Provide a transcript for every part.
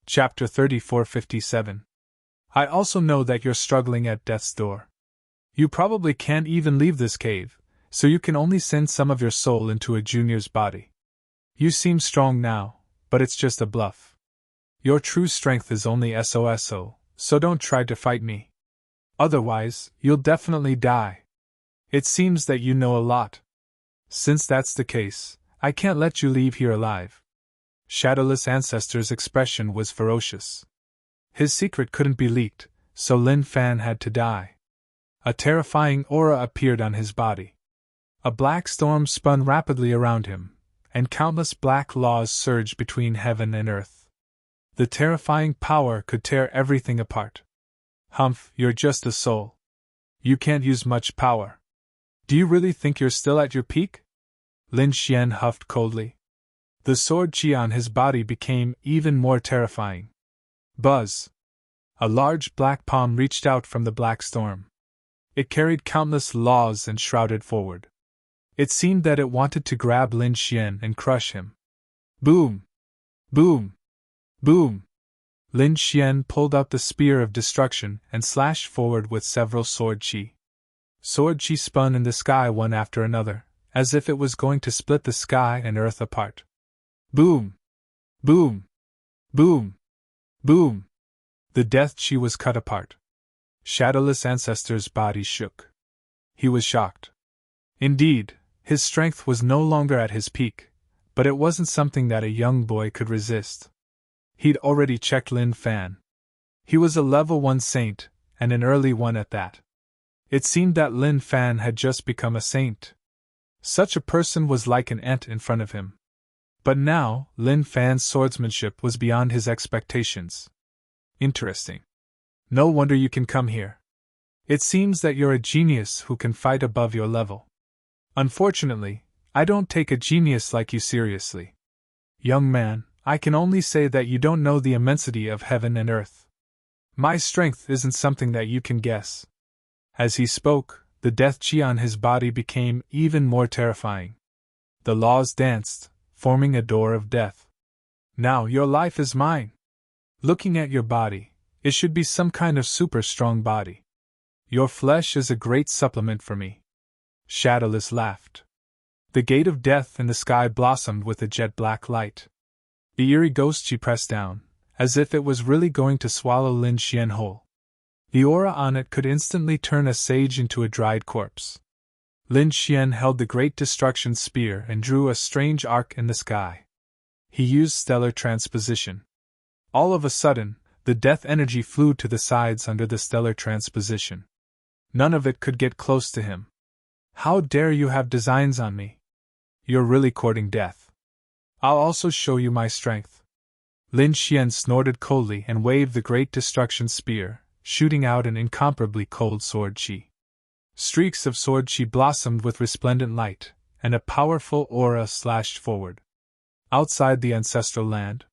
Chapter 3457. I also know that you're struggling at death's door. You probably can't even leave this cave, so you can only send some of your soul into a junior's body. You seem strong now, but it's just a bluff. Your true strength is only SOSO, so don't try to fight me. Otherwise, you'll definitely die. It seems that you know a lot. Since that's the case, I can't let you leave here alive. Shadowless Ancestor's expression was ferocious. His secret couldn't be leaked, so Lin Fan had to die. A terrifying aura appeared on his body. A black storm spun rapidly around him, and countless black laws surged between heaven and earth. The terrifying power could tear everything apart. Humph, you're just a soul. You can't use much power. Do you really think you're still at your peak? Lin Xian huffed coldly. The sword chi on his body became even more terrifying. Buzz! A large black palm reached out from the black storm. It carried countless laws and shrouded forward. It seemed that it wanted to grab Lin Xian and crush him. Boom! Boom! Boom! Lin Xian pulled out the spear of destruction and slashed forward with several sword chi. Sword chi spun in the sky one after another, as if it was going to split the sky and earth apart. Boom! Boom! Boom! Boom! The death chi was cut apart. Shadowless Ancestor's body shook. He was shocked. Indeed, his strength was no longer at his peak, but it wasn't something that a young boy could resist. He'd already checked Lin Fan. He was a level 1 saint, and an early one at that. It seemed that Lin Fan had just become a saint. Such a person was like an ant in front of him. But now, Lin Fan's swordsmanship was beyond his expectations. Interesting. No wonder you can come here. It seems that you're a genius who can fight above your level. Unfortunately, I don't take a genius like you seriously. Young man, I can only say that you don't know the immensity of heaven and earth. My strength isn't something that you can guess. As he spoke, the death chi on his body became even more terrifying. The laws danced, forming a door of death. Now your life is mine. Looking at your body, it should be some kind of super strong body. Your flesh is a great supplement for me. Shadowless laughed. The gate of death in the sky blossomed with a jet black light. The eerie ghost chi pressed down, as if it was really going to swallow Lin Xian whole. The aura on it could instantly turn a sage into a dried corpse. Lin Xian held the great destruction spear and drew a strange arc in the sky. He used stellar transposition. All of a sudden, the death energy flew to the sides under the stellar transposition. None of it could get close to him. How dare you have designs on me? You're really courting death. I'll also show you my strength. Lin Xian snorted coldly and waved the great destruction spear, shooting out an incomparably cold sword chi. Streaks of sword chi blossomed with resplendent light, and a powerful aura slashed forward. Outside the ancestral land,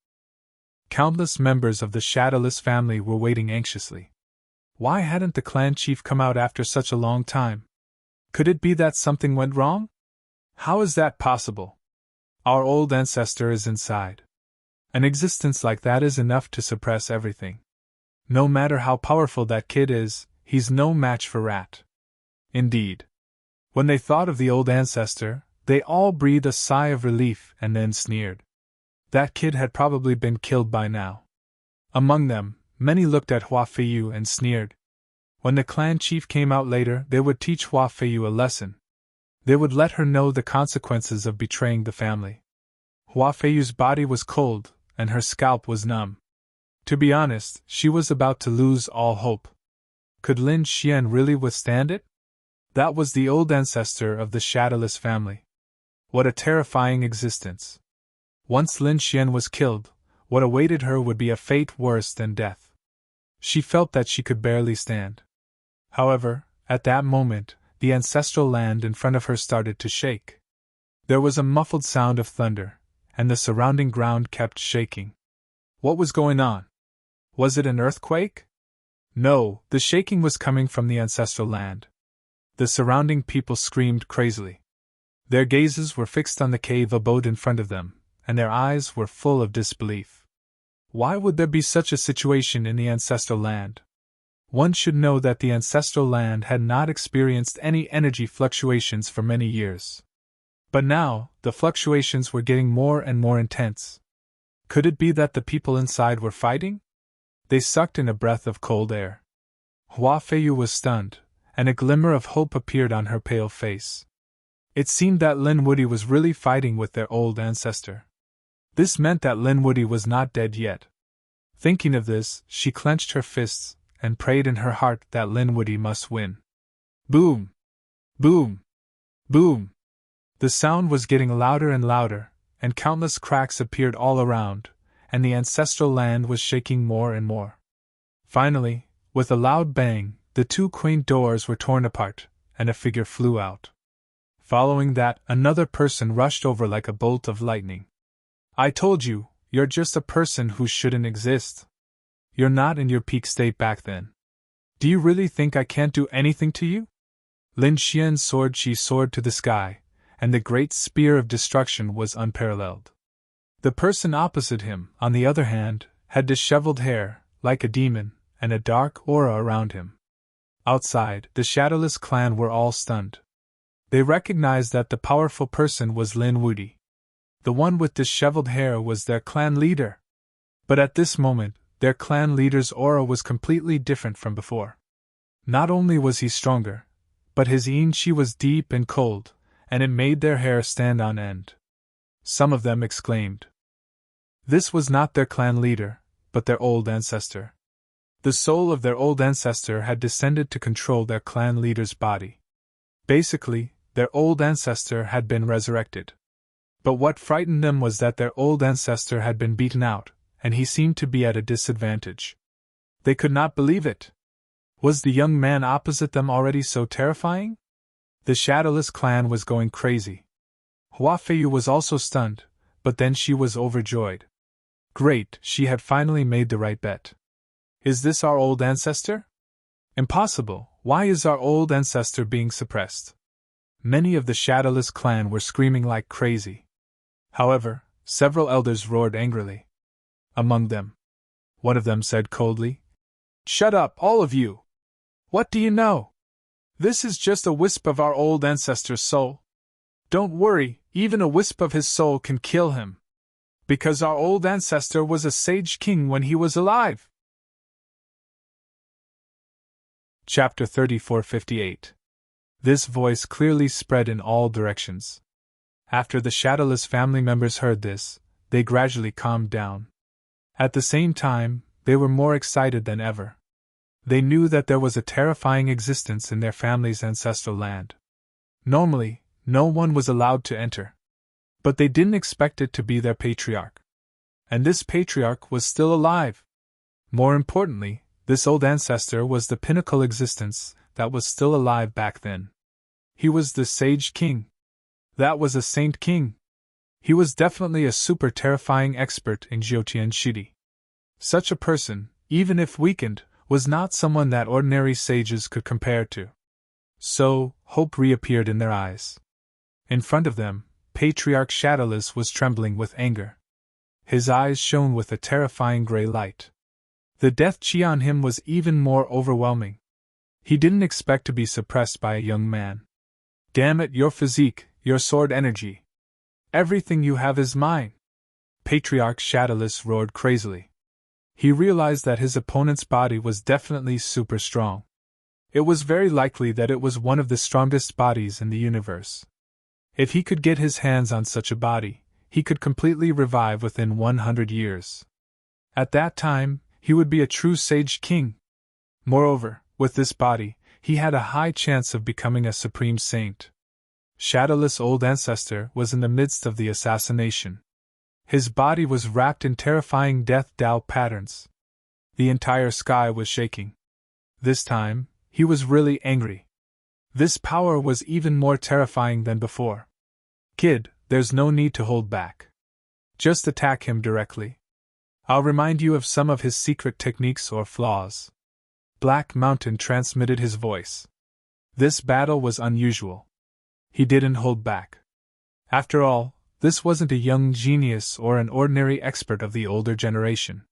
countless members of the Shadowless family were waiting anxiously. Why hadn't the clan chief come out after such a long time? Could it be that something went wrong? How is that possible? Our old ancestor is inside. An existence like that is enough to suppress everything. No matter how powerful that kid is, he's no match for Rat. Indeed. When they thought of the old ancestor, they all breathed a sigh of relief and then sneered. That kid had probably been killed by now. Among them, many looked at Hua Feiyu and sneered. When the clan chief came out later, they would teach Hua Feiyu a lesson. They would let her know the consequences of betraying the family. Hua Feiyu's body was cold, and her scalp was numb. To be honest, she was about to lose all hope. Could Lin Xian really withstand it? That was the old ancestor of the Shadowless family. What a terrifying existence. Once Lin Xian was killed, what awaited her would be a fate worse than death. She felt that she could barely stand. However, at that moment, the ancestral land in front of her started to shake. There was a muffled sound of thunder, and the surrounding ground kept shaking. What was going on? Was it an earthquake? No, the shaking was coming from the ancestral land. The surrounding people screamed crazily. Their gazes were fixed on the cave abode in front of them, and their eyes were full of disbelief. Why would there be such a situation in the ancestral land? One should know that the ancestral land had not experienced any energy fluctuations for many years. But now, the fluctuations were getting more and more intense. Could it be that the people inside were fighting? They sucked in a breath of cold air. Hua Feiyu was stunned, and a glimmer of hope appeared on her pale face. It seemed that Lin Wude was really fighting with their old ancestor. This meant that Lin Wude was not dead yet. Thinking of this, she clenched her fists and prayed in her heart that Lin Wude must win. Boom! Boom! Boom! The sound was getting louder and louder, and countless cracks appeared all around, and the ancestral land was shaking more and more. Finally, with a loud bang, the two quaint doors were torn apart, and a figure flew out. Following that, another person rushed over like a bolt of lightning. I told you, you're just a person who shouldn't exist. You're not in your peak state back then. Do you really think I can't do anything to you? Lin Xian's sword, she soared to the sky, and the great spear of destruction was unparalleled. The person opposite him, on the other hand, had disheveled hair, like a demon, and a dark aura around him. Outside, the Shadowless clan were all stunned. They recognized that the powerful person was Lin Wude. The one with disheveled hair was their clan leader. But at this moment, their clan leader's aura was completely different from before. Not only was he stronger, but his yin-chi was deep and cold, and it made their hair stand on end. Some of them exclaimed. This was not their clan leader, but their old ancestor. The soul of their old ancestor had descended to control their clan leader's body. Basically, their old ancestor had been resurrected. But what frightened them was that their old ancestor had been beaten out, and he seemed to be at a disadvantage. They could not believe it. Was the young man opposite them already so terrifying? The Shadowless clan was going crazy. Hua Feiyu was also stunned, but then she was overjoyed. Great, she had finally made the right bet. Is this our old ancestor? Impossible, why is our old ancestor being suppressed? Many of the Shadowless clan were screaming like crazy. However, several elders roared angrily. Among them, one of them said coldly, "Shut up, all of you! What do you know? This is just a wisp of our old ancestor's soul. Don't worry, even a wisp of his soul can kill him. Because our old ancestor was a sage king when he was alive." Chapter 3458. This voice clearly spread in all directions. After the Shadowless family members heard this, they gradually calmed down. At the same time, they were more excited than ever. They knew that there was a terrifying existence in their family's ancestral land. Normally, no one was allowed to enter. But they didn't expect it to be their patriarch. And this patriarch was still alive. More importantly, this old ancestor was the pinnacle existence that was still alive back then. He was the Sage King. That was a Saint King. He was definitely a super terrifying expert in Jiutian Shidi. Such a person, even if weakened, was not someone that ordinary sages could compare to. So, hope reappeared in their eyes. In front of them, Patriarch Shadowless was trembling with anger. His eyes shone with a terrifying gray light. The death chi on him was even more overwhelming. He didn't expect to be suppressed by a young man. Damn it, your physique, your sword energy. Everything you have is mine. Patriarch Shadowless roared crazily. He realized that his opponent's body was definitely super strong. It was very likely that it was one of the strongest bodies in the universe. If he could get his hands on such a body, he could completely revive within 100 years. At that time, he would be a true Sage King. Moreover, with this body, he had a high chance of becoming a supreme saint. Shadowless old ancestor was in the midst of the assassination. His body was wrapped in terrifying death Dao patterns. The entire sky was shaking. This time, he was really angry. This power was even more terrifying than before. Kid, there's no need to hold back. Just attack him directly. I'll remind you of some of his secret techniques or flaws. Black Mountain transmitted his voice. This battle was unusual. He didn't hold back. After all, this wasn't a young genius or an ordinary expert of the older generation.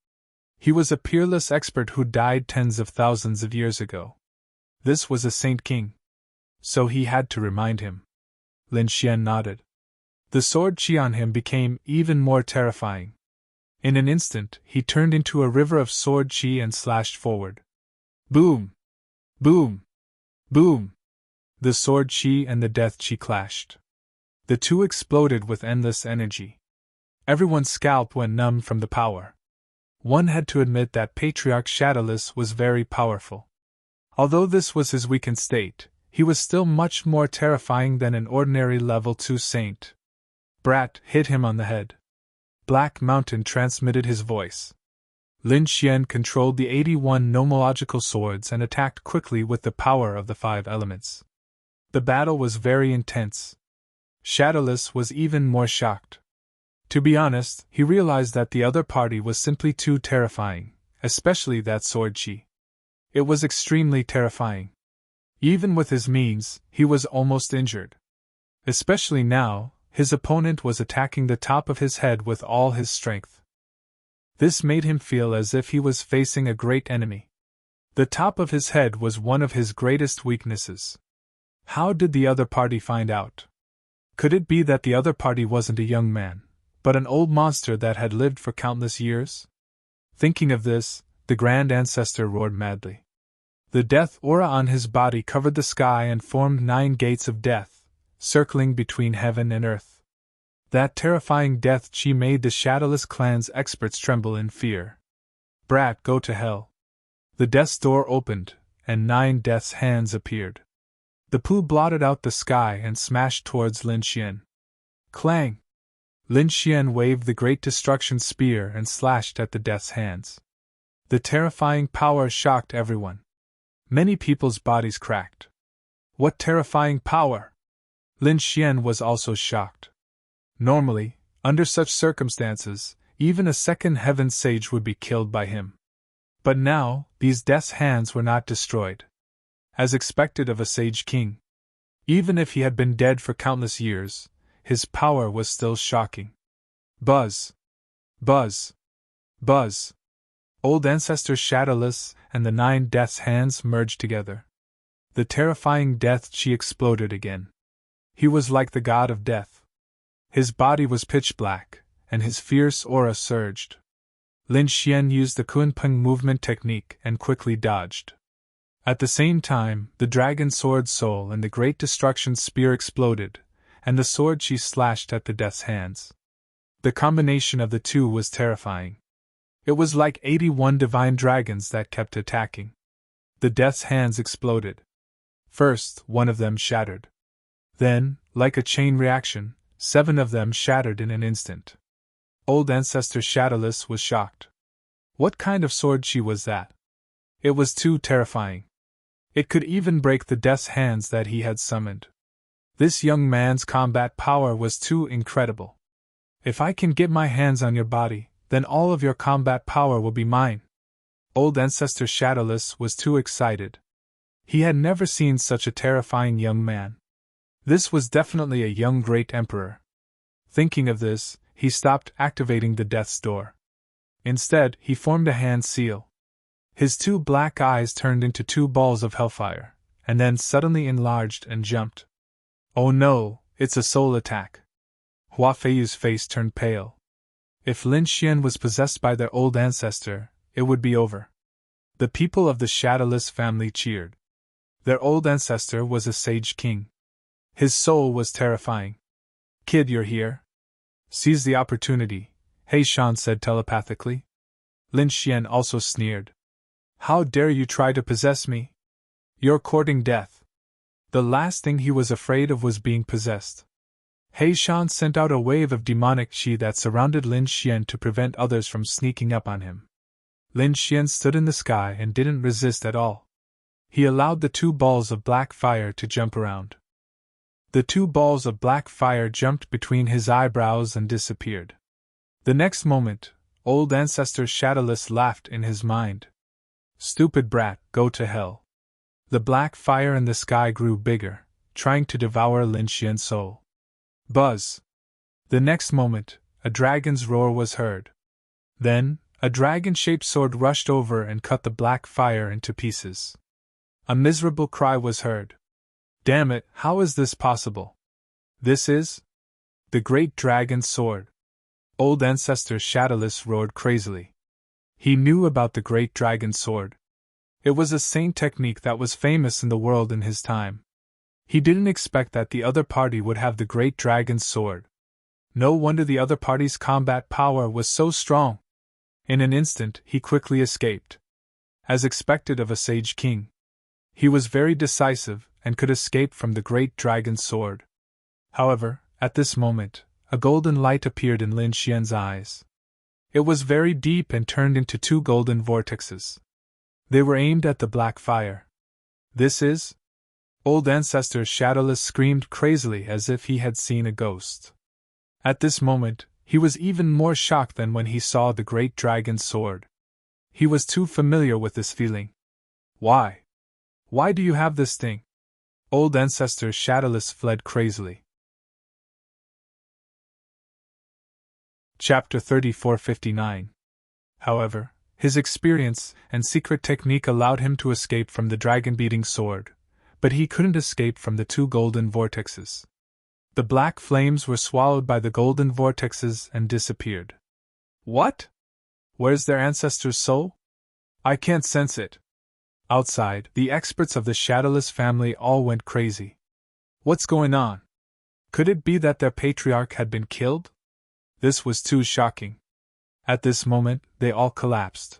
He was a peerless expert who died tens of thousands of years ago. This was a Saint King. So he had to remind him. Lin Xian nodded. The sword chi on him became even more terrifying. In an instant, he turned into a river of sword chi and slashed forward. Boom! Boom! Boom! The sword chi and the death chi clashed. The two exploded with endless energy. Everyone's scalp went numb from the power. One had to admit that Patriarch Shadowless was very powerful. Although this was his weakened state, he was still much more terrifying than an ordinary level 2 saint. Brat hit him on the head. Black Mountain transmitted his voice. Lin Xian controlled the 81 nomological swords and attacked quickly with the power of the 5 elements. The battle was very intense. Shadowless was even more shocked. To be honest, he realized that the other party was simply too terrifying, especially that sword chi. It was extremely terrifying. Even with his means, he was almost injured. Especially now, his opponent was attacking the top of his head with all his strength. This made him feel as if he was facing a great enemy. The top of his head was one of his greatest weaknesses. How did the other party find out? Could it be that the other party wasn't a young man, but an old monster that had lived for countless years? Thinking of this, the Grand Ancestor roared madly. The death aura on his body covered the sky and formed 9 gates of death, circling between heaven and earth. That terrifying death chi made the Shadowless clan's experts tremble in fear. Brat, go to hell. The death's door opened, and 9 death's hands appeared. The poo blotted out the sky and smashed towards Lin Xian. Clang! Lin Xian waved the Great Destruction Spear and slashed at the death's hands. The terrifying power shocked everyone. Many people's bodies cracked. What terrifying power! Lin Xian was also shocked. Normally, under such circumstances, even a second heaven sage would be killed by him. But now, these death's hands were not destroyed. As expected of a sage king. Even if he had been dead for countless years, his power was still shocking. Buzz! Buzz! Buzz! Old Ancestor Shadowless and the 9 death's hands merged together. The terrifying death chi exploded again. He was like the god of death. His body was pitch black, and his fierce aura surged. Lin Xian used the Kunpeng movement technique and quickly dodged. At the same time, the Dragon Sword Soul and the Great Destruction Spear exploded, and the sword chi slashed at the death's hands. The combination of the two was terrifying. It was like 81 divine dragons that kept attacking. The death's hands exploded. First, one of them shattered. Then, like a chain reaction, 7 of them shattered in an instant. Old Ancestor Shadowless was shocked. What kind of sword chi was that? It was too terrifying. It could even break the death's hands that he had summoned. This young man's combat power was too incredible. If I can get my hands on your body, then all of your combat power will be mine. Old Ancestor Shadowless was too excited. He had never seen such a terrifying young man. This was definitely a young great emperor. Thinking of this, he stopped activating the death's door. Instead, he formed a hand seal. His 2 black eyes turned into 2 balls of hellfire, and then suddenly enlarged and jumped. Oh no, it's a soul attack. Hua Feiyu's face turned pale. If Lin Xian was possessed by their old ancestor, it would be over. The people of the Shadowless family cheered. Their old ancestor was a sage king. His soul was terrifying. Kid, you're here? Seize the opportunity, He Shan said telepathically. Lin Xian also sneered. How dare you try to possess me? You're courting death. The last thing he was afraid of was being possessed. He Shan sent out a wave of demonic qi that surrounded Lin Xian to prevent others from sneaking up on him. Lin Xian stood in the sky and didn't resist at all. He allowed the 2 balls of black fire to jump around. The 2 balls of black fire jumped between his eyebrows and disappeared. The next moment, old Ancestor Shadowless laughed in his mind. Stupid brat, go to hell. The black fire in the sky grew bigger, trying to devour Lin Xian's soul. Buzz! The next moment, a dragon's roar was heard. Then, A dragon-shaped sword rushed over and cut the black fire into pieces. A miserable cry was heard. Damn it, how is this possible? This is the great dragon's sword. Old ancestor Shadowless roared crazily. He knew about the great dragon's sword. It was a saint technique that was famous in the world in his time. He didn't expect that the other party would have the great dragon's sword. No wonder the other party's combat power was so strong. In an instant, he quickly escaped. As expected of a sage king, he was very decisive and could escape from the great dragon's sword. However, at this moment, a golden light appeared in Lin Xian's eyes. It was very deep and turned into two golden vortexes. They were aimed at the black fire. This is? Old ancestor Shadowless screamed crazily as if he had seen a ghost. At this moment, he was even more shocked than when he saw the great dragon's sword. He was too familiar with this feeling. Why? Why do you have this thing? Old ancestor Shadowless fled crazily. Chapter 3459. However, his experience and secret technique allowed him to escape from the dragon-beating sword, but he couldn't escape from the two golden vortexes. The black flames were swallowed by the golden vortexes and disappeared. What? Where's their ancestor's soul? I can't sense it. Outside, the experts of the Shadowless family all went crazy. What's going on? Could it be that their patriarch had been killed? This was too shocking. At this moment, they all collapsed.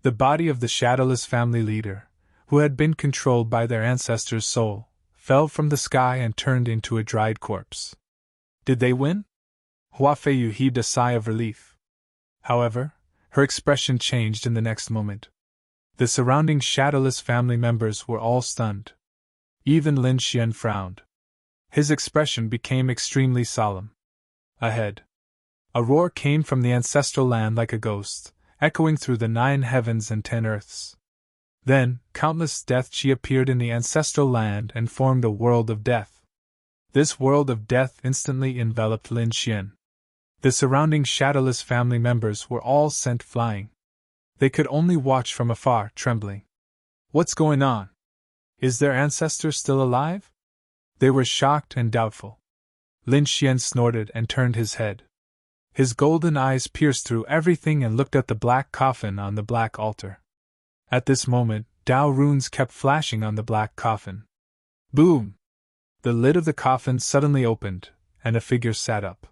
The body of the Shadowless family leader, who had been controlled by their ancestor's soul, fell from the sky and turned into a dried corpse. Did they win? Hua Feiyu heaved a sigh of relief. However, her expression changed in the next moment. The surrounding Shadowless family members were all stunned. Even Lin Xian frowned. His expression became extremely solemn. Ahead, a roar came from the ancestral land like a ghost, echoing through the 9 heavens and 10 earths. Then, countless death chi appeared in the ancestral land and formed a world of death. This world of death instantly enveloped Lin Xian. The surrounding Shadowless family members were all sent flying. They could only watch from afar, trembling. What's going on? Is their ancestor still alive? They were shocked and doubtful. Lin Xian snorted and turned his head. His golden eyes pierced through everything and looked at the black coffin on the black altar. At this moment, Dao runes kept flashing on the black coffin. Boom! The lid of the coffin suddenly opened, and a figure sat up.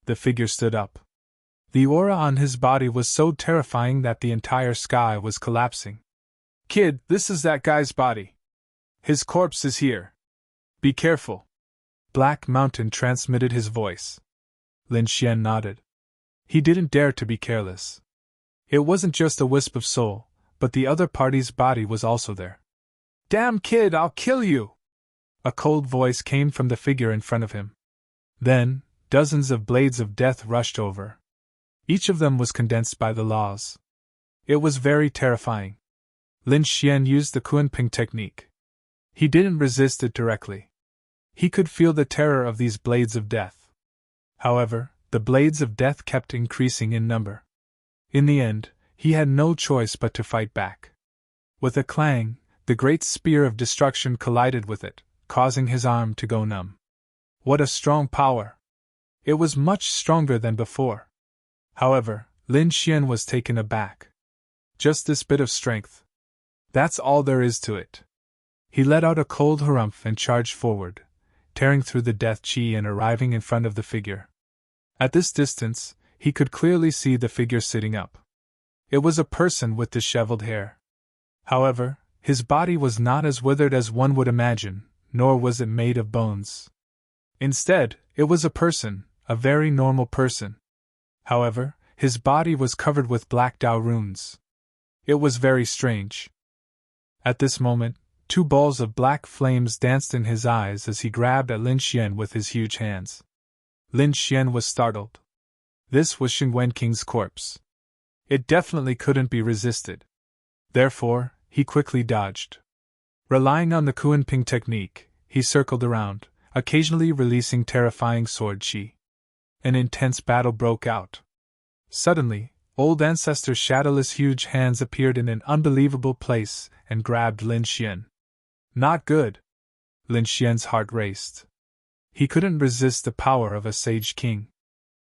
The figure stood up. The aura on his body was so terrifying that the entire sky was collapsing. Kid, this is that guy's body. His corpse is here. Be careful. Black Mountain transmitted his voice. Lin Xian nodded. He didn't dare to be careless. It wasn't just a wisp of soul, but the other party's body was also there. Damn kid, I'll kill you! A cold voice came from the figure in front of him. Then, dozens of blades of death rushed over. Each of them was condensed by the laws. It was very terrifying. Lin Xian used the Kunping technique. He didn't resist it directly. He could feel the terror of these blades of death. However, the blades of death kept increasing in number. In the end, he had no choice but to fight back. With a clang, the great spear of destruction collided with it, causing his arm to go numb. What a strong power! It was much stronger than before. However, Lin Xian was taken aback. Just this bit of strength. That's all there is to it. He let out a cold harumph and charged forward, tearing through the death chi and arriving in front of the figure. At this distance, he could clearly see the figure sitting up. It was a person with disheveled hair. However, his body was not as withered as one would imagine, nor was it made of bones. Instead, it was a person, a very normal person. However, his body was covered with black Dao runes. It was very strange. At this moment, 2 balls of black flames danced in his eyes as he grabbed at Lin Xian with his huge hands. Lin Xian was startled. This was Xingwen King's corpse. It definitely couldn't be resisted. Therefore, he quickly dodged. Relying on the Kunping technique, he circled around, occasionally releasing terrifying sword chi. An intense battle broke out. Suddenly, Old Ancestor Shadowless' huge hands appeared in an unbelievable place and grabbed Lin Xian. Not good. Lin Xian's heart raced. He couldn't resist the power of a Sage King.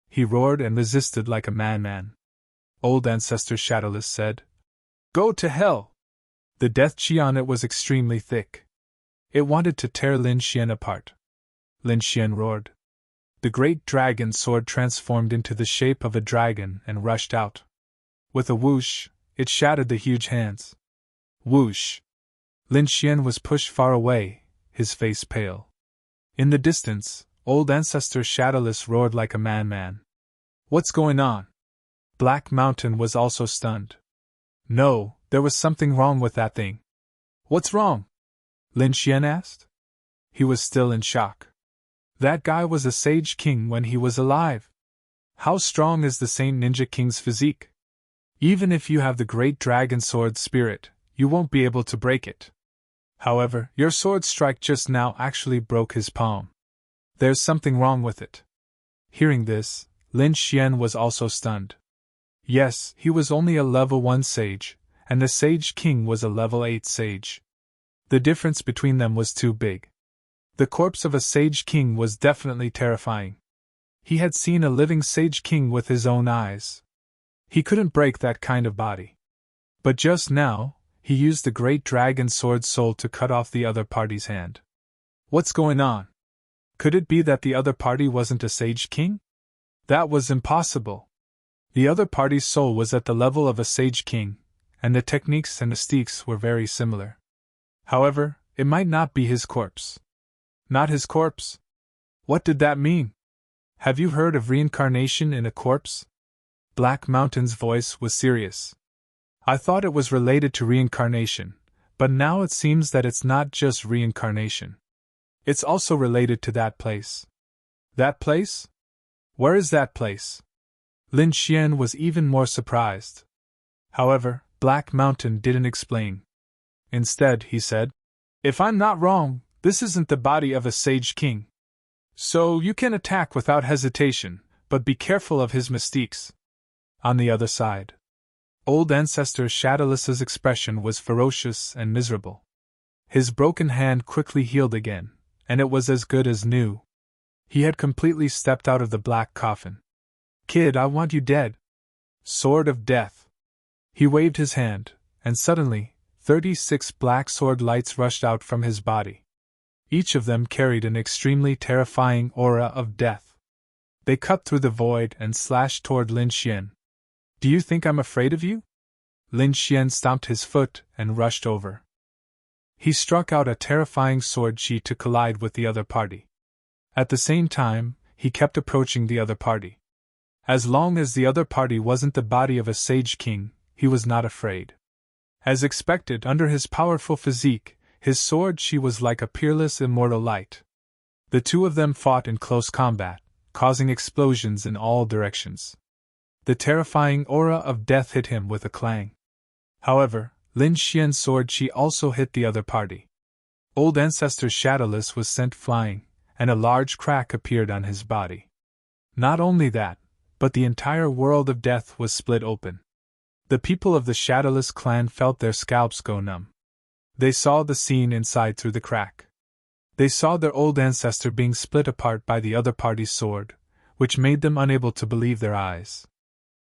He roared and resisted like a madman. Old Ancestor Shadowless said, "Go to hell!" The death chi on it was extremely thick. It wanted to tear Lin Xian apart. Lin Xian roared. The great dragon sword transformed into the shape of a dragon and rushed out. With a whoosh, it shattered the huge hands. Whoosh! Lin Xian was pushed far away, his face pale. In the distance, Old Ancestor Shadowless roared like a madman. What's going on? Black Mountain was also stunned. No, there was something wrong with that thing. What's wrong? Lin Xian asked. He was still in shock. That guy was a Sage King when he was alive. How strong is the Saint Ninja King's physique? Even if you have the great dragon sword spirit, you won't be able to break it. However, your sword strike just now actually broke his palm. There's something wrong with it. Hearing this, Lin Xian was also stunned. Yes, he was only a level 1 sage, and the Sage King was a level 8 sage. The difference between them was too big. The corpse of a Sage King was definitely terrifying. He had seen a living Sage King with his own eyes. He couldn't break that kind of body. But just now, he used the great dragon sword soul to cut off the other party's hand. What's going on? Could it be that the other party wasn't a Sage King? That was impossible. The other party's soul was at the level of a Sage King, and the techniques and mystiques were very similar. However, it might not be his corpse. Not his corpse? What did that mean? Have you heard of reincarnation in a corpse? Black Mountain's voice was serious. I thought it was related to reincarnation, but now it seems that it's not just reincarnation. It's also related to that place. That place? Where is that place? Lin Xian was even more surprised. However, Black Mountain didn't explain. Instead, he said, "If I'm not wrong, this isn't the body of a Sage King. So you can attack without hesitation, but be careful of his mystiques." On the other side, Old Ancestor Shadowless's expression was ferocious and miserable. His broken hand quickly healed again, and it was as good as new. He had completely stepped out of the black coffin. "Kid, I want you dead." Sword of Death. He waved his hand, and suddenly, 36 black sword lights rushed out from his body. Each of them carried an extremely terrifying aura of death. They cut through the void and slashed toward Lin Xian. "Do you think I'm afraid of you?" Lin Xian stomped his foot and rushed over. He struck out a terrifying sword chi to collide with the other party. At the same time, he kept approaching the other party. As long as the other party wasn't the body of a Sage King, he was not afraid. As expected, under his powerful physique, his sword chi was like a peerless immortal light. The two of them fought in close combat, causing explosions in all directions. The terrifying aura of death hit him with a clang. However, Lin Xian's sword chi also hit the other party. Old Ancestor Shadowless was sent flying, and a large crack appeared on his body. Not only that, but the entire world of death was split open. The people of the Shadowless clan felt their scalps go numb. They saw the scene inside through the crack. They saw their old ancestor being split apart by the other party's sword, which made them unable to believe their eyes.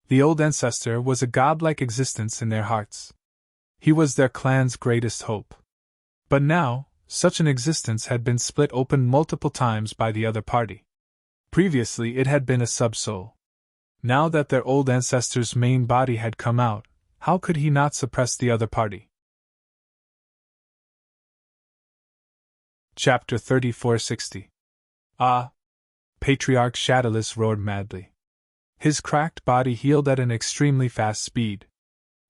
The old ancestor was a godlike existence in their hearts. He was their clan's greatest hope. But now, such an existence had been split open multiple times by the other party. Previously it had been a subsoul. Now that their old ancestor's main body had come out, how could he not suppress the other party? Chapter 3460. Ah! Patriarch Shadowless roared madly. His cracked body healed at an extremely fast speed.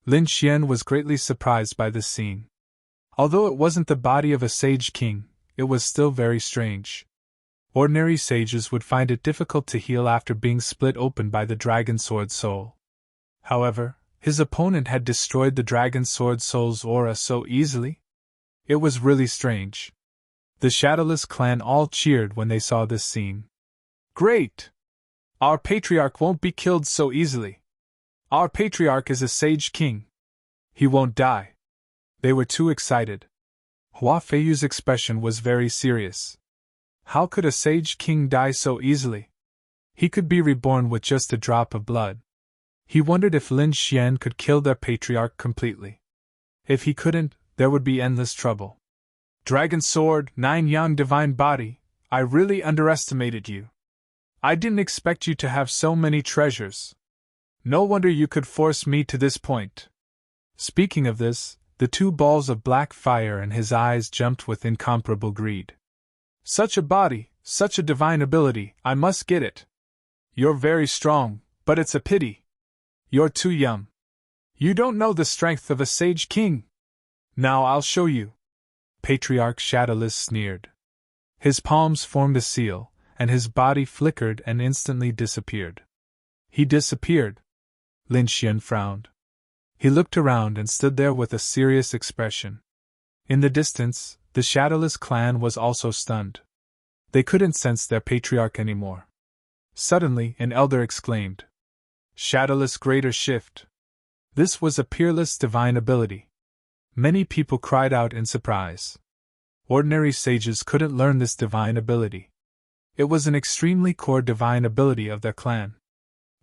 Lin Xian was greatly surprised by this scene. Although it wasn't the body of a Sage King, it was still very strange. Ordinary sages would find it difficult to heal after being split open by the Dragon Sword Soul. However, his opponent had destroyed the Dragon Sword Soul's aura so easily. It was really strange. The Shadowless clan all cheered when they saw this scene. "Great! Our patriarch won't be killed so easily." Our patriarch is a sage king. He won't die. They were too excited. Hua Feiyu's expression was very serious. How could a sage king die so easily? He could be reborn with just a drop of blood. He wondered if Lin Xian could kill their patriarch completely. If he couldn't, there would be endless trouble. Dragon Sword, 9 Yang Divine Body, I really underestimated you. I didn't expect you to have so many treasures. No wonder you could force me to this point. Speaking of this, the 2 balls of black fire in his eyes jumped with incomparable greed. Such a body, such a divine ability, I must get it. You're very strong, but it's a pity. You're too young. You don't know the strength of a sage king. Now I'll show you. Patriarch Shadowless sneered. His palms formed a seal, and his body flickered and instantly disappeared. He disappeared. Lin Xian frowned. He looked around and stood there with a serious expression. In the distance, the Shadowless clan was also stunned. They couldn't sense their patriarch anymore. Suddenly, an elder exclaimed, "Shadowless Greater Shift!" This was a peerless divine ability. Many people cried out in surprise. Ordinary sages couldn't learn this divine ability. It was an extremely core divine ability of their clan.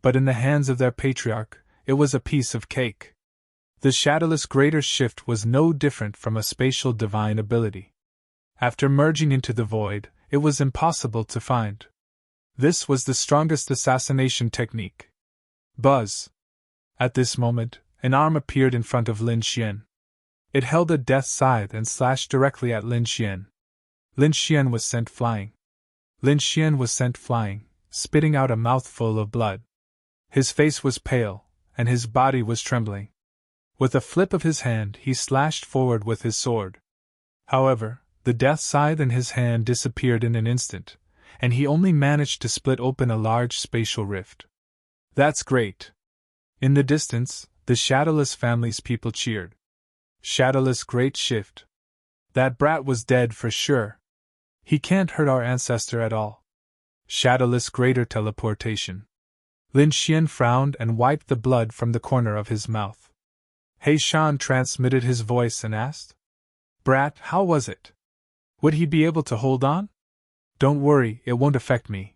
But in the hands of their patriarch, it was a piece of cake. The Shadowless Greater Shift was no different from a spatial divine ability. After merging into the void, it was impossible to find. This was the strongest assassination technique. Buzz! At this moment, an arm appeared in front of Lin Xian. It held a death scythe and slashed directly at Lin Xian. Lin Xian was sent flying. Lin Xian was sent flying, spitting out a mouthful of blood. His face was pale, and his body was trembling. With a flip of his hand, he slashed forward with his sword. However, the death scythe in his hand disappeared in an instant, and he only managed to split open a large spatial rift. That's great! In the distance, the Shadowless family's people cheered. Shadowless Great Shift! That brat was dead for sure. He can't hurt our ancestor at all. Shadowless Greater Teleportation. Lin Xian frowned and wiped the blood from the corner of his mouth. He Shan transmitted his voice and asked, "Brat, how was it? Would he be able to hold on?" "Don't worry, it won't affect me."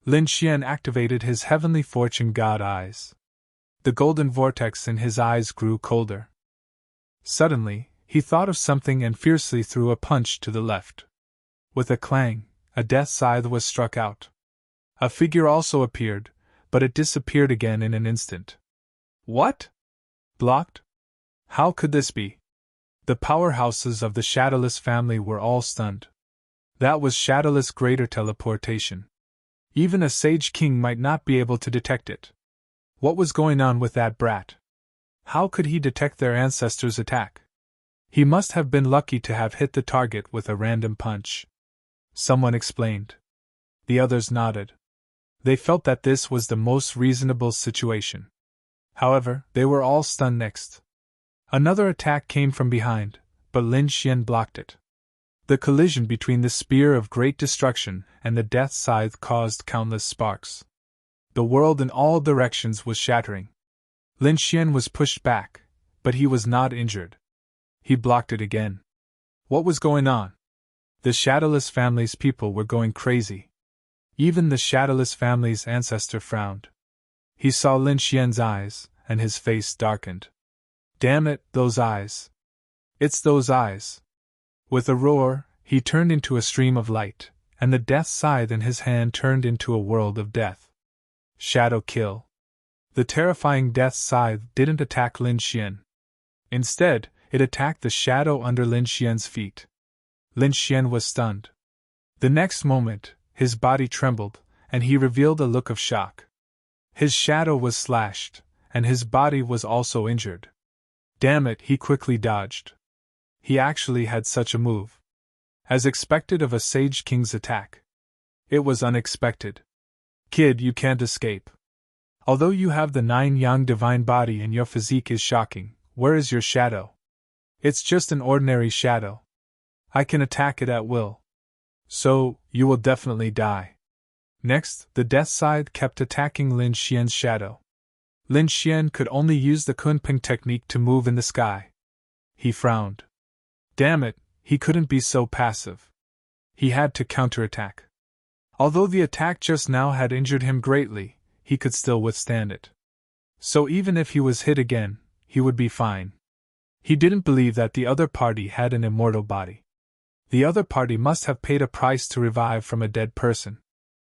Lin Xian activated his heavenly fortune god eyes. The golden vortex in his eyes grew colder. Suddenly, he thought of something and fiercely threw a punch to the left. With a clang, a death scythe was struck out. A figure also appeared, but it disappeared again in an instant. What? Blocked? How could this be? The powerhouses of the Shadowless family were all stunned. That was Shadowless Greater Teleportation. Even a Sage King might not be able to detect it. What was going on with that brat? How could he detect their ancestors' attack? He must have been lucky to have hit the target with a random punch. Someone explained. The others nodded. They felt that this was the most reasonable situation. However, they were all stunned next. Another attack came from behind, but Lin Xian blocked it. The collision between the spear of great destruction and the death scythe caused countless sparks. The world in all directions was shattering. Lin Xian was pushed back, but he was not injured. He blocked it again. What was going on? The Shadowless family's people were going crazy. Even the Shadowless family's ancestor frowned. He saw Lin Xian's eyes, and his face darkened. Damn it, those eyes! It's those eyes! With a roar, he turned into a stream of light, and the death scythe in his hand turned into a world of death. Shadow kill. The terrifying death scythe didn't attack Lin Xian. Instead, it attacked the shadow under Lin Xian's feet. Lin Xian was stunned. The next moment, his body trembled, and he revealed a look of shock. His shadow was slashed, and his body was also injured. Damn it, he quickly dodged. He actually had such a move. As expected of a Sage King's attack. It was unexpected. Kid, you can't escape. Although you have the 9 Yang divine body and your physique is shocking, where is your shadow? It's just an ordinary shadow. I can attack it at will. So, you will definitely die. Next, the death scythe kept attacking Lin Xian's shadow. Lin Xian could only use the Kunping technique to move in the sky. He frowned. Damn it, he couldn't be so passive. He had to counterattack. Although the attack just now had injured him greatly, he could still withstand it. So even if he was hit again, he would be fine. He didn't believe that the other party had an immortal body. The other party must have paid a price to revive from a dead person.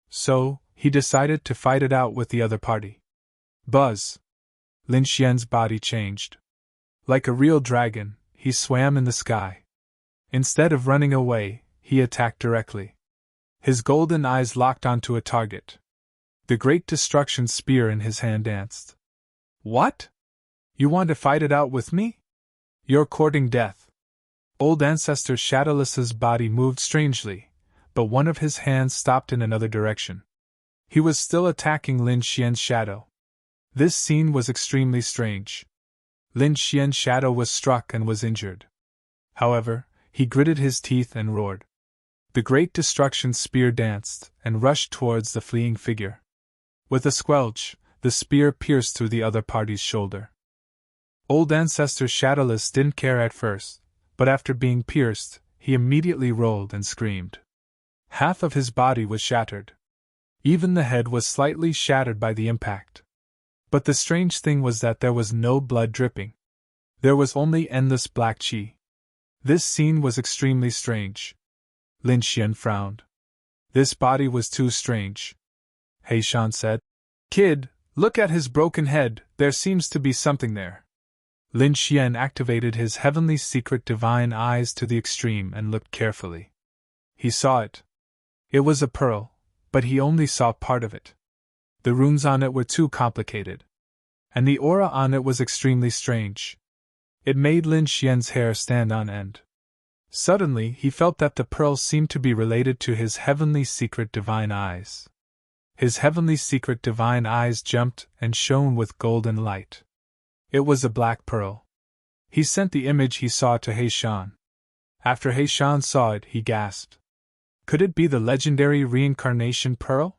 So, he decided to fight it out with the other party. Buzz! Lin Xian's body changed. Like a real dragon, he swam in the sky. Instead of running away, he attacked directly. His golden eyes locked onto a target. The Great Destruction spear in his hand danced. What? You want to fight it out with me? You're courting death. Old Ancestor Shadowless's body moved strangely, but one of his hands stopped in another direction. He was still attacking Lin Xian's shadow. This scene was extremely strange. Lin Xian's shadow was struck and was injured. However, he gritted his teeth and roared. The Great Destruction spear danced and rushed towards the fleeing figure. With a squelch, the spear pierced through the other party's shoulder. Old Ancestor Shadowless didn't care at first, but after being pierced, he immediately rolled and screamed. Half of his body was shattered. Even the head was slightly shattered by the impact. But the strange thing was that there was no blood dripping. There was only endless black qi. This scene was extremely strange. Lin Xian frowned. This body was too strange. He Shan said, Kid, look at his broken head, there seems to be something there. Lin Xian activated his heavenly secret divine eyes to the extreme and looked carefully. He saw it. It was a pearl, but he only saw part of it. The runes on it were too complicated. And the aura on it was extremely strange. It made Lin Xian's hair stand on end. Suddenly he felt that the pearl seemed to be related to his heavenly secret divine eyes. His heavenly secret divine eyes jumped and shone with golden light. It was a black pearl. He sent the image he saw to He Shan. After He Shan saw it, he gasped. Could it be the legendary reincarnation pearl?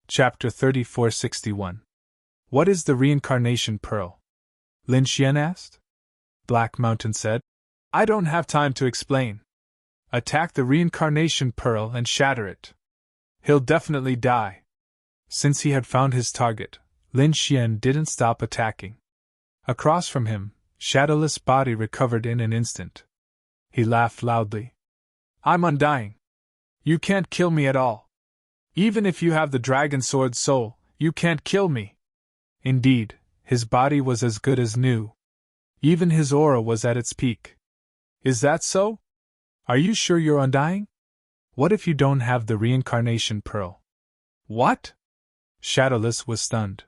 Chapter 3461. What is the reincarnation pearl? Lin Xian asked. Black Mountain said, I don't have time to explain. Attack the reincarnation pearl and shatter it. He'll definitely die. Since he had found his target, Lin Xian didn't stop attacking. Across from him, Shadowless' body recovered in an instant. He laughed loudly. I'm undying. You can't kill me at all. Even if you have the dragon sword soul, you can't kill me. Indeed, his body was as good as new. Even his aura was at its peak. Is that so? Are you sure you're undying? What if you don't have the reincarnation pearl? What? Shadowless was stunned.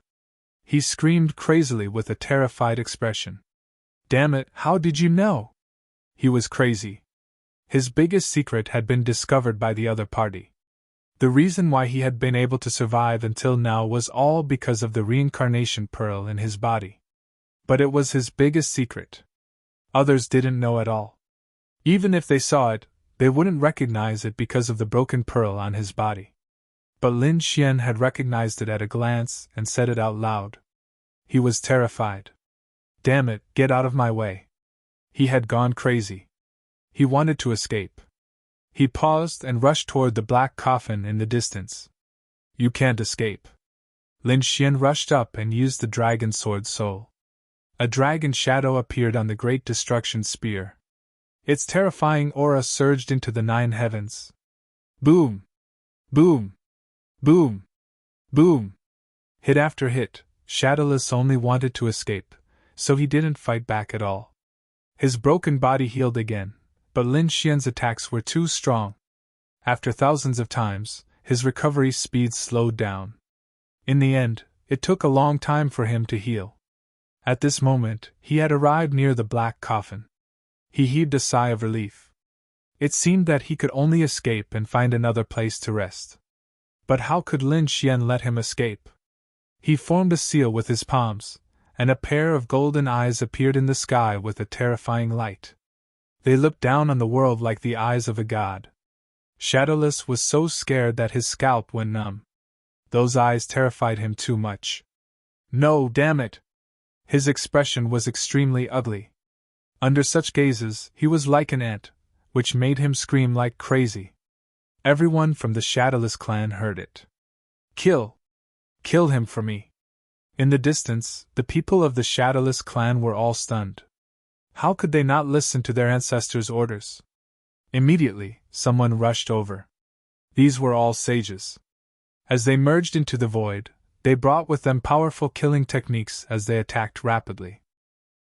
He screamed crazily with a terrified expression. Damn it, how did you know? He was crazy. His biggest secret had been discovered by the other party. The reason why he had been able to survive until now was all because of the reincarnation pearl in his body. But it was his biggest secret. Others didn't know at all. Even if they saw it, they wouldn't recognize it because of the broken pearl on his body. But Lin Xian had recognized it at a glance and said it out loud. He was terrified. Damn it, get out of my way. He had gone crazy. He wanted to escape. He paused and rushed toward the black coffin in the distance. You can't escape. Lin Xian rushed up and used the dragon sword soul. A dragon shadow appeared on the Great Destruction spear. Its terrifying aura surged into the 9 heavens. Boom! Boom! Boom! Boom! Hit after hit, Shadowless only wanted to escape, so he didn't fight back at all. His broken body healed again, but Lin Xian's attacks were too strong. After thousands of times, his recovery speed slowed down. In the end, it took a long time for him to heal. At this moment, he had arrived near the black coffin. He heaved a sigh of relief. It seemed that he could only escape and find another place to rest. But how could Lin Xian let him escape? He formed a seal with his palms, and a pair of golden eyes appeared in the sky with a terrifying light. They looked down on the world like the eyes of a god. Shadowless was so scared that his scalp went numb. Those eyes terrified him too much. No, damn it! His expression was extremely ugly. Under such gazes, he was like an ant, which made him scream like crazy. Everyone from the Shadowless clan heard it. Kill! Kill him for me! In the distance, the people of the Shadowless clan were all stunned. How could they not listen to their ancestors' orders? Immediately, someone rushed over. These were all sages. As they merged into the void, they brought with them powerful killing techniques as they attacked rapidly.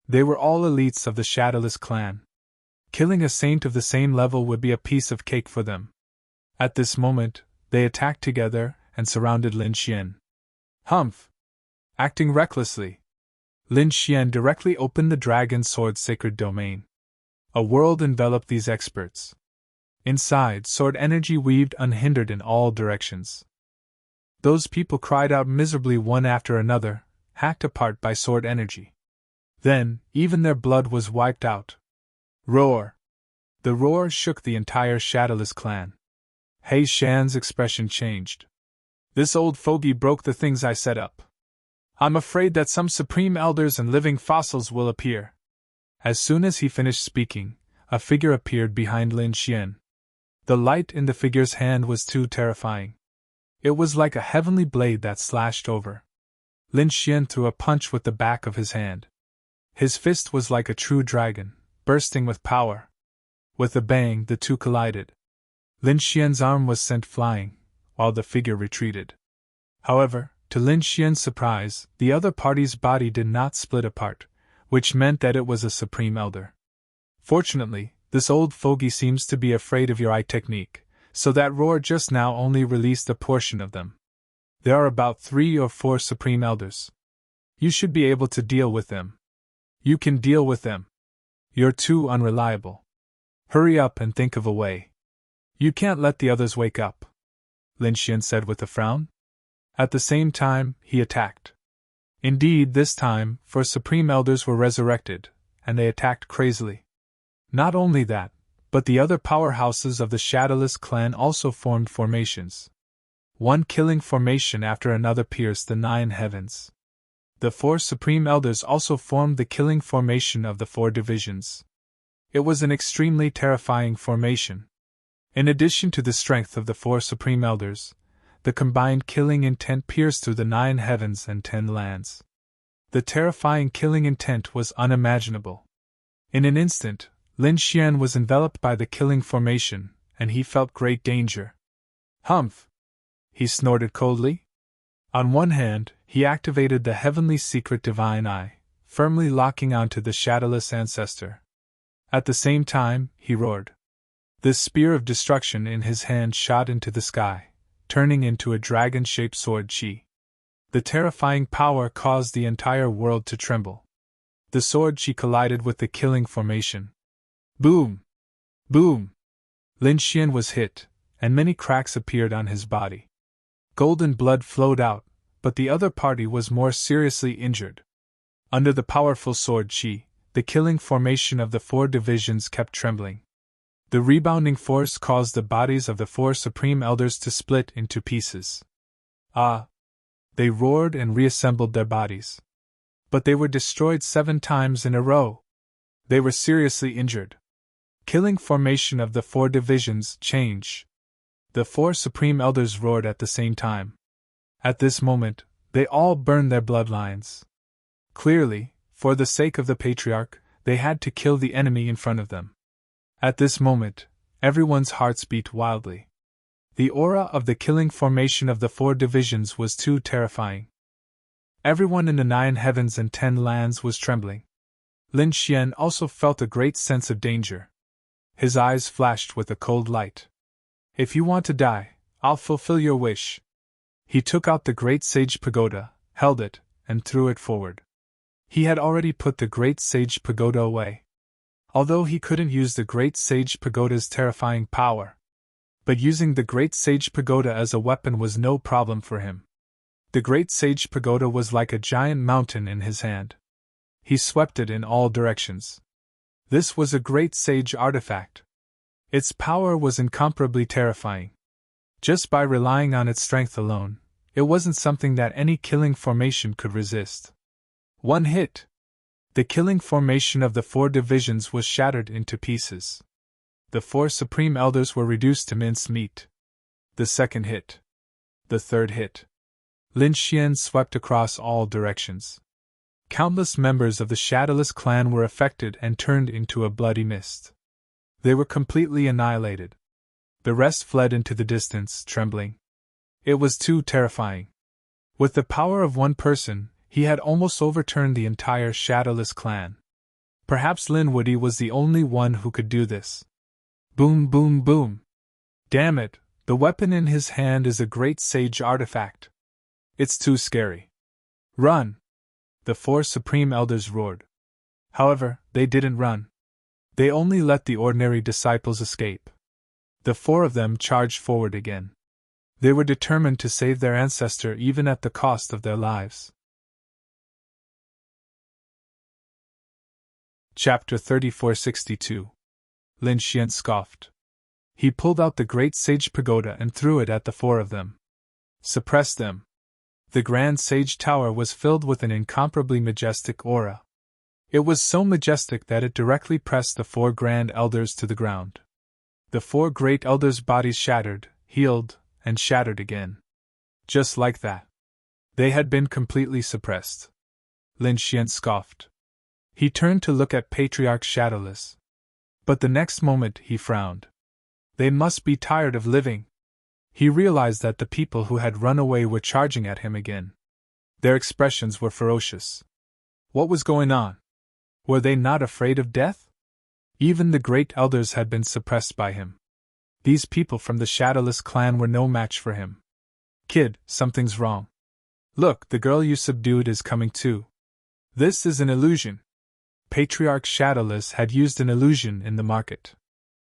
They were all elites of the Shadowless clan. Killing a saint of the same level would be a piece of cake for them. At this moment, they attacked together and surrounded Lin Xian. Humph! Acting recklessly, Lin Xian directly opened the dragon sword's sacred domain. A world enveloped these experts. Inside, sword energy weaved unhindered in all directions. Those people cried out miserably one after another, hacked apart by sword energy. Then, even their blood was wiped out. Roar! The roar shook the entire Shadowless clan. He Shan's expression changed. This old fogey broke the things I set up. I'm afraid that some supreme elders and living fossils will appear. As soon as he finished speaking, a figure appeared behind Lin Xian. The light in the figure's hand was too terrifying. It was like a heavenly blade that slashed over. Lin Xian threw a punch with the back of his hand. His fist was like a true dragon, bursting with power. With a bang, the two collided. Lin Xian's arm was sent flying, while the figure retreated. However, to Lin Xian's surprise, the other party's body did not split apart, which meant that it was a supreme elder. Fortunately, this old fogey seems to be afraid of your eye technique, so that roar just now only released a portion of them. There are about 3 or 4 supreme elders. You should be able to deal with them. You can deal with them. You're too unreliable. Hurry up and think of a way. You can't let the others wake up, Lin Xian said with a frown. At the same time, he attacked. Indeed, this time, 4 supreme elders were resurrected, and they attacked crazily. Not only that, but the other powerhouses of the Shadowless clan also formed formations. One killing formation after another pierced the 9 heavens. The 4 supreme elders also formed the killing formation of the 4 divisions. It was an extremely terrifying formation. In addition to the strength of the 4 supreme elders, the combined killing intent pierced through the 9 heavens and 10 lands. The terrifying killing intent was unimaginable. In an instant, Lin Xian was enveloped by the killing formation, and he felt great danger. Humph! He snorted coldly. On one hand, he activated the heavenly secret divine eye, firmly locking onto the Shadowless ancestor. At the same time, he roared. The spear of destruction in his hand shot into the sky, turning into a dragon-shaped sword chi. The terrifying power caused the entire world to tremble. The sword chi collided with the killing formation. Boom! Boom! Lin Xian was hit, and many cracks appeared on his body. Golden blood flowed out, but the other party was more seriously injured. Under the powerful sword chi, the killing formation of the 4 divisions kept trembling. The rebounding force caused the bodies of the 4 supreme elders to split into pieces. Ah! They roared and reassembled their bodies. But they were destroyed 7 times in a row. They were seriously injured. Killing formation of the 4 divisions change. The 4 supreme elders roared at the same time. At this moment, they all burned their bloodlines. Clearly, for the sake of the patriarch, they had to kill the enemy in front of them. At this moment, everyone's hearts beat wildly. The aura of the killing formation of the 4 divisions was too terrifying. Everyone in the 9 heavens and 10 lands was trembling. Lin Xian also felt a great sense of danger. His eyes flashed with a cold light. If you want to die, I'll fulfill your wish. He took out the Great Sage Pagoda, held it, and threw it forward. He had already put the Great Sage Pagoda away. Although he couldn't use the Great Sage Pagoda's terrifying power. But using the Great Sage Pagoda as a weapon was no problem for him. The Great Sage Pagoda was like a giant mountain in his hand. He swept it in all directions. This was a great sage artifact. Its power was incomparably terrifying. Just by relying on its strength alone, It wasn't something that any killing formation could resist. One hit. The killing formation of the 4 divisions was shattered into pieces. The 4 supreme elders were reduced to mincemeat. The second hit. The third hit. Lin Xian swept across all directions. Countless members of the Shadowless clan were affected and turned into a bloody mist. They were completely annihilated. The rest fled into the distance, trembling. It was too terrifying. With the power of one person, he had almost overturned the entire Shadowless clan. Perhaps Lin Woody was the only one who could do this. Boom, boom, boom. Damn it, the weapon in his hand is a great sage artifact. It's too scary. Run! The 4 supreme elders roared. However, they didn't run. They only let the ordinary disciples escape. The 4 of them charged forward again. They were determined to save their ancestor even at the cost of their lives. Chapter 3462. Lin Xian scoffed. He pulled out the great sage pagoda and threw it at the 4 of them. Suppress them. The grand sage tower was filled with an incomparably majestic aura. It was so majestic that it directly pressed the 4 grand elders to the ground. The 4 great elders' bodies shattered, healed, and shattered again. Just like that. They had been completely suppressed. Lin Xian scoffed. He turned to look at Patriarch Shadowless. But the next moment he frowned. They must be tired of living. He realized that the people who had run away were charging at him again. Their expressions were ferocious. What was going on? Were they not afraid of death? Even the great elders had been suppressed by him. These people from the Shadowless clan were no match for him. Kid, something's wrong. Look, the girl you subdued is coming too. This is an illusion. Patriarch Shadowless had used an illusion in the market.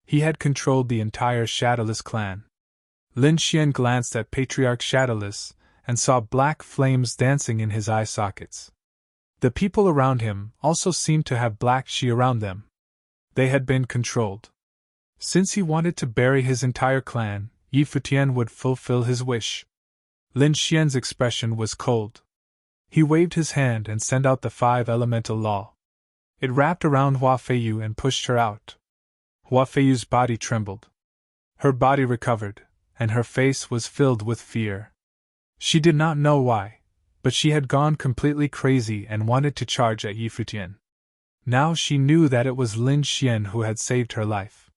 He had controlled the entire Shadowless clan. Lin Xian glanced at Patriarch Shadowless and saw black flames dancing in his eye sockets. The people around him also seemed to have black chi around them. They had been controlled. Since he wanted to bury his entire clan, Yi Futian would fulfill his wish. Lin Xian's expression was cold. He waved his hand and sent out the 5 elemental law. It wrapped around Hua Feiyu and pushed her out. Hua Feiyu's body trembled. Her body recovered, and her face was filled with fear. She did not know why, but she had gone completely crazy and wanted to charge at Yi Futian. Now she knew that it was Lin Xian who had saved her life.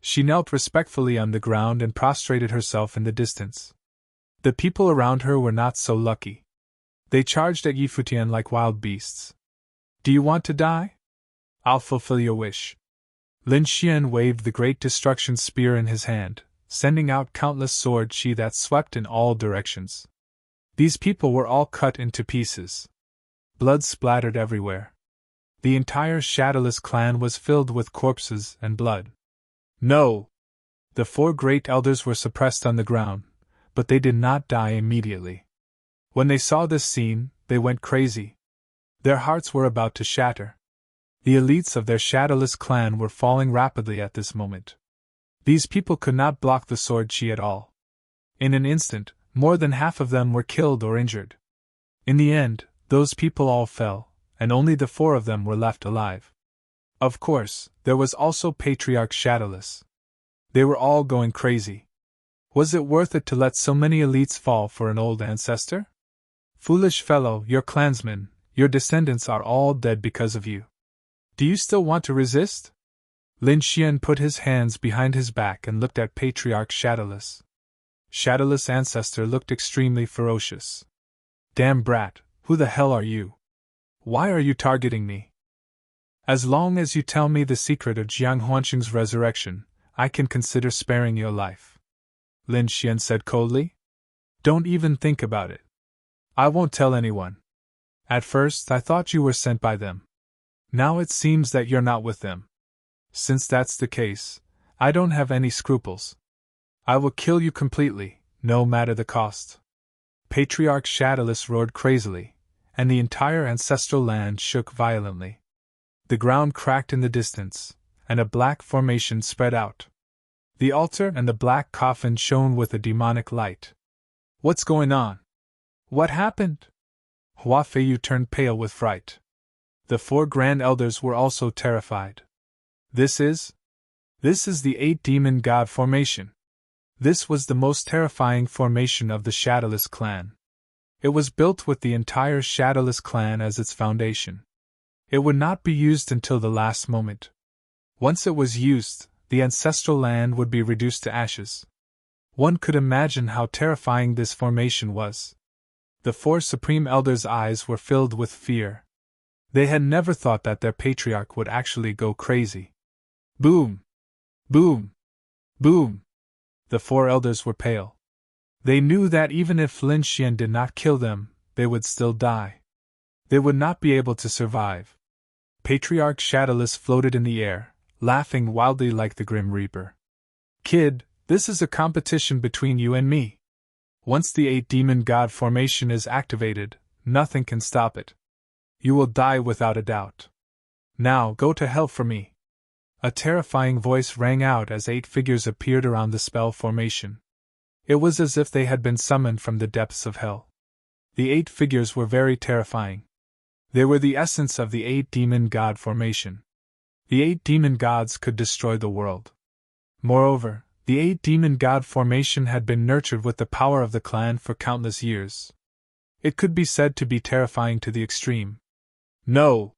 She knelt respectfully on the ground and prostrated herself in the distance. The people around her were not so lucky. They charged at Yi Futian like wild beasts. Do you want to die? I'll fulfill your wish. Lin Xian waved the great destruction spear in his hand, sending out countless sword chi that swept in all directions. These people were all cut into pieces. Blood splattered everywhere. The entire Shadowless clan was filled with corpses and blood. No! The 4 great elders were suppressed on the ground, but they did not die immediately. When they saw this scene, they went crazy. Their hearts were about to shatter. The elites of their Shadowless clan were falling rapidly at this moment. These people could not block the sword chi at all. In an instant, more than half of them were killed or injured. In the end, those people all fell, and only the 4 of them were left alive. Of course, there was also Patriarch Shadowless. They were all going crazy. Was it worth it to let so many elites fall for an old ancestor? Foolish fellow, your clansmen, your descendants are all dead because of you. Do you still want to resist? Lin Xian put his hands behind his back and looked at Patriarch Shadowless. Shadowless' ancestor looked extremely ferocious. Damn brat, who the hell are you? Why are you targeting me? As long as you tell me the secret of Jiang Huanqing's resurrection, I can consider sparing your life. Lin Xian said coldly. Don't even think about it. I won't tell anyone. At first I thought you were sent by them. Now it seems that you're not with them. Since that's the case, I don't have any scruples. I will kill you completely, no matter the cost. Patriarch Shadowless roared crazily, and the entire ancestral land shook violently. The ground cracked in the distance, and a black formation spread out. The altar and the black coffin shone with a demonic light. What's going on? What happened? Hua Feiyu turned pale with fright. The 4 grand elders were also terrified. This is the 8 demon god formation. This was the most terrifying formation of the Shadowless clan. It was built with the entire Shadowless clan as its foundation. It would not be used until the last moment. Once it was used, the ancestral land would be reduced to ashes. One could imagine how terrifying this formation was. The 4 supreme elders' eyes were filled with fear. They had never thought that their patriarch would actually go crazy. Boom! Boom! Boom! The 4 elders were pale. They knew that even if Lin Xian did not kill them, they would still die. They would not be able to survive. Patriarch Shadowless floated in the air, laughing wildly like the Grim Reaper. Kid, this is a competition between you and me. Once the 8 demon god formation is activated, nothing can stop it. You will die without a doubt. Now go to hell for me. A terrifying voice rang out as 8 figures appeared around the spell formation. It was as if they had been summoned from the depths of hell. The 8 figures were very terrifying. They were the essence of the 8 demon god formation. The 8 demon gods could destroy the world. Moreover, the 8 demon god formation had been nurtured with the power of the clan for countless years. It could be said to be terrifying to the extreme. No!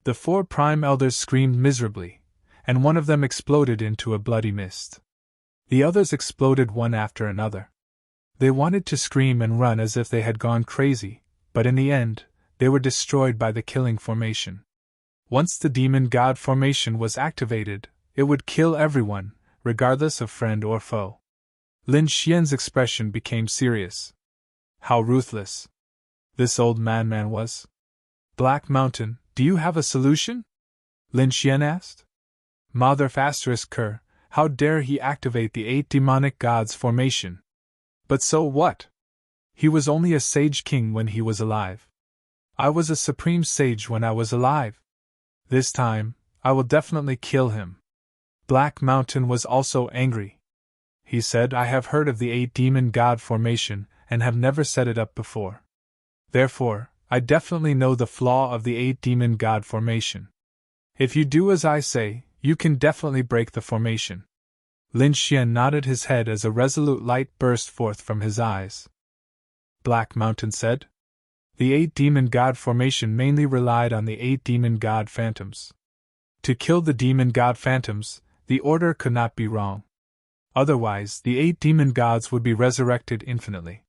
The 4 prime elders screamed miserably, and one of them exploded into a bloody mist. The others exploded one after another. They wanted to scream and run as if they had gone crazy, but in the end, they were destroyed by the killing formation. Once the demon god formation was activated, it would kill everyone, regardless of friend or foe. Lin Xian's expression became serious. How ruthless this old madman was. Black Mountain, do you have a solution? Lin Xian asked. Mother *Ker, how dare he activate the 8 demonic gods formation? But so what? He was only a sage king when he was alive. I was a supreme sage when I was alive. This time, I will definitely kill him. Black Mountain was also angry. He said, I have heard of the 8 demon god formation and have never set it up before. Therefore, I definitely know the flaw of the 8 demon god formation. If you do as I say, you can definitely break the formation. Lin Xian nodded his head as a resolute light burst forth from his eyes. Black Mountain said. The 8 demon god formation mainly relied on the 8 demon god phantoms. To kill the demon god phantoms, the order could not be wrong. Otherwise, the 8 demon gods would be resurrected infinitely.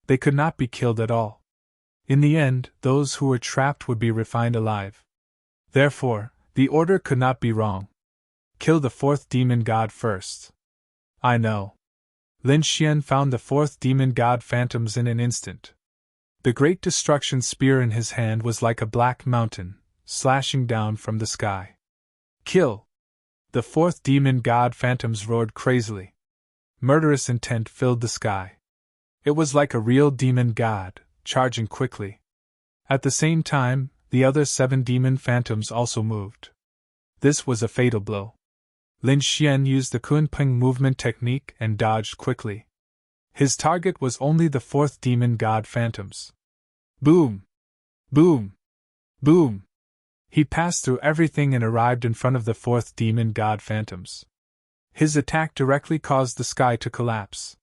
They could not be killed at all. In the end, those who were trapped would be refined alive. Therefore, the order could not be wrong. Kill the 4th demon god first. I know. Lin Xian found the 4th demon god phantoms in an instant. The great destruction spear in his hand was like a black mountain, slashing down from the sky. Kill! The 4th demon god phantoms roared crazily. Murderous intent filled the sky. It was like a real demon god, charging quickly. At the same time, the other 7 demon phantoms also moved. This was a fatal blow. Lin Xian used the Kunpeng movement technique and dodged quickly. His target was only the 4th demon god phantoms. Boom! Boom! Boom! He passed through everything and arrived in front of the 4th demon god phantoms. His attack directly caused the sky to collapse.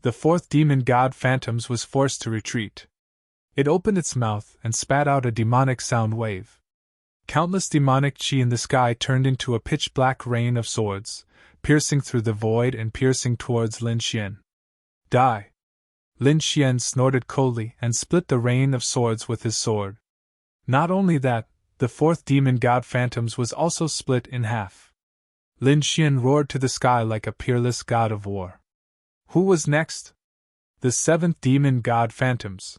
The 4th demon god phantoms was forced to retreat. It opened its mouth and spat out a demonic sound wave. Countless demonic chi in the sky turned into a pitch-black rain of swords, piercing through the void and piercing towards Lin Xian. Die! Lin Xian snorted coldly and split the rain of swords with his sword. Not only that, the 4th demon god phantoms was also split in half. Lin Xian roared to the sky like a peerless god of war. Who was next? The 7th demon god phantoms.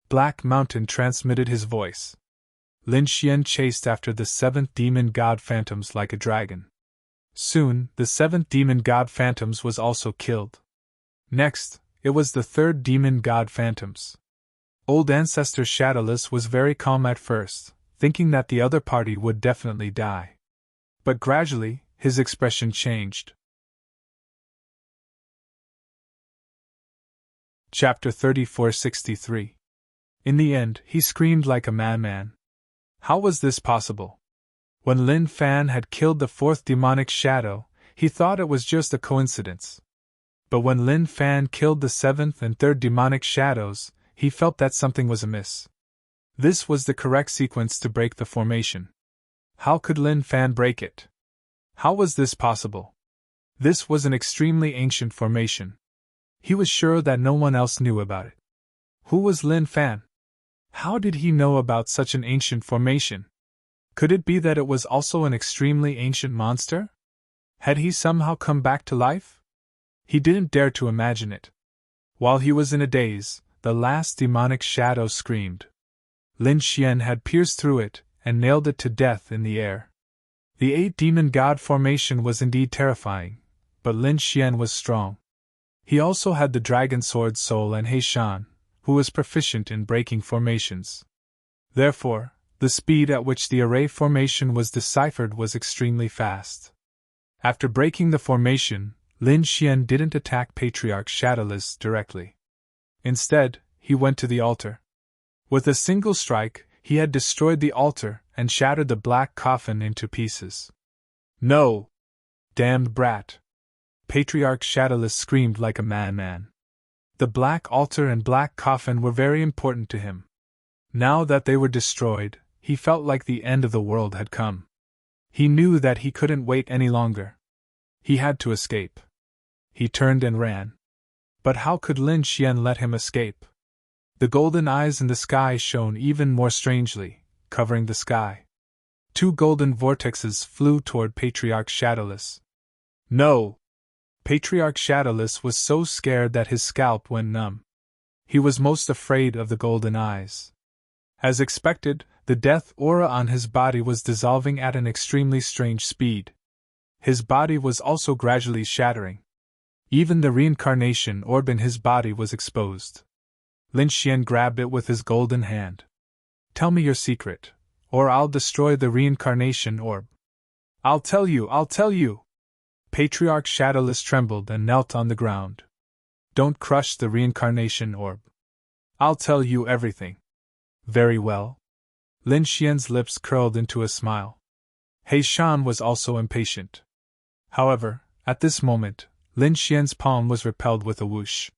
Black Mountain transmitted his voice. Lin Xian chased after the 7th demon god phantoms like a dragon. Soon, the 7th demon god phantoms was also killed. Next, it was the 3rd demon god phantoms. Old Ancestor Shadowless was very calm at first, thinking that the other party would definitely die. But gradually, his expression changed. Chapter 3463. In the end, he screamed like a madman. How was this possible? When Lin Fan had killed the fourth demonic shadow, he thought it was just a coincidence. But when Lin Fan killed the seventh and third demonic shadows, he felt that something was amiss. This was the correct sequence to break the formation. How could Lin Fan break it? How was this possible? This was an extremely ancient formation. He was sure that no one else knew about it. Who was Lin Fan? How did he know about such an ancient formation? Could it be that it was also an extremely ancient monster? Had he somehow come back to life? He didn't dare to imagine it. While he was in a daze, the last demonic shadow screamed. Lin Xian had pierced through it and nailed it to death in the air. The 8-demon god formation was indeed terrifying, but Lin Xian was strong. He also had the dragon sword soul and He Shan, who was proficient in breaking formations. Therefore, the speed at which the array formation was deciphered was extremely fast. After breaking the formation, Lin Xian didn't attack Patriarch Shadowless directly. Instead, he went to the altar. With a single strike, he had destroyed the altar and shattered the black coffin into pieces. No! Damned brat! Patriarch Shadowless screamed like a madman. The black altar and black coffin were very important to him. Now that they were destroyed, he felt like the end of the world had come. He knew that he couldn't wait any longer. He had to escape. He turned and ran. But how could Lin Xian let him escape? The golden eyes in the sky shone even more strangely, covering the sky. 2 golden vortexes flew toward Patriarch Shadowless. No! Patriarch Shadowless was so scared that his scalp went numb. He was most afraid of the golden eyes. As expected, the death aura on his body was dissolving at an extremely strange speed. His body was also gradually shattering. Even the reincarnation orb in his body was exposed. Lin Xian grabbed it with his golden hand. Tell me your secret, or I'll destroy the reincarnation orb. I'll tell you, I'll tell you! Patriarch Shadowless trembled and knelt on the ground. Don't crush the reincarnation orb. I'll tell you everything. Very well. Lin Xian's lips curled into a smile. He Shan was also impatient. However, at this moment, Lin Xian's palm was repelled with a whoosh.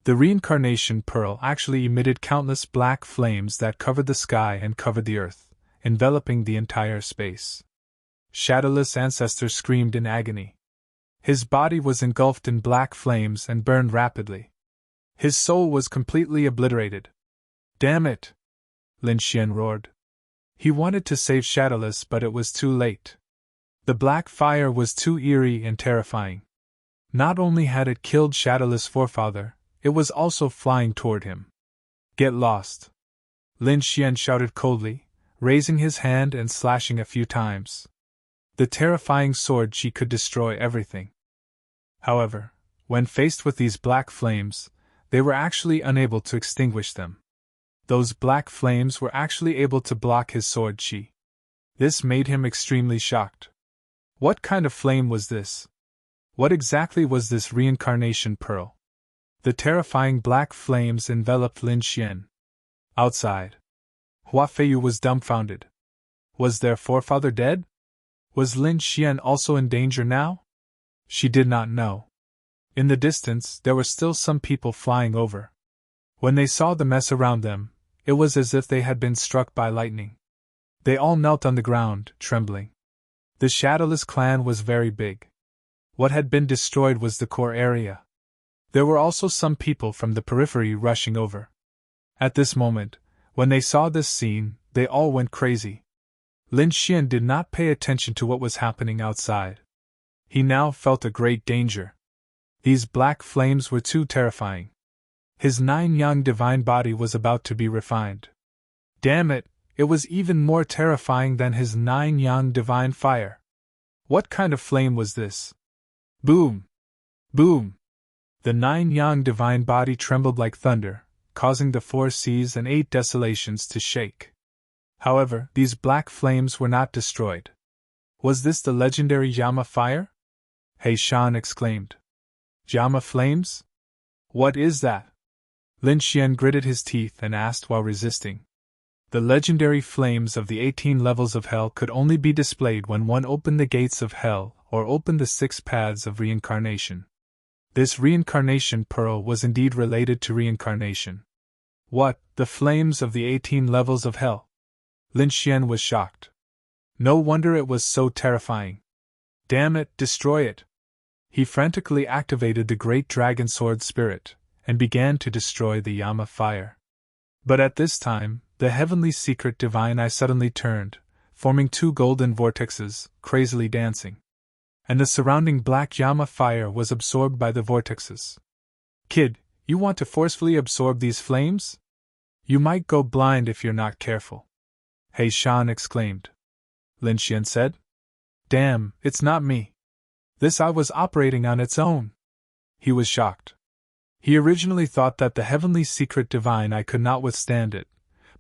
The reincarnation pearl actually emitted countless black flames that covered the sky and covered the earth, enveloping the entire space. Shadowless Ancestor screamed in agony. His body was engulfed in black flames and burned rapidly. His soul was completely obliterated. Damn it! Lin Xian roared. He wanted to save Shadowless, but it was too late. The black fire was too eerie and terrifying. Not only had it killed Shadowless' forefather, it was also flying toward him. Get lost! Lin Xian shouted coldly, raising his hand and slashing a few times. The terrifying sword she could destroy everything. However, when faced with these black flames, they were actually unable to extinguish them. Those black flames were actually able to block his sword chi. This made him extremely shocked. What kind of flame was this? What exactly was this reincarnation pearl? The terrifying black flames enveloped Lin Xian. Outside, Hua Feiyu was dumbfounded. Was their forefather dead? Was Lin Xian also in danger now? She did not know. In the distance, there were still some people flying over. When they saw the mess around them, it was as if they had been struck by lightning. They all knelt on the ground, trembling. The Shadowless clan was very big. What had been destroyed was the core area. There were also some people from the periphery rushing over. At this moment, when they saw this scene, they all went crazy. Lin Xian did not pay attention to what was happening outside. He now felt a great danger. These black flames were too terrifying. His 9-yang divine body was about to be refined. Damn it, it was even more terrifying than his 9-yang divine fire. What kind of flame was this? Boom! Boom! The 9-yang divine body trembled like thunder, causing the 4 seas and 8 desolations to shake. However, these black flames were not destroyed. Was this the legendary Yama fire? He Shan exclaimed. Yama flames? What is that? Lin Xian gritted his teeth and asked while resisting. The legendary flames of the 18 levels of hell could only be displayed when one opened the gates of hell or opened the 6 paths of reincarnation. This reincarnation pearl was indeed related to reincarnation. What, the flames of the 18 levels of hell? Lin Xian was shocked. No wonder it was so terrifying. Damn it, destroy it! He frantically activated the great dragon sword spirit, and began to destroy the Yama fire. But at this time, the heavenly secret divine eye suddenly turned, forming 2 golden vortexes, crazily dancing. And the surrounding black Yama fire was absorbed by the vortexes. Kid, you want to forcefully absorb these flames? You might go blind if you're not careful. He Shan exclaimed. Lin Xian said. Damn, it's not me. This eye was operating on its own. He was shocked. He originally thought that the heavenly secret divine eye could not withstand it,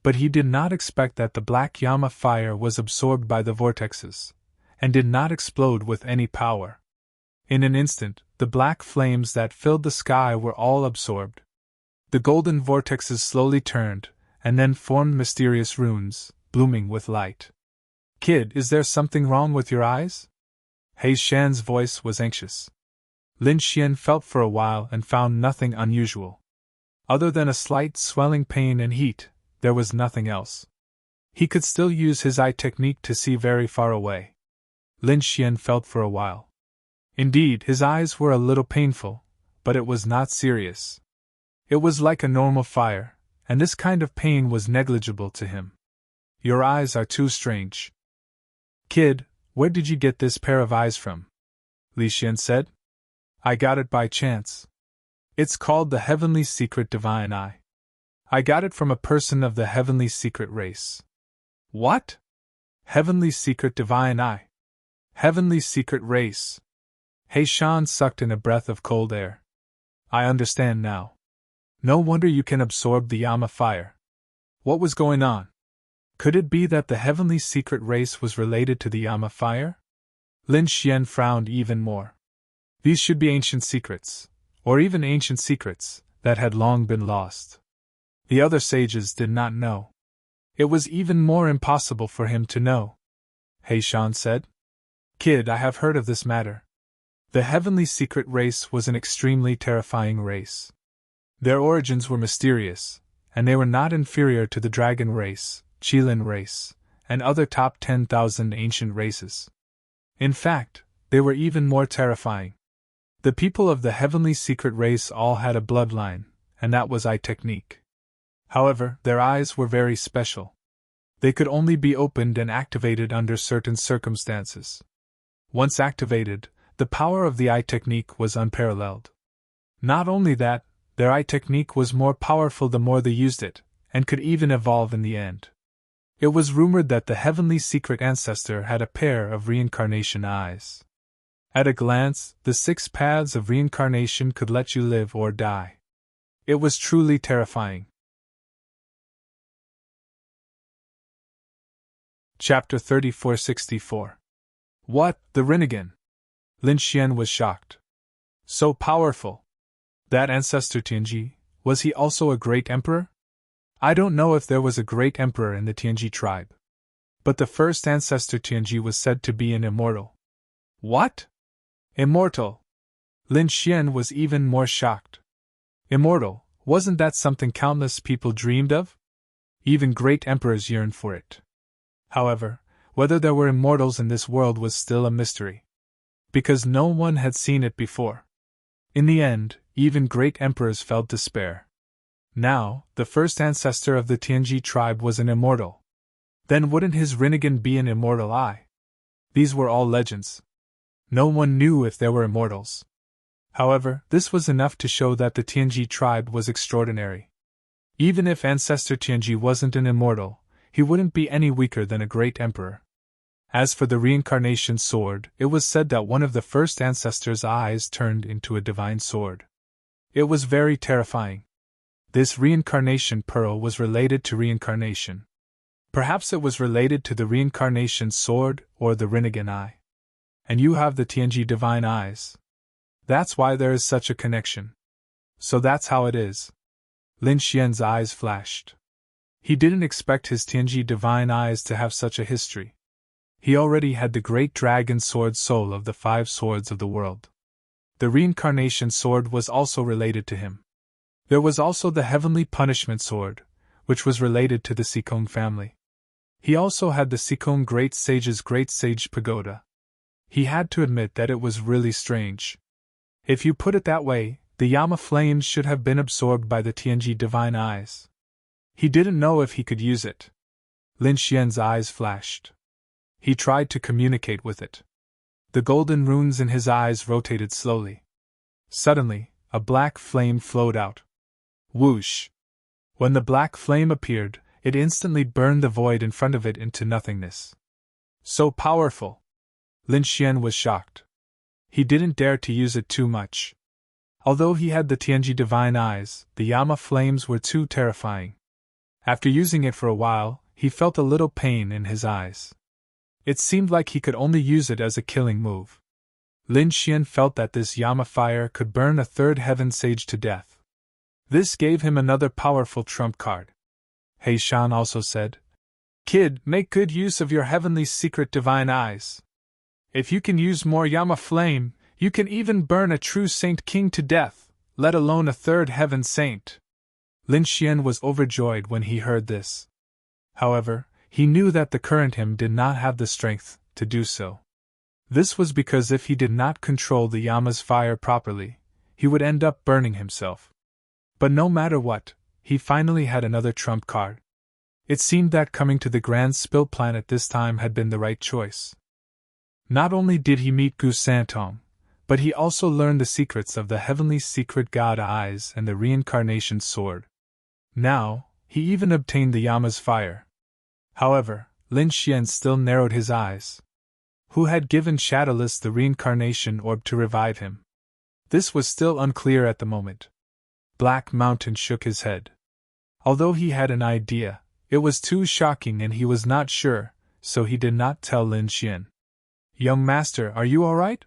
but he did not expect that the black Yama fire was absorbed by the vortexes, and did not explode with any power. In an instant, the black flames that filled the sky were all absorbed. The golden vortexes slowly turned, and then formed mysterious runes, blooming with light. Kid, is there something wrong with your eyes? He Shan's voice was anxious. Lin Xian felt for a while and found nothing unusual. Other than a slight swelling pain and heat, there was nothing else. He could still use his eye technique to see very far away. Lin Xian felt for a while. Indeed, his eyes were a little painful, but it was not serious. It was like a normal fire, and this kind of pain was negligible to him. Your eyes are too strange. Kid, where did you get this pair of eyes from? Li Xian said. I got it by chance. It's called the Heavenly Secret Divine Eye. I got it from a person of the Heavenly Secret race. What? Heavenly Secret Divine Eye. Heavenly Secret Race. He Shan sucked in a breath of cold air. I understand now. No wonder you can absorb the Yama fire. What was going on? Could it be that the Heavenly Secret Race was related to the Yama fire? Lin Xian frowned even more. These should be ancient secrets, or even ancient secrets, that had long been lost. The other sages did not know. It was even more impossible for him to know. He Shan said. Kid, I have heard of this matter. The Heavenly Secret Race was an extremely terrifying race. Their origins were mysterious, and they were not inferior to the Dragon race, Qilin race, and other top 10,000 ancient races. In fact, they were even more terrifying. The people of the Heavenly Secret Race all had a bloodline, and that was eye technique. However, their eyes were very special. They could only be opened and activated under certain circumstances. Once activated, the power of the eye technique was unparalleled. Not only that, their eye technique was more powerful the more they used it, and could even evolve in the end. It was rumored that the Heavenly Secret Ancestor had a pair of reincarnation eyes. At a glance, the 6 paths of reincarnation could let you live or die. It was truly terrifying. Chapter 3464. What, the Rinnegan? Lin Xian was shocked. So powerful. That ancestor Tianji, was he also a great emperor? I don't know if there was a great emperor in the Tianji tribe. But the first ancestor Tianji was said to be an immortal. What? Immortal? Lin Xian was even more shocked. Immortal, wasn't that something countless people dreamed of? Even great emperors yearned for it. However, whether there were immortals in this world was still a mystery. Because no one had seen it before. In the end, even great emperors felt despair. Now, the first ancestor of the Tianji tribe was an immortal. Then wouldn't his Rinnegan be an immortal eye? These were all legends. No one knew if there were immortals. However, this was enough to show that the Tianji tribe was extraordinary. Even if ancestor Tianji wasn't an immortal, he wouldn't be any weaker than a great emperor. As for the reincarnation sword, it was said that one of the first ancestors' eyes turned into a divine sword. It was very terrifying. This reincarnation pearl was related to reincarnation. Perhaps it was related to the reincarnation sword or the Rinnegan eye. And you have the Tianji divine eyes. That's why there is such a connection. So that's how it is. Lin Xian's eyes flashed. He didn't expect his Tianji divine eyes to have such a history. He already had the great dragon sword soul of the 5 swords of the world. The reincarnation sword was also related to him. There was also the heavenly punishment sword, which was related to the Sikong family. He also had the Sikong great sage's great sage pagoda. He had to admit that it was really strange. If you put it that way, the Yama flames should have been absorbed by the Tianji divine eyes. He didn't know if he could use it. Lin Xian's eyes flashed. He tried to communicate with it. The golden runes in his eyes rotated slowly. Suddenly, a black flame flowed out. Whoosh! When the black flame appeared, it instantly burned the void in front of it into nothingness. So powerful! Lin Xian was shocked. He didn't dare to use it too much. Although he had the Tianji divine eyes, the Yama flames were too terrifying. After using it for a while, he felt a little pain in his eyes. It seemed like he could only use it as a killing move. Lin Xian felt that this Yama fire could burn a 3rd heaven sage to death. This gave him another powerful trump card. He Shan also said, "Kid, make good use of your heavenly secret divine eyes. If you can use more Yama flame, you can even burn a true saint king to death, let alone a 3rd heaven saint." Lin Xian was overjoyed when he heard this. However, he knew that the current him did not have the strength to do so. This was because if he did not control the Yama's fire properly, he would end up burning himself. But no matter what, he finally had another trump card. It seemed that coming to the Grand Spill planet this time had been the right choice. Not only did he meet Gu Santong, but he also learned the secrets of the heavenly secret god eyes and the reincarnation sword. Now, he even obtained the Yama's fire. However, Lin Xian still narrowed his eyes. Who had given Shadowless the reincarnation orb to revive him? This was still unclear at the moment. Black Mountain shook his head. Although he had an idea, it was too shocking and he was not sure, so he did not tell Lin Xian. "Young master, are you all right?"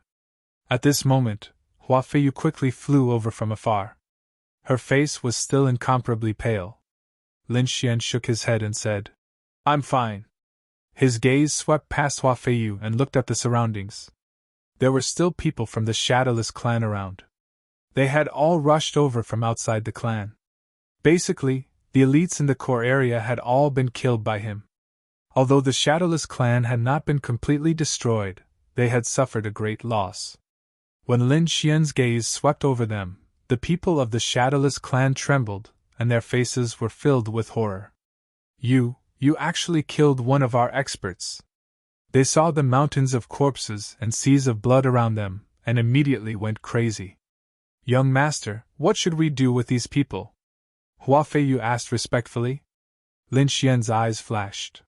At this moment, Hua Feiyu quickly flew over from afar. Her face was still incomparably pale. Lin Xian shook his head and said, "I'm fine." His gaze swept past Hua Feiyu and looked at the surroundings. There were still people from the Shadowless clan around. They had all rushed over from outside the clan. Basically, the elites in the core area had all been killed by him. Although the Shadowless clan had not been completely destroyed, they had suffered a great loss. When Lin Xian's gaze swept over them, the people of the Shadowless clan trembled, and their faces were filled with horror. You actually killed one of our experts." They saw the mountains of corpses and seas of blood around them, and immediately went crazy. "Young master, what should we do with these people?" Hua Feiyu asked respectfully. Lin Xian's eyes flashed.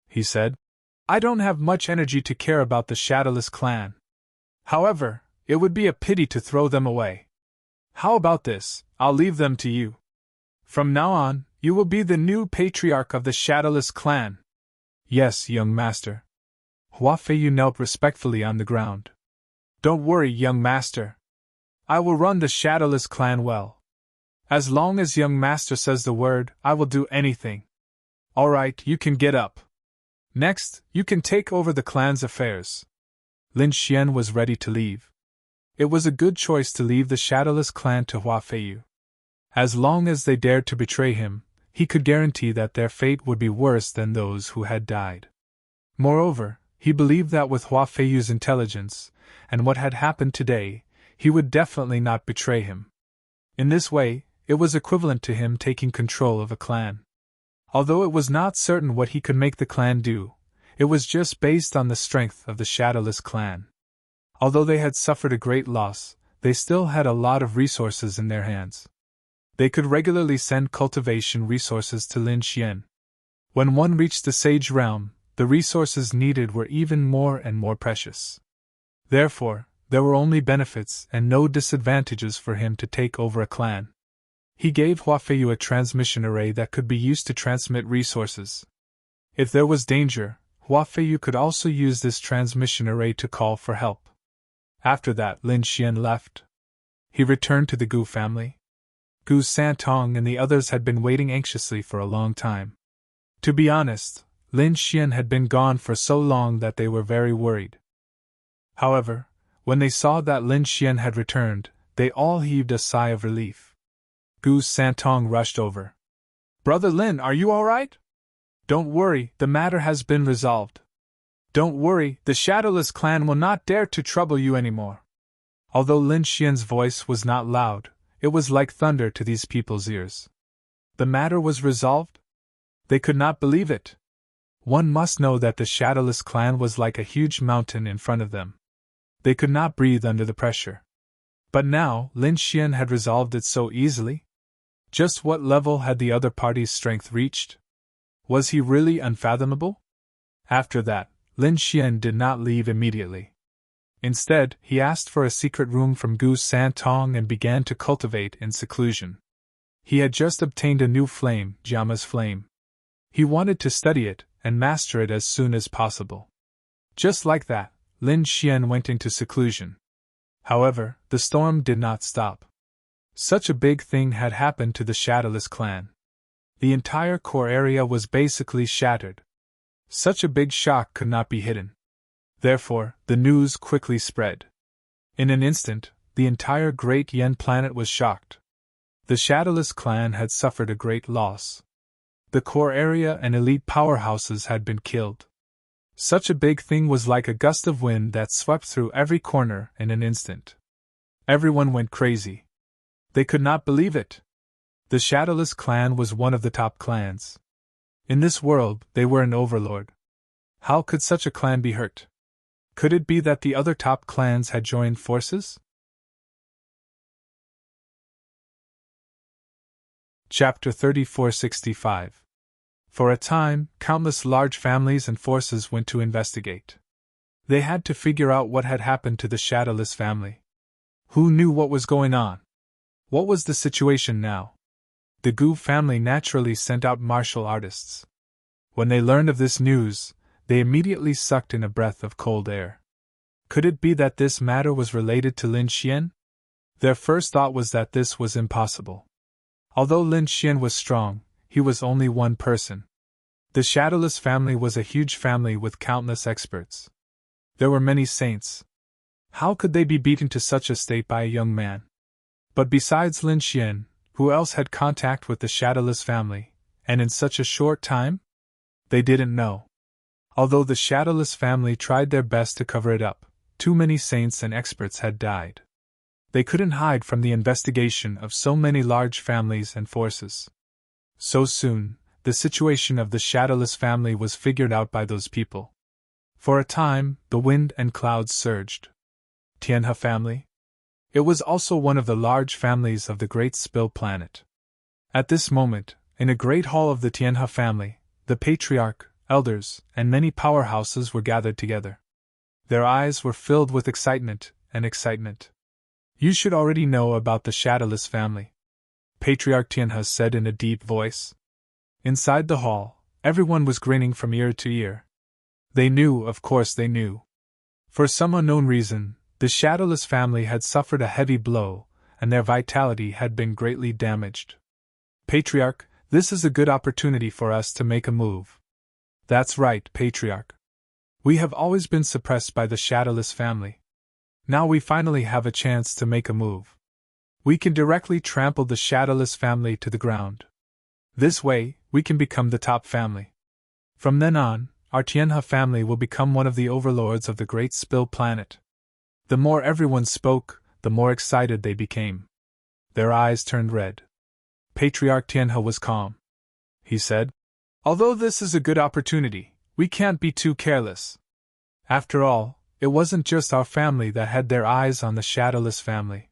He said, "I don't have much energy to care about the Shadowless clan. However, it would be a pity to throw them away. How about this? I'll leave them to you. From now on, you will be the new patriarch of the Shadowless clan." "Yes, young master." Hua Feiyu knelt respectfully on the ground. "Don't worry, young master. I will run the Shadowless clan well. As long as young master says the word, I will do anything. All right, you can get up. Next, you can take over the clan's affairs." Lin Xian was ready to leave. It was a good choice to leave the Shadowless clan to Hua Feiyu. As long as they dared to betray him, he could guarantee that their fate would be worse than those who had died. Moreover, he believed that with Hua Feiyu's intelligence, and what had happened today, he would definitely not betray him. In this way, it was equivalent to him taking control of a clan. Although it was not certain what he could make the clan do, it was just based on the strength of the Shadowless clan. Although they had suffered a great loss, they still had a lot of resources in their hands. They could regularly send cultivation resources to Lin Xian. When one reached the Sage Realm, the resources needed were even more and more precious. Therefore, there were only benefits and no disadvantages for him to take over a clan. He gave Hua Feiyu a transmission array that could be used to transmit resources. If there was danger, Hua Feiyu could also use this transmission array to call for help. After that, Lin Xian left. He returned to the Gu family. Gu Santong and the others had been waiting anxiously for a long time. To be honest, Lin Xian had been gone for so long that they were very worried. However, when they saw that Lin Xian had returned, they all heaved a sigh of relief. Gu Santong rushed over. "Brother Lin, are you all right? Don't worry, the matter has been resolved. Don't worry, the Shadowless clan will not dare to trouble you anymore." Although Lin Xian's voice was not loud, it was like thunder to these people's ears. The matter was resolved? They could not believe it. One must know that the Shadowless clan was like a huge mountain in front of them. They could not breathe under the pressure. But now, Lin Xian had resolved it so easily? Just what level had the other party's strength reached? Was he really unfathomable? After that, Lin Xian did not leave immediately. Instead, he asked for a secret room from Gu Santong and began to cultivate in seclusion. He had just obtained a new flame, Jiama's flame. He wanted to study it and master it as soon as possible. Just like that, Lin Xian went into seclusion. However, the storm did not stop. Such a big thing had happened to the Shadowless clan. The entire core area was basically shattered. Such a big shock could not be hidden. Therefore, the news quickly spread. In an instant, the entire Great Yen planet was shocked. The Shadowless clan had suffered a great loss. The core area and elite powerhouses had been killed. Such a big thing was like a gust of wind that swept through every corner in an instant. Everyone went crazy. They could not believe it. The Shadowless clan was one of the top clans. In this world, they were an overlord. How could such a clan be hurt? Could it be that the other top clans had joined forces? Chapter 3465. For a time, countless large families and forces went to investigate. They had to figure out what had happened to the Shadowless family. Who knew what was going on? What was the situation now? The Gu family naturally sent out martial artists. When they learned of this news, they immediately sucked in a breath of cold air. Could it be that this matter was related to Lin Xian? Their first thought was that this was impossible. Although Lin Xian was strong, he was only one person. The Shadowless family was a huge family with countless experts. There were many saints. How could they be beaten to such a state by a young man? But besides Lin Xian, who else had contact with the Shadowless family, and in such a short time? They didn't know. Although the Shadowless family tried their best to cover it up, too many saints and experts had died. They couldn't hide from the investigation of so many large families and forces. So soon, the situation of the Shadowless family was figured out by those people. For a time, the wind and clouds surged. Tianhe family? It was also one of the large families of the Great Spill planet. At this moment, in a great hall of the Tianhe family, the patriarch, elders, and many powerhouses were gathered together. Their eyes were filled with excitement. "You should already know about the Shadowless family," Patriarch Tianhe said in a deep voice. Inside the hall, everyone was grinning from ear to ear. They knew, of course they knew. For some unknown reason, the Shadowless family had suffered a heavy blow, and their vitality had been greatly damaged. "Patriarch, this is a good opportunity for us to make a move." "That's right, Patriarch. We have always been suppressed by the Shadowless family. Now we finally have a chance to make a move. We can directly trample the Shadowless family to the ground. This way, we can become the top family. From then on, our Tianhe family will become one of the overlords of the Great Spill planet." The more everyone spoke, the more excited they became. Their eyes turned red. Patriarch Tianhe was calm. He said, "Although this is a good opportunity, we can't be too careless. After all, it wasn't just our family that had their eyes on the Shadowless family.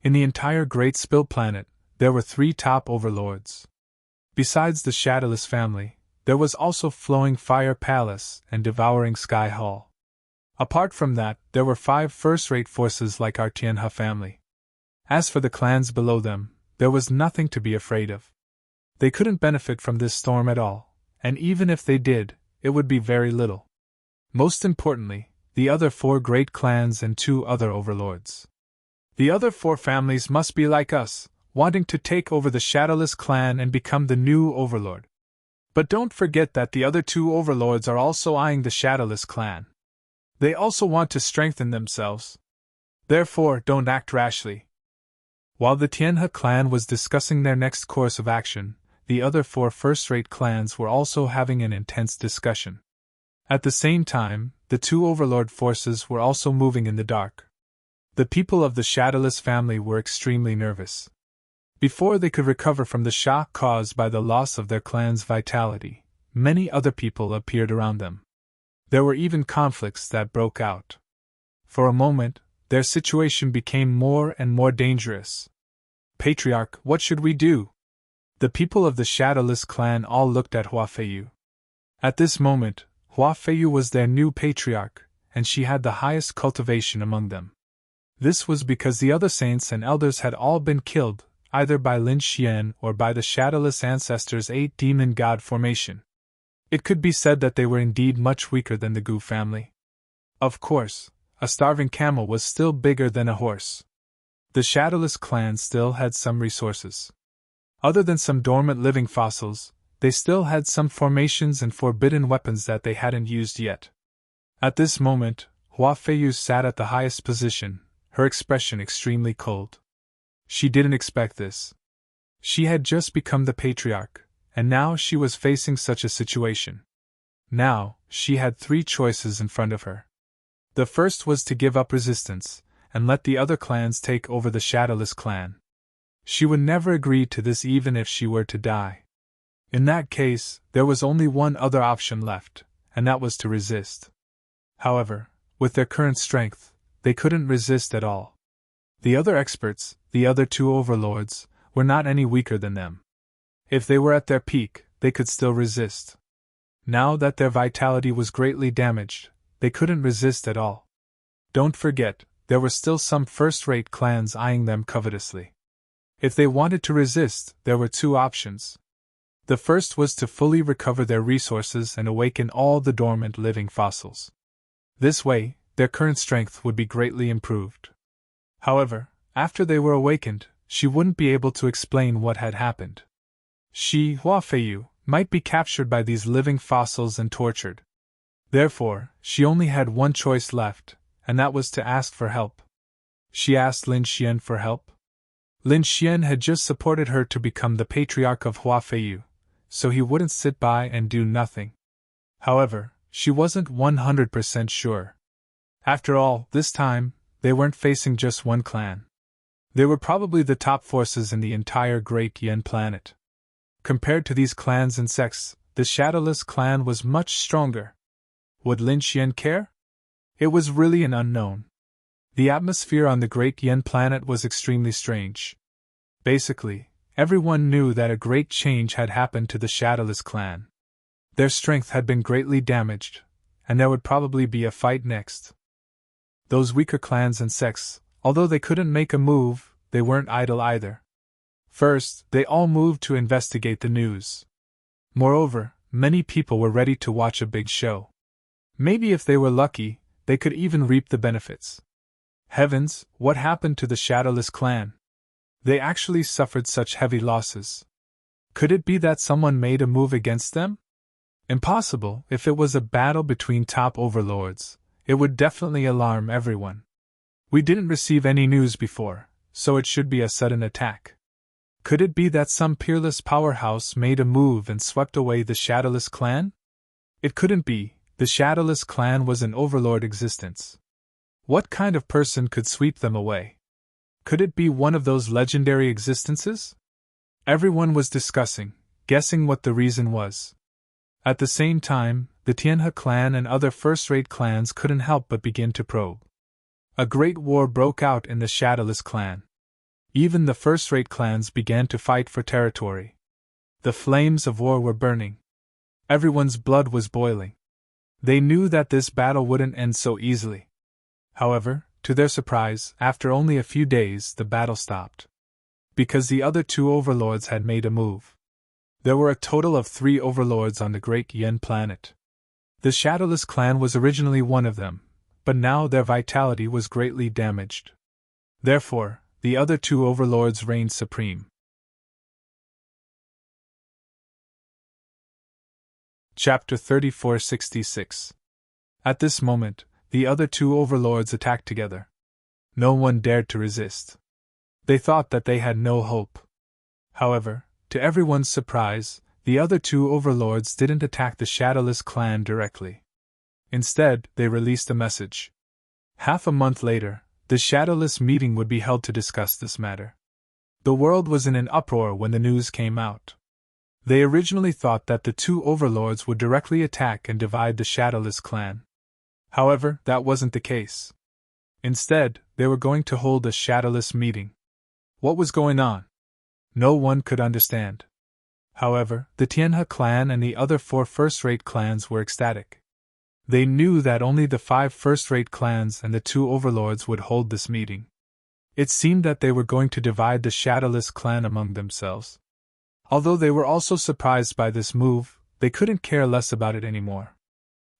In the entire Great Spill planet, there were 3 top overlords. Besides the Shadowless family, there was also Flowing Fire Palace and Devouring Sky Hall. Apart from that, there were 5 first-rate forces like our Tianhe family. As for the clans below them, there was nothing to be afraid of. They couldn't benefit from this storm at all, and even if they did, it would be very little. Most importantly, the other 4 great clans and 2 other overlords. The other 4 families must be like us, wanting to take over the Shadowless clan and become the new overlord. But don't forget that the other two overlords are also eyeing the Shadowless clan. They also want to strengthen themselves. Therefore, don't act rashly. While the Tianhe clan was discussing their next course of action, the other 4 first-rate clans were also having an intense discussion. At the same time, the 2 overlord forces were also moving in the dark. The people of the Shadowless family were extremely nervous. Before they could recover from the shock caused by the loss of their clan's vitality, many other people appeared around them. There were even conflicts that broke out. For a moment, their situation became more and more dangerous. Patriarch, what should we do? The people of the Shadowless clan all looked at Hua Feiyu. At this moment, Hua Feiyu was their new patriarch, and she had the highest cultivation among them. This was because the other saints and elders had all been killed, either by Lin Xian or by the Shadowless ancestors' 8 demon god formation. It could be said that they were indeed much weaker than the Gu family. Of course, a starving camel was still bigger than a horse. The Shadowless clan still had some resources. Other than some dormant living fossils, they still had some formations and forbidden weapons that they hadn't used yet. At this moment, Hua Feiyu sat at the highest position, her expression extremely cold. She didn't expect this. She had just become the patriarch, and now she was facing such a situation. Now, she had 3 choices in front of her. The first was to give up resistance, and let the other clans take over the Shadowless clan. She would never agree to this even if she were to die. In that case, there was only one other option left, and that was to resist. However, with their current strength, they couldn't resist at all. The other experts, the other 2 overlords, were not any weaker than them. If they were at their peak, they could still resist. Now that their vitality was greatly damaged, they couldn't resist at all. Don't forget, there were still some first-rate clans eyeing them covetously. If they wanted to resist, there were 2 options. The first was to fully recover their resources and awaken all the dormant living fossils. This way, their current strength would be greatly improved. However, after they were awakened, she wouldn't be able to explain what had happened. She, Hua Feiyu, might be captured by these living fossils and tortured. Therefore, she only had one choice left, and that was to ask for help. She asked Lin Xian for help. Lin Xian had just supported her to become the patriarch of Hua Feiyu, so he wouldn't sit by and do nothing. However, she wasn't 100% sure. After all, this time, they weren't facing just one clan. They were probably the top forces in the entire Great Yen planet. Compared to these clans and sects, the Shadowless clan was much stronger. Would Lin Xian care? It was really an unknown. The atmosphere on the Great Yen planet was extremely strange. Basically, everyone knew that a great change had happened to the Shadowless clan. Their strength had been greatly damaged, and there would probably be a fight next. Those weaker clans and sects, although they couldn't make a move, they weren't idle either. First, they all moved to investigate the news. Moreover, many people were ready to watch a big show. Maybe if they were lucky, they could even reap the benefits. Heavens, what happened to the Shadowless clan? They actually suffered such heavy losses. Could it be that someone made a move against them? Impossible. If it was a battle between top overlords, it would definitely alarm everyone. We didn't receive any news before, so it should be a sudden attack. Could it be that some peerless powerhouse made a move and swept away the Shadowless clan? It couldn't be. The Shadowless clan was an overlord existence. What kind of person could sweep them away? Could it be one of those legendary existences? Everyone was discussing, guessing what the reason was. At the same time, the Tianhe clan and other first-rate clans couldn't help but begin to probe. A great war broke out in the Shadowless clan. Even the first-rate clans began to fight for territory. The flames of war were burning. Everyone's blood was boiling. They knew that this battle wouldn't end so easily. However, to their surprise, after only a few days the battle stopped. Because the other 2 overlords had made a move. There were a total of 3 overlords on the Great Yen planet. The Shadowless clan was originally one of them, but now their vitality was greatly damaged. Therefore, the other two overlords reigned supreme. Chapter 3466. At this moment, the other two overlords attacked together. No one dared to resist. They thought that they had no hope. However, to everyone's surprise, the other two overlords didn't attack the Shadowless clan directly. Instead, they released a message. Half a month later, the Shadowless meeting would be held to discuss this matter. The world was in an uproar when the news came out. They originally thought that the two overlords would directly attack and divide the Shadowless clan. However, that wasn't the case. Instead, they were going to hold a Shadowless meeting. What was going on? No one could understand. However, the Tianhe clan and the other 4 first-rate clans were ecstatic. They knew that only the 5 first-rate clans and the 2 overlords would hold this meeting. It seemed that they were going to divide the Shadowless clan among themselves. Although they were also surprised by this move, they couldn't care less about it anymore.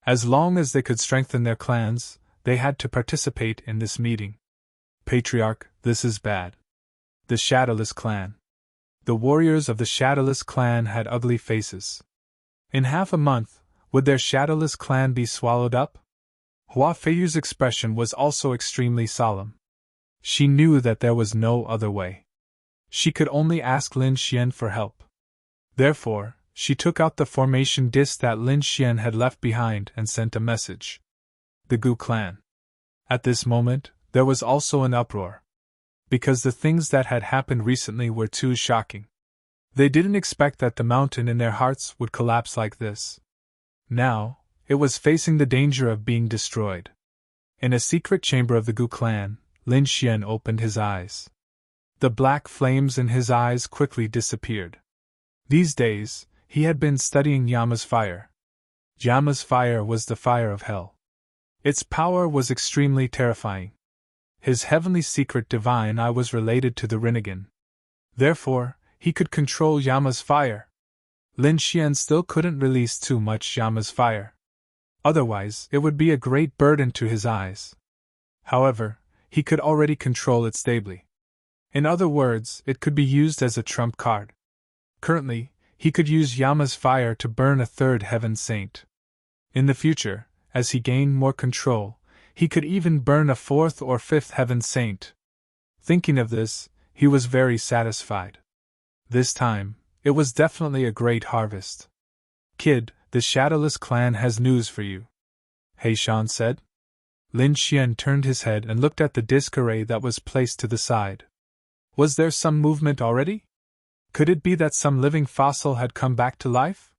As long as they could strengthen their clans, they had to participate in this meeting. Patriarch, this is bad. The Shadowless clan. The warriors of the Shadowless clan had ugly faces. In half a month, would their Shadowless clan be swallowed up? Hua Feiyu's expression was also extremely solemn. She knew that there was no other way. She could only ask Lin Xian for help. Therefore, she took out the formation disc that Lin Xian had left behind and sent a message. The Gu clan. At this moment, there was also an uproar. Because the things that had happened recently were too shocking. They didn't expect that the mountain in their hearts would collapse like this. Now, it was facing the danger of being destroyed. In a secret chamber of the Gu clan, Lin Xian opened his eyes. The black flames in his eyes quickly disappeared. These days, he had been studying Yama's fire. Yama's fire was the fire of hell. Its power was extremely terrifying. His heavenly secret divine eye was related to the Rinnegan. Therefore, he could control Yama's fire. Lin Xian still couldn't release too much Yama's fire. Otherwise, it would be a great burden to his eyes. However, he could already control it stably. In other words, it could be used as a trump card. Currently, he could use Yama's fire to burn a 3rd heaven saint. In the future, as he gained more control, he could even burn a 4th or 5th heaven saint. Thinking of this, he was very satisfied. This time, it was definitely a great harvest. Kid, the Shadowless clan has news for you, He Shan said. Lin Xian turned his head and looked at the disc array that was placed to the side. Was there some movement already? Could it be that some living fossil had come back to life?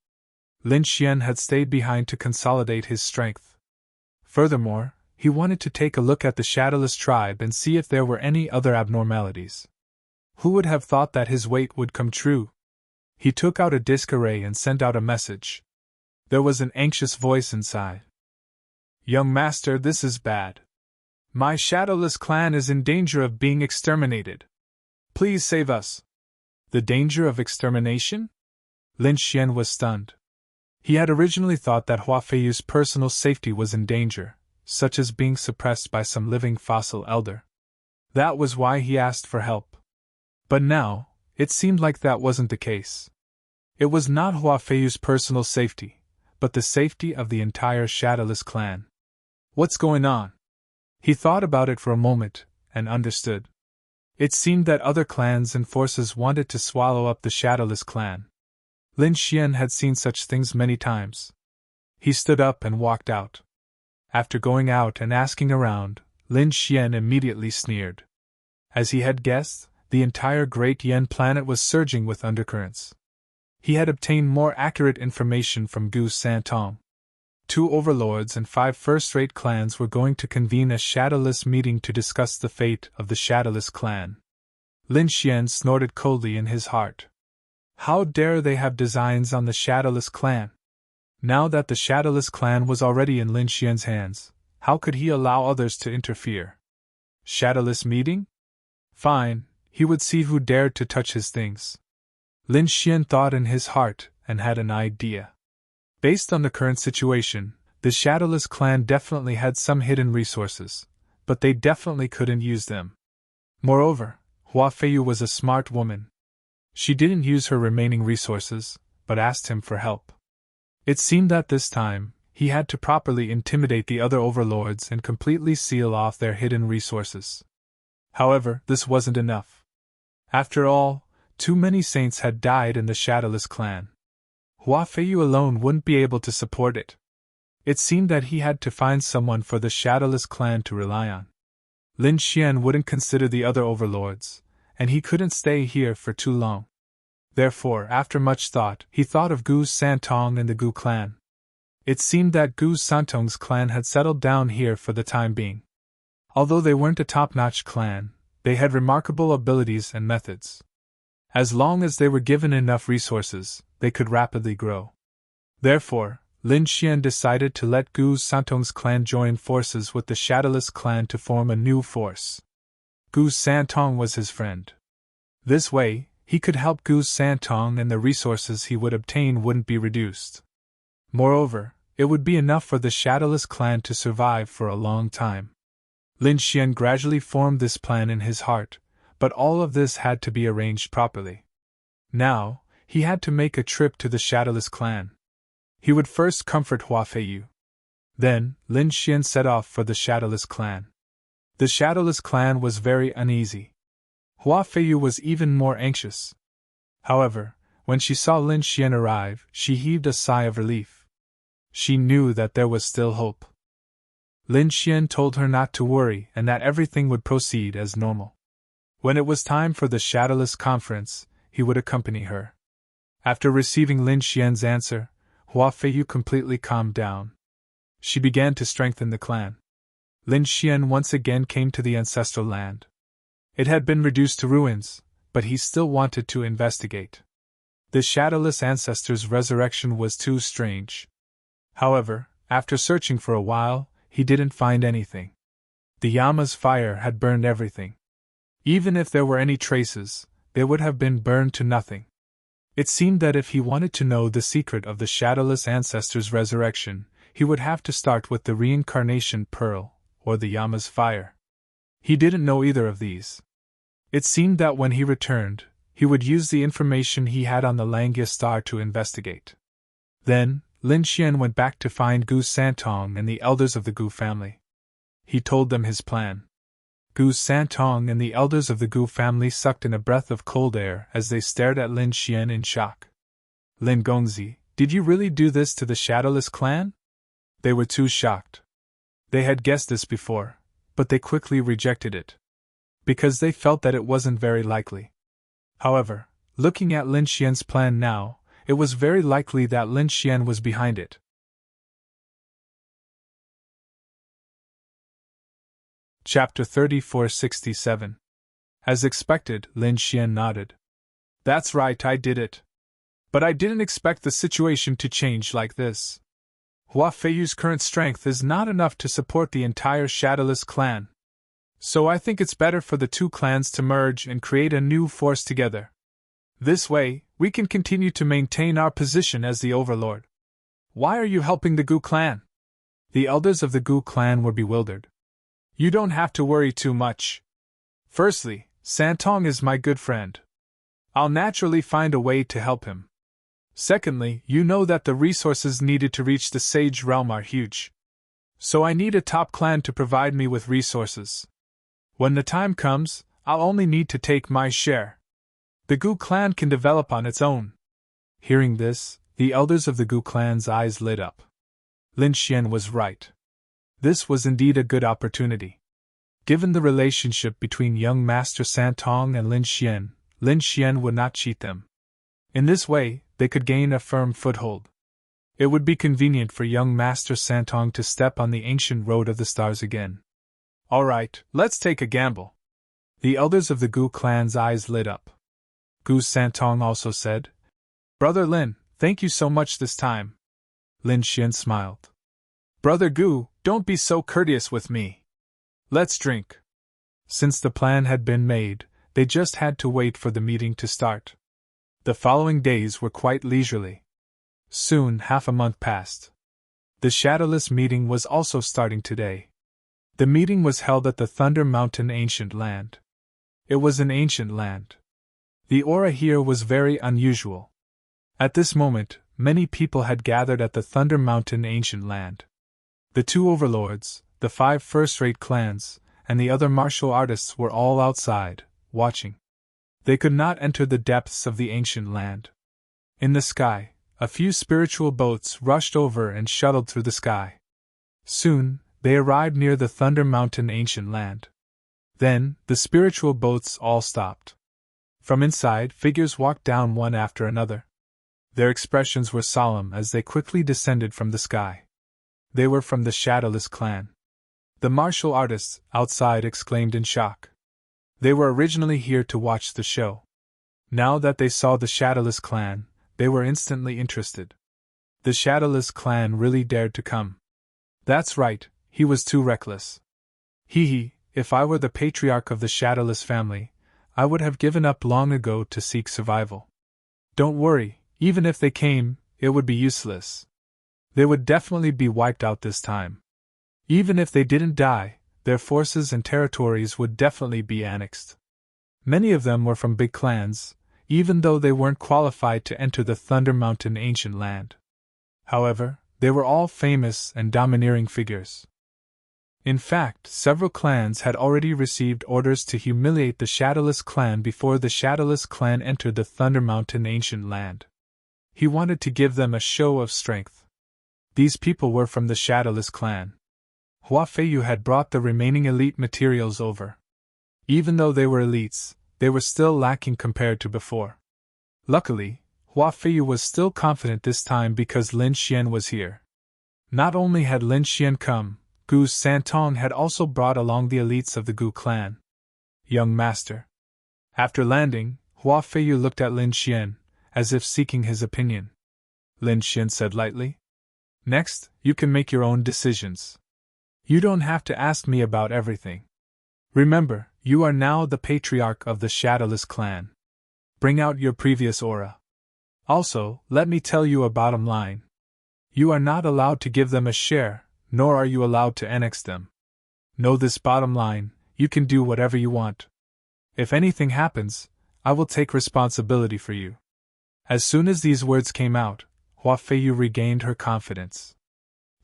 Lin Xian had stayed behind to consolidate his strength. Furthermore, he wanted to take a look at the Shadowless tribe and see if there were any other abnormalities. Who would have thought that his wait would come true? He took out a disc array and sent out a message. There was an anxious voice inside. Young master, this is bad. My Shadowless clan is in danger of being exterminated. Please save us. The danger of extermination? Lin Xian was stunned. He had originally thought that Hua Feiyu's personal safety was in danger, such as being suppressed by some living fossil elder. That was why he asked for help. But now, it seemed like that wasn't the case. It was not Hua Feiyu's personal safety, but the safety of the entire Shadowless clan. What's going on? He thought about it for a moment, and understood. It seemed that other clans and forces wanted to swallow up the Shadowless clan. Lin Xian had seen such things many times. He stood up and walked out. After going out and asking around, Lin Xian immediately sneered. As he had guessed, the entire Great Yen planet was surging with undercurrents. He had obtained more accurate information from Gu Santong. 2 overlords and 5 first-rate clans were going to convene a Shadowless meeting to discuss the fate of the Shadowless clan. Lin Xian snorted coldly in his heart. How dare they have designs on the Shadowless clan? Now that the Shadowless clan was already in Lin Xian's hands, how could he allow others to interfere? Shadowless meeting? Fine, he would see who dared to touch his things. Lin Xian thought in his heart and had an idea. Based on the current situation, the Shadowless clan definitely had some hidden resources, but they definitely couldn't use them. Moreover, Hua Feiyu was a smart woman. She didn't use her remaining resources, but asked him for help. It seemed that this time, he had to properly intimidate the other overlords and completely seal off their hidden resources. However, this wasn't enough. After all, too many saints had died in the Shadowless clan. Hua Feiyu alone wouldn't be able to support it. It seemed that he had to find someone for the Shadowless clan to rely on. Lin Xian wouldn't consider the other overlords, and he couldn't stay here for too long. Therefore, after much thought, he thought of Gu Santong and the Gu clan. It seemed that Gu Santong's clan had settled down here for the time being. Although they weren't a top-notch clan, they had remarkable abilities and methods. As long as they were given enough resources, they could rapidly grow. Therefore, Lin Xian decided to let Gu Santong's clan join forces with the Shadowless clan to form a new force. Gu Santong was his friend. This way, he could help Gu Santong and the resources he would obtain wouldn't be reduced. Moreover, it would be enough for the Shadowless clan to survive for a long time. Lin Xian gradually formed this plan in his heart, but all of this had to be arranged properly. Now, he had to make a trip to the Shadowless clan. He would first comfort Hua Feiyu. Then, Lin Xian set off for the Shadowless clan. The Shadowless clan was very uneasy. Hua Feiyu was even more anxious. However, when she saw Lin Xian arrive, she heaved a sigh of relief. She knew that there was still hope. Lin Xian told her not to worry and that everything would proceed as normal. When it was time for the Shadowless conference, he would accompany her. After receiving Lin Xian's answer, Hua Feiyu completely calmed down. She began to strengthen the clan. Lin Xian once again came to the ancestral land. It had been reduced to ruins, but he still wanted to investigate. The Shadowless ancestor's resurrection was too strange. However, after searching for a while, he didn't find anything. The Yama's fire had burned everything. Even if there were any traces, they would have been burned to nothing. It seemed that if he wanted to know the secret of the Shadowless ancestor's resurrection, he would have to start with the reincarnation pearl, or the Yama's fire. He didn't know either of these. It seemed that when he returned, he would use the information he had on the Langya star to investigate. Then, Lin Xian went back to find Gu Santong and the elders of the Gu family. He told them his plan. Gu Santong and the elders of the Gu family sucked in a breath of cold air as they stared at Lin Xian in shock. Lin Gongzi, did you really do this to the Shadowless clan? They were too shocked. They had guessed this before, but they quickly rejected it, because they felt that it wasn't very likely. However, looking at Lin Xian's plan now, it was very likely that Lin Xian was behind it. Chapter 3467. As expected, Lin Xian nodded. That's right, I did it. But I didn't expect the situation to change like this. Hua Feiyu's current strength is not enough to support the entire Shadowless clan. So I think it's better for the two clans to merge and create a new force together. This way, we can continue to maintain our position as the overlord. Why are you helping the Gu clan? The elders of the Gu clan were bewildered. You don't have to worry too much. Firstly, Santong is my good friend. I'll naturally find a way to help him. Secondly, you know that the resources needed to reach the Sage Realm are huge. So I need a top clan to provide me with resources. When the time comes, I'll only need to take my share. The Gu clan can develop on its own. Hearing this, the elders of the Gu clan's eyes lit up. Lin Xian was right. This was indeed a good opportunity. Given the relationship between young Master Santong and Lin Xian would not cheat them. In this way, they could gain a firm foothold. It would be convenient for young Master Santong to step on the ancient road of the stars again. All right, let's take a gamble. The elders of the Gu clan's eyes lit up. Gu Santong also said, Brother Lin, thank you so much this time. Lin Xian smiled. Brother Gu, don't be so courteous with me. Let's drink. Since the plan had been made, they just had to wait for the meeting to start. The following days were quite leisurely. Soon half a month passed. The Shadowless meeting was also starting today. The meeting was held at the Thunder Mountain Ancient Land. It was an ancient land. The aura here was very unusual. At this moment, many people had gathered at the Thunder Mountain ancient land. The 2 overlords, the 5 first-rate clans, and the other martial artists were all outside, watching. They could not enter the depths of the ancient land. In the sky, a few spiritual boats rushed over and shuttled through the sky. Soon, they arrived near the Thunder Mountain ancient land. Then, the spiritual boats all stopped. From inside, figures walked down one after another. Their expressions were solemn as they quickly descended from the sky. They were from the Shadowless clan. The martial artists outside exclaimed in shock. They were originally here to watch the show. Now that they saw the Shadowless clan, they were instantly interested. The Shadowless clan really dared to come. That's right, he was too reckless. If I were the patriarch of the Shadowless family, I would have given up long ago to seek survival. Don't worry, even if they came, it would be useless. They would definitely be wiped out this time. Even if they didn't die, their forces and territories would definitely be annexed. Many of them were from big clans, even though they weren't qualified to enter the Thunder Mountain ancient land. However, they were all famous and domineering figures. In fact, several clans had already received orders to humiliate the Shadowless clan before the Shadowless clan entered the Thunder Mountain ancient land. He wanted to give them a show of strength. These people were from the Shadowless clan. Hua Feiyu had brought the remaining elite materials over. Even though they were elites, they were still lacking compared to before. Luckily, Hua Feiyu was still confident this time because Lin Xian was here. Not only had Lin Xian come, Gu Santong had also brought along the elites of the Gu clan. Young master. After landing, Hua Feiyu looked at Lin Xian, as if seeking his opinion. Lin Xian said lightly. Next, you can make your own decisions. You don't have to ask me about everything. Remember, you are now the patriarch of the Shadowless clan. Bring out your previous aura. Also, let me tell you a bottom line. You are not allowed to give them a share, nor are you allowed to annex them. Know this bottom line, you can do whatever you want. If anything happens, I will take responsibility for you. As soon as these words came out, Hua Feiyu regained her confidence.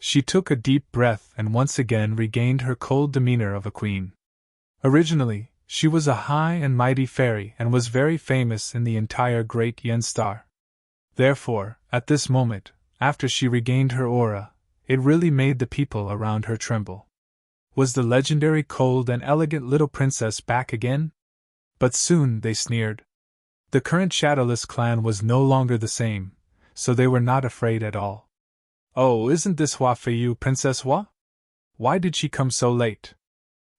She took a deep breath and once again regained her cold demeanor of a queen. Originally, she was a high and mighty fairy and was very famous in the entire Great Yen Star. Therefore, at this moment, after she regained her aura, it really made the people around her tremble. Was the legendary cold and elegant little princess back again? But soon they sneered. The current Shadowless clan was no longer the same, so they were not afraid at all. Oh, isn't this Hua Feiyu Princess Hua? Why did she come so late?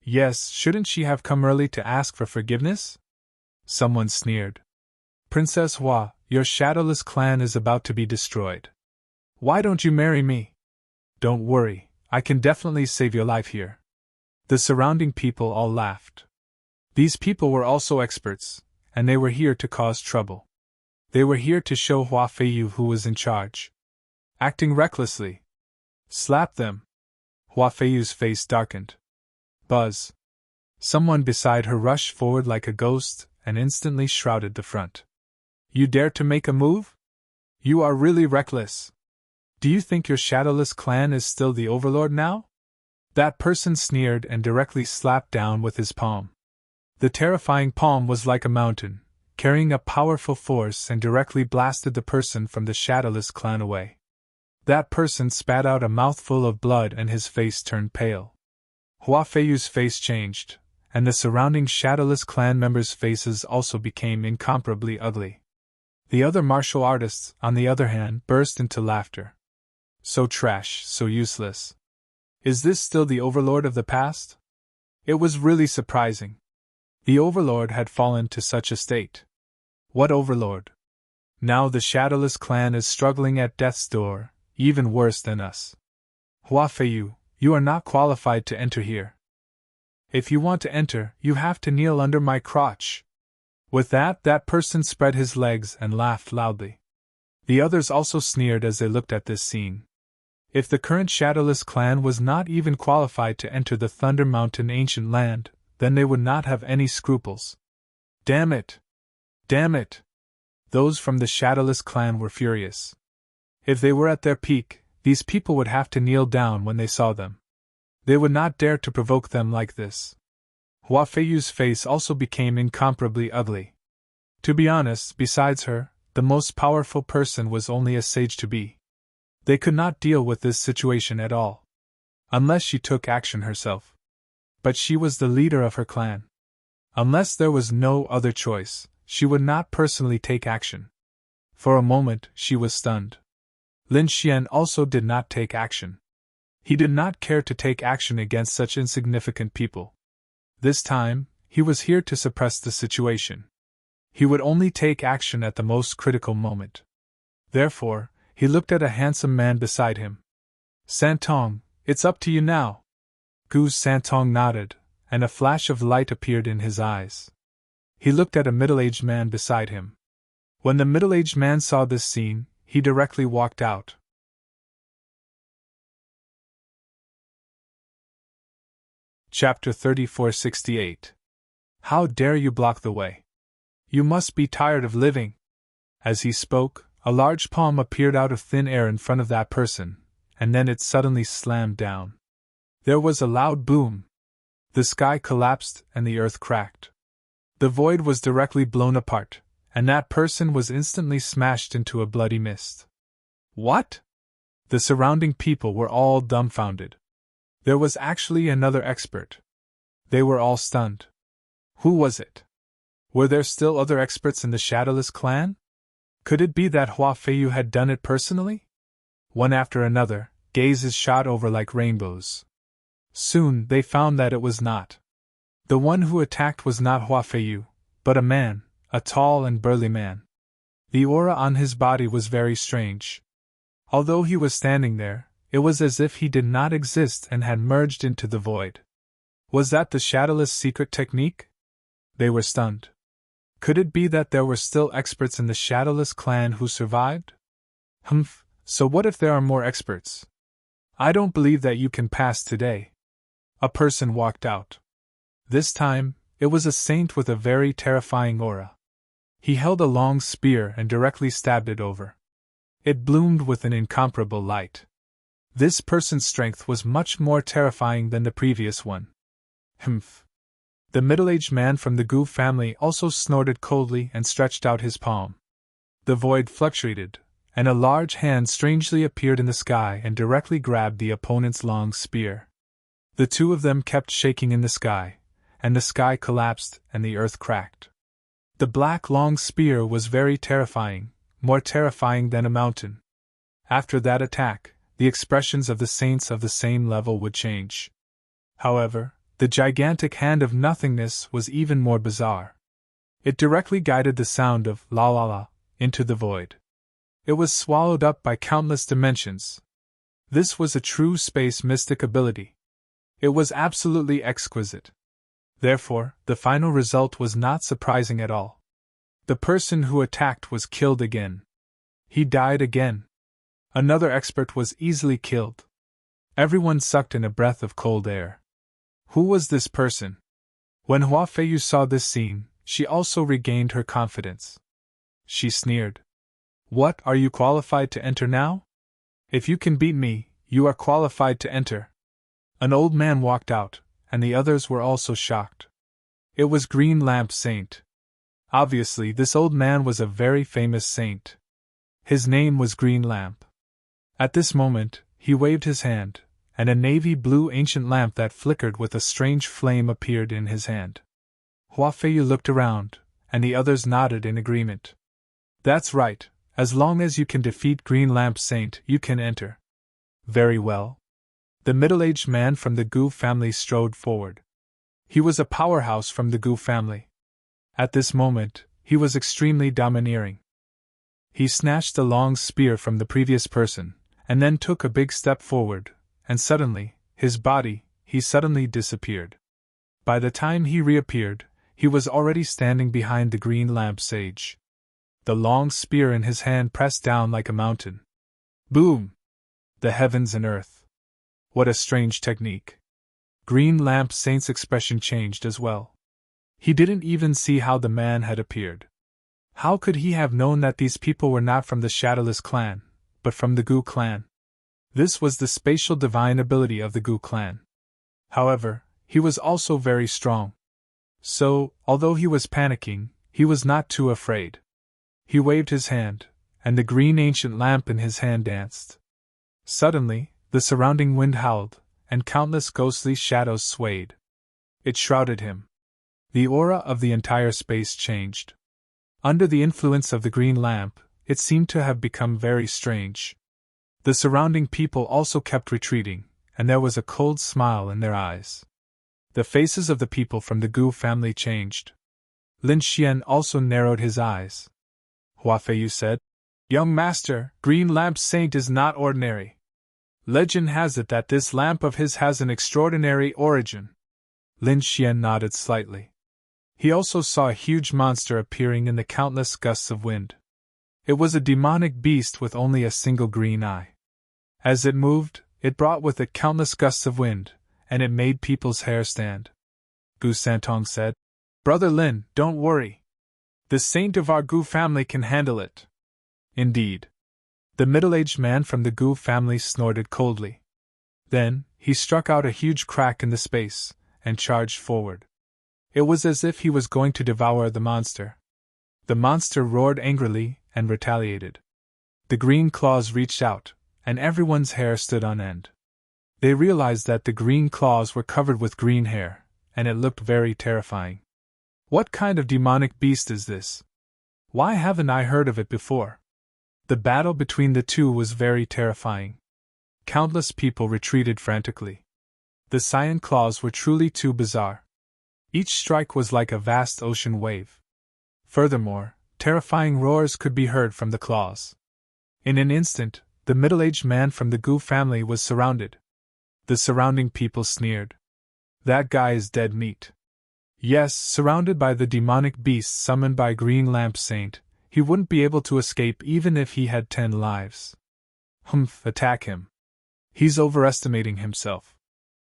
Yes, shouldn't she have come early to ask for forgiveness? Someone sneered. Princess Hua, your Shadowless clan is about to be destroyed. Why don't you marry me? Don't worry, I can definitely save your life here. The surrounding people all laughed. These people were also experts, and they were here to cause trouble. They were here to show Hua Feiyu who was in charge. Acting recklessly. Slap them. Hua Feiyu's face darkened. Buzz. Someone beside her rushed forward like a ghost and instantly shrouded the front. You dare to make a move? You are really reckless. Do you think your Shadowless clan is still the overlord now? That person sneered and directly slapped down with his palm. The terrifying palm was like a mountain, carrying a powerful force and directly blasted the person from the Shadowless clan away. That person spat out a mouthful of blood and his face turned pale. Hua Feiyu's face changed, and the surrounding Shadowless clan members' faces also became incomparably ugly. The other martial artists, on the other hand, burst into laughter. So trash, so useless. Is this still the overlord of the past? It was really surprising. The overlord had fallen to such a state. What overlord? Now the Shadowless clan is struggling at death's door, even worse than us. Hua Feiyu, you are not qualified to enter here. If you want to enter, you have to kneel under my crotch. With that person spread his legs and laughed loudly. The others also sneered as they looked at this scene. If the current Shadowless clan was not even qualified to enter the Thunder Mountain ancient land, then they would not have any scruples. Damn it! Damn it! Those from the Shadowless clan were furious. If they were at their peak, these people would have to kneel down when they saw them. They would not dare to provoke them like this. Hua Feiyu's face also became incomparably ugly. To be honest, besides her, the most powerful person was only a sage to be. They could not deal with this situation at all. Unless she took action herself. But she was the leader of her clan. Unless there was no other choice, she would not personally take action. For a moment, she was stunned. Lin Xian also did not take action. He did not care to take action against such insignificant people. This time, he was here to suppress the situation. He would only take action at the most critical moment. Therefore, he looked at a handsome man beside him. Santong, it's up to you now. Gu Santong nodded, and a flash of light appeared in his eyes. He looked at a middle-aged man beside him. When the middle-aged man saw this scene, he directly walked out. Chapter 3468. How dare you block the way? You must be tired of living. As he spoke, a large palm appeared out of thin air in front of that person, and then it suddenly slammed down. There was a loud boom. The sky collapsed and the earth cracked. The void was directly blown apart, and that person was instantly smashed into a bloody mist. What? The surrounding people were all dumbfounded. There was actually another expert. They were all stunned. Who was it? Were there still other experts in the Shadowless clan? Could it be that Hua Feiyu had done it personally? One after another, gazes shot over like rainbows. Soon they found that it was not. The one who attacked was not Hua Feiyu, but a man, a tall and burly man. The aura on his body was very strange. Although he was standing there, it was as if he did not exist and had merged into the void. Was that the Shadowless secret technique? They were stunned. Could it be that there were still experts in the Shadowless clan who survived? So what if there are more experts? I don't believe that you can pass today. A person walked out. This time, it was a saint with a very terrifying aura. He held a long spear and directly stabbed it over. It bloomed with an incomparable light. This person's strength was much more terrifying than the previous one. The middle-aged man from the Gu family also snorted coldly and stretched out his palm. The void fluctuated, and a large hand strangely appeared in the sky and directly grabbed the opponent's long spear. The two of them kept shaking in the sky, and the sky collapsed and the earth cracked. The black long spear was very terrifying, more terrifying than a mountain. After that attack, the expressions of the saints of the same level would change. However, the gigantic hand of nothingness was even more bizarre. It directly guided the sound of la la la into the void. It was swallowed up by countless dimensions. This was a true space mystic ability. It was absolutely exquisite. Therefore, the final result was not surprising at all. The person who attacked was killed again. He died again. Another expert was easily killed. Everyone sucked in a breath of cold air. Who was this person? When Hua Feiyu saw this scene, she also regained her confidence. She sneered. What, are you qualified to enter now? If you can beat me, you are qualified to enter. An old man walked out, and the others were also shocked. It was Green Lamp Saint. Obviously, this old man was a very famous saint. His name was Green Lamp. At this moment, he waved his hand, and a navy blue ancient lamp that flickered with a strange flame appeared in his hand. Hua Feiyu looked around, and the others nodded in agreement. That's right, as long as you can defeat Green Lamp Saint, you can enter. Very well. The middle-aged man from the Gu family strode forward. He was a powerhouse from the Gu family. At this moment, he was extremely domineering. He snatched the long spear from the previous person, and then took a big step forward, and suddenly, he suddenly disappeared. By the time he reappeared, he was already standing behind the Green Lamp Sage. The long spear in his hand pressed down like a mountain. Boom! The heavens and earth. What a strange technique. Green Lamp Saint's expression changed as well. He didn't even see how the man had appeared. How could he have known that these people were not from the Shadowless clan, but from the Gu clan? This was the spatial divine ability of the Gu clan. However, he was also very strong. So, although he was panicking, he was not too afraid. He waved his hand, and the green ancient lamp in his hand danced. Suddenly, the surrounding wind howled, and countless ghostly shadows swayed. It shrouded him. The aura of the entire space changed. Under the influence of the green lamp, it seemed to have become very strange. The surrounding people also kept retreating, and there was a cold smile in their eyes. The faces of the people from the Gu family changed. Lin Xian also narrowed his eyes. Hua Feiyu said, "Young master, Green Lamp Saint is not ordinary. Legend has it that this lamp of his has an extraordinary origin." Lin Xian nodded slightly. He also saw a huge monster appearing in the countless gusts of wind. It was a demonic beast with only a single green eye. As it moved, it brought with it countless gusts of wind, and it made people's hair stand. Gu Santong said, "Brother Lin, don't worry. The saint of our Gu family can handle it." Indeed. The middle-aged man from the Gu family snorted coldly. Then, he struck out a huge crack in the space, and charged forward. It was as if he was going to devour the monster. The monster roared angrily, and retaliated. The green claws reached out, and everyone's hair stood on end. They realized that the green claws were covered with green hair, and it looked very terrifying. What kind of demonic beast is this? Why haven't I heard of it before? The battle between the two was very terrifying. Countless people retreated frantically. The cyan claws were truly too bizarre. Each strike was like a vast ocean wave. Furthermore, terrifying roars could be heard from the claws. In an instant, the middle-aged man from the Gu family was surrounded. The surrounding people sneered. "That guy is dead meat." Yes, surrounded by the demonic beast summoned by Green Lamp Saint, he wouldn't be able to escape even if he had 10 lives. Humph, attack him. He's overestimating himself.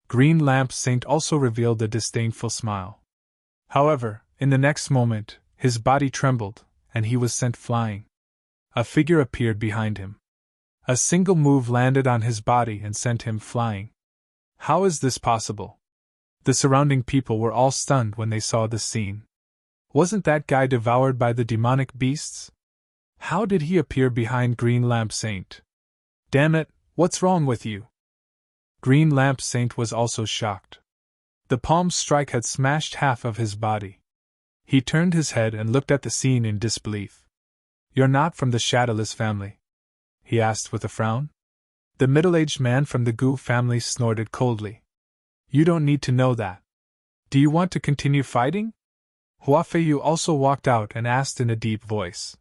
Green Lamp Saint also revealed a disdainful smile. However, in the next moment, his body trembled, and he was sent flying. A figure appeared behind him. A single move landed on his body and sent him flying. How is this possible? The surrounding people were all stunned when they saw this scene. Wasn't that guy devoured by the demonic beasts? How did he appear behind Green Lamp Saint? Damn it, what's wrong with you? Green Lamp Saint was also shocked. The palm strike had smashed half of his body. He turned his head and looked at the scene in disbelief. "You're not from the Shadowless family?" he asked with a frown. The middle-aged man from the Gu family snorted coldly. "You don't need to know that. Do you want to continue fighting?" Hua Feiyu also walked out and asked in a deep voice.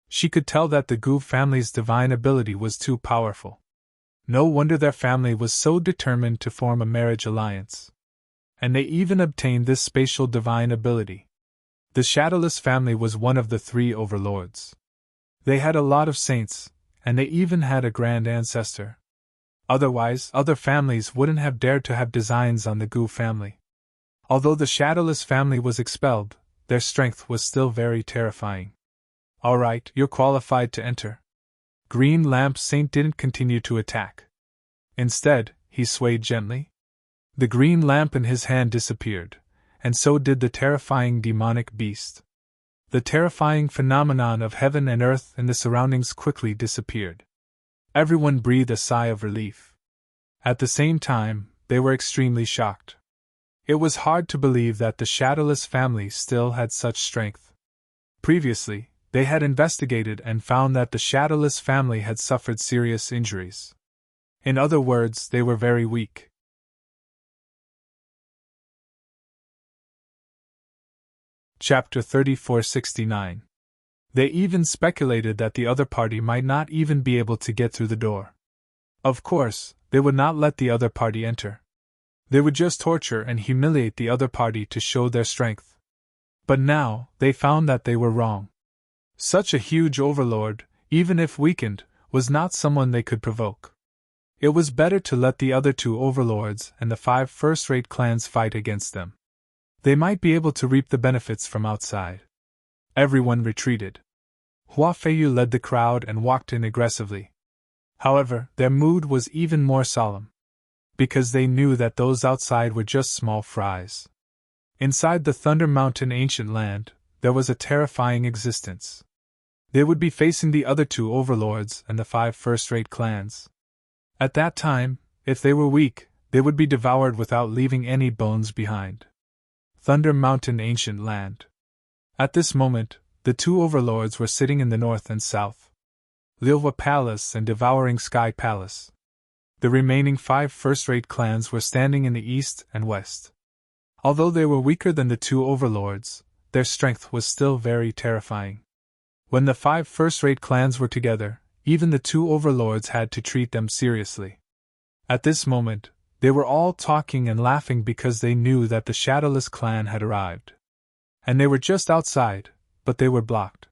She could tell that the Gu family's divine ability was too powerful. No wonder their family was so determined to form a marriage alliance. And they even obtained this spatial divine ability. The Shadowless family was one of the 3 overlords. They had a lot of saints, and they even had a grand ancestor. Otherwise, other families wouldn't have dared to have designs on the Gu family. Although the Shadowless family was expelled, their strength was still very terrifying. "Alright, you're qualified to enter." Green Lamp Saint didn't continue to attack. Instead, he swayed gently. The green lamp in his hand disappeared, and so did the terrifying demonic beast. The terrifying phenomenon of heaven and earth and the surroundings quickly disappeared. Everyone breathed a sigh of relief. At the same time, they were extremely shocked. It was hard to believe that the Shadowless family still had such strength. Previously, they had investigated and found that the Shadowless family had suffered serious injuries. In other words, they were very weak. Chapter 3469. They even speculated that the other party might not even be able to get through the door. Of course, they would not let the other party enter. They would just torture and humiliate the other party to show their strength. But now, they found that they were wrong. Such a huge overlord, even if weakened, was not someone they could provoke. It was better to let the other 2 overlords and the 5 first-rate clans fight against them. They might be able to reap the benefits from outside. Everyone retreated. Hua Feiyu led the crowd and walked in aggressively. However, their mood was even more solemn, because they knew that those outside were just small fries. Inside the Thunder Mountain ancient land, there was a terrifying existence. They would be facing the other 2 overlords and the 5 first-rate clans. At that time, if they were weak, they would be devoured without leaving any bones behind. Thunder Mountain ancient land. At this moment, the 2 overlords were sitting in the north and south. Lilhua Palace and Devouring Sky Palace. The remaining 5 first-rate clans were standing in the east and west. Although they were weaker than the 2 overlords, their strength was still very terrifying. When the 5 first-rate clans were together, even the 2 overlords had to treat them seriously. At this moment, they were all talking and laughing because they knew that the Shadowless clan had arrived. And they were just outside, but they were blocked.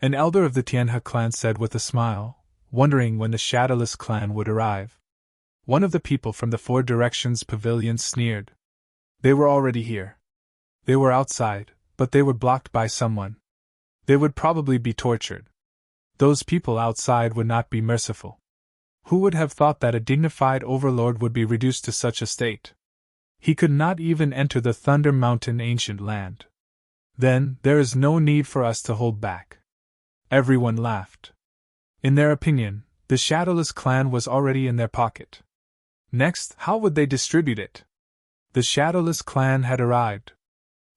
An elder of the Tianhe clan said with a smile, wondering when the Shadowless clan would arrive. One of the people from the 4 Directions pavilion sneered. They were already here. They were outside, but they were blocked by someone. They would probably be tortured. Those people outside would not be merciful. Who would have thought that a dignified overlord would be reduced to such a state? He could not even enter the Thunder Mountain ancient land. Then, there is no need for us to hold back. Everyone laughed. In their opinion, the Shadowless clan was already in their pocket. Next, how would they distribute it? The Shadowless clan had arrived.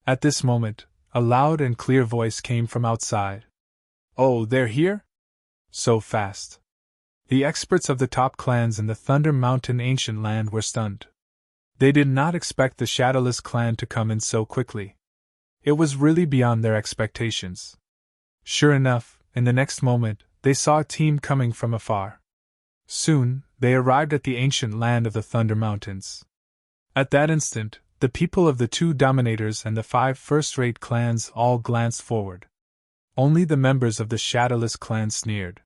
At this moment, a loud and clear voice came from outside. Oh, they're here? So fast. The experts of the top clans in the Thunder Mountain ancient land were stunned. They did not expect the Shadowless clan to come in so quickly. It was really beyond their expectations. Sure enough, in the next moment, they saw a team coming from afar. Soon, they arrived at the ancient land of the Thunder Mountains. At that instant, the people of the 2 dominators and the 5 first-rate clans all glanced forward. Only the members of the Shadowless clan sneered.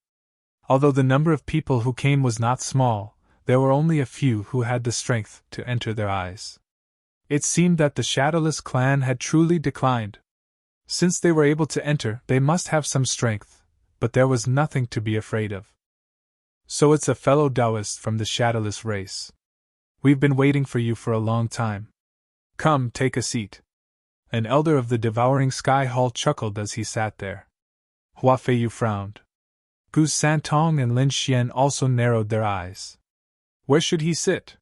Although the number of people who came was not small, there were only a few who had the strength to enter their eyes. It seemed that the Shadowless clan had truly declined. Since they were able to enter, they must have some strength, but there was nothing to be afraid of. So it's a fellow Taoist from the Shadowless race. We've been waiting for you for a long time. Come, take a seat. An elder of the Devouring Sky Hall chuckled as he sat there. Hua Feiyu frowned. Gu Santong and Lin Xian also narrowed their eyes. Where should he sit?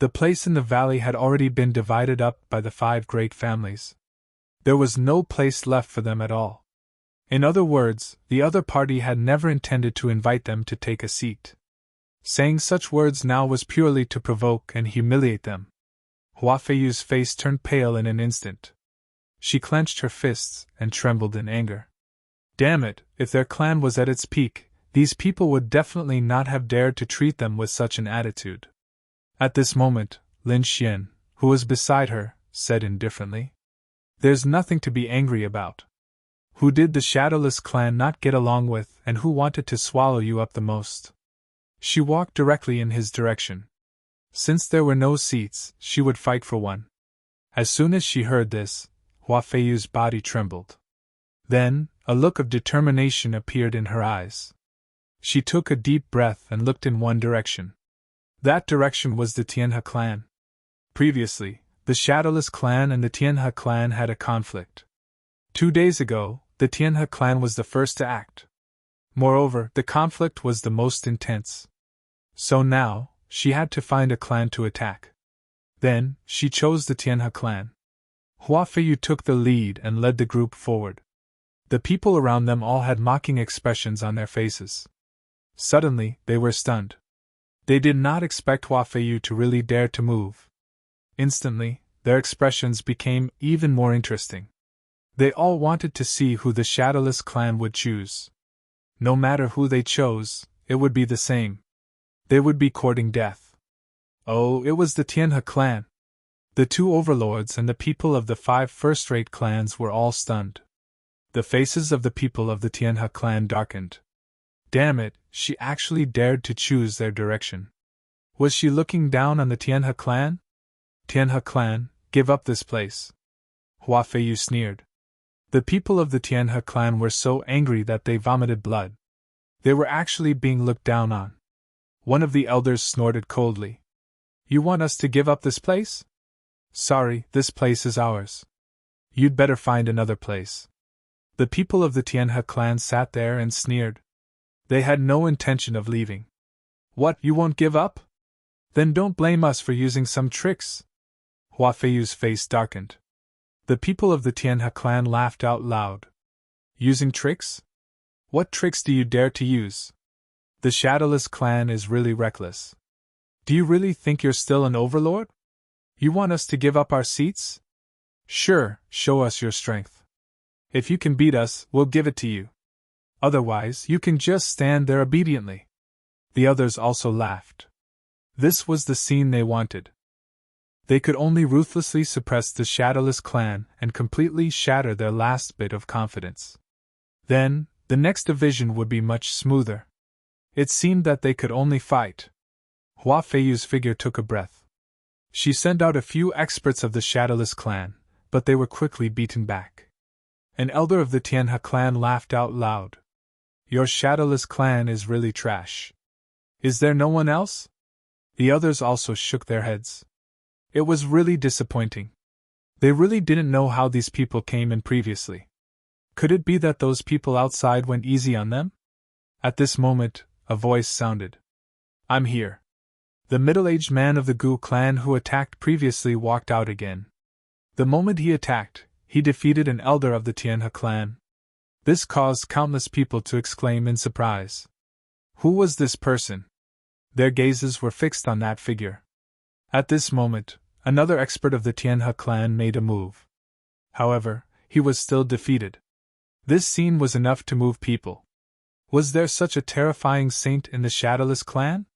The place in the valley had already been divided up by the 5 great families. There was no place left for them at all. In other words, the other party had never intended to invite them to take a seat. Saying such words now was purely to provoke and humiliate them. Hua Feiyu's face turned pale in an instant. She clenched her fists and trembled in anger. Damn it, if their clan was at its peak, these people would definitely not have dared to treat them with such an attitude. At this moment, Lin Xian, who was beside her, said indifferently, "There's nothing to be angry about. Who did the Shadowless clan not get along with, and who wanted to swallow you up the most?" She walked directly in his direction. Since there were no seats, she would fight for one. As soon as she heard this, Hua Feiyu's body trembled. Then, a look of determination appeared in her eyes. She took a deep breath and looked in one direction. That direction was the Tianhe clan. Previously, the Shadowless clan and the Tianhe clan had a conflict. 2 days ago, the Tianhe clan was the first to act. Moreover, the conflict was the most intense. So now, she had to find a clan to attack. Then, she chose the Tianhe clan. Hua Feiyu took the lead and led the group forward. The people around them all had mocking expressions on their faces. Suddenly, they were stunned. They did not expect Hua Feiyu to really dare to move. Instantly, their expressions became even more interesting. They all wanted to see who the Shadowless clan would choose. No matter who they chose, it would be the same. They would be courting death. Oh, it was the Tianhe clan. The 2 overlords and the people of the 5 first-rate clans were all stunned. The faces of the people of the Tianhe clan darkened. Damn it, she actually dared to choose their direction. Was she looking down on the Tianhe clan? Tianhe clan, give up this place. Hua Feiyu sneered. The people of the Tianhe clan were so angry that they vomited blood. They were actually being looked down on. One of the elders snorted coldly. You want us to give up this place? Sorry, this place is ours. You'd better find another place. The people of the Tianhe clan sat there and sneered. They had no intention of leaving. What, you won't give up? Then don't blame us for using some tricks. Hua Feiyu's face darkened. The people of the Tianhe clan laughed out loud. Using tricks? What tricks do you dare to use? The Shadowless clan is really reckless. Do you really think you're still an overlord? You want us to give up our seats? Sure, show us your strength. If you can beat us, we'll give it to you. Otherwise, you can just stand there obediently. The others also laughed. This was the scene they wanted. They could only ruthlessly suppress the Shadowless clan and completely shatter their last bit of confidence. Then, the next division would be much smoother. It seemed that they could only fight. Hua Feiyu's figure took a breath. She sent out a few experts of the Shadowless clan, but they were quickly beaten back. An elder of the Tianhe clan laughed out loud. Your Shadowless clan is really trash. Is there no one else? The others also shook their heads. It was really disappointing. They really didn't know how these people came in previously. Could it be that those people outside went easy on them? At this moment, a voice sounded. I'm here. The middle-aged man of the Gu clan who attacked previously walked out again. The moment he attacked, he defeated an elder of the Tianhe clan. This caused countless people to exclaim in surprise. Who was this person? Their gazes were fixed on that figure. At this moment, another expert of the Tianhe clan made a move. However, he was still defeated. This scene was enough to move people. Was there such a terrifying saint in the Shadowless clan?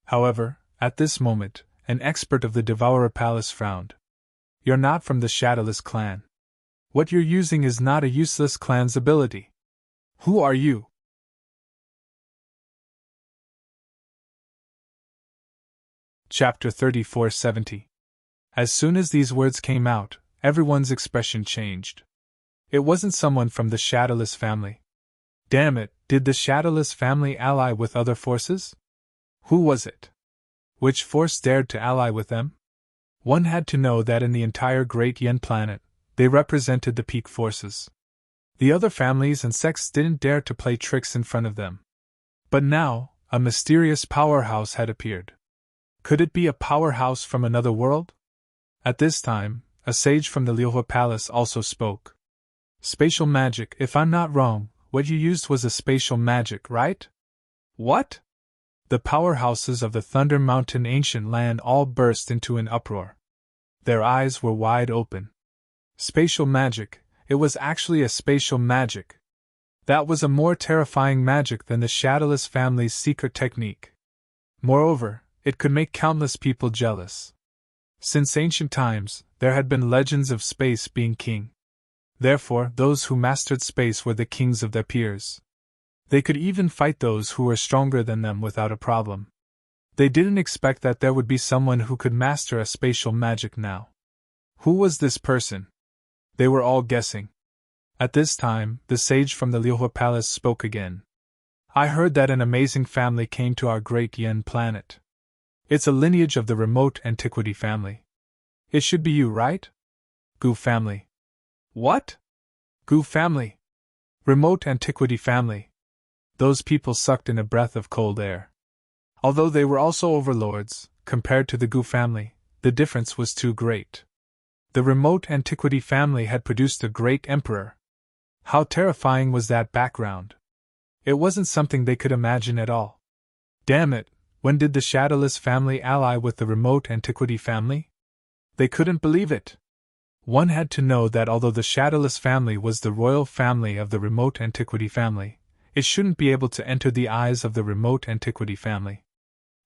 However, at this moment, an expert of the Devourer Palace frowned. You're not from the Shadowless clan. What you're using is not a useless clan's ability. Who are you? Chapter 3470. As soon as these words came out, everyone's expression changed. It wasn't someone from the Shadowless family. Damn it, did the Shadowless family ally with other forces? Who was it? Which force dared to ally with them? One had to know that in the entire Great Yen planet, they represented the peak forces. The other families and sects didn't dare to play tricks in front of them. But now, a mysterious powerhouse had appeared. Could it be a powerhouse from another world? At this time, a sage from the Liuhua Palace also spoke. Spatial magic, if I'm not wrong, what you used was a spatial magic, right? What? The powerhouses of the Thunder Mountain ancient land all burst into an uproar. Their eyes were wide open. Spatial magic, it was actually a spatial magic. That was a more terrifying magic than the Shadowless family's secret technique. Moreover, it could make countless people jealous. Since ancient times, there had been legends of space being king. Therefore, those who mastered space were the kings of their peers. They could even fight those who were stronger than them without a problem. They didn't expect that there would be someone who could master a spatial magic now. Who was this person? They were all guessing. At this time, the sage from the Liuhua Palace spoke again. I heard that an amazing family came to our great Yen planet. It's a lineage of the remote antiquity family. It should be you, right? Gu family. What? Gu family. Remote antiquity family. Those people sucked in a breath of cold air. Although they were also overlords, compared to the Gu family, the difference was too great. The remote antiquity family had produced a great emperor. How terrifying was that background? It wasn't something they could imagine at all. Damn it, when did the Shadowless family ally with the remote antiquity family? They couldn't believe it. One had to know that although the Shadowless family was the royal family of the remote antiquity family, it shouldn't be able to enter the eyes of the remote antiquity family.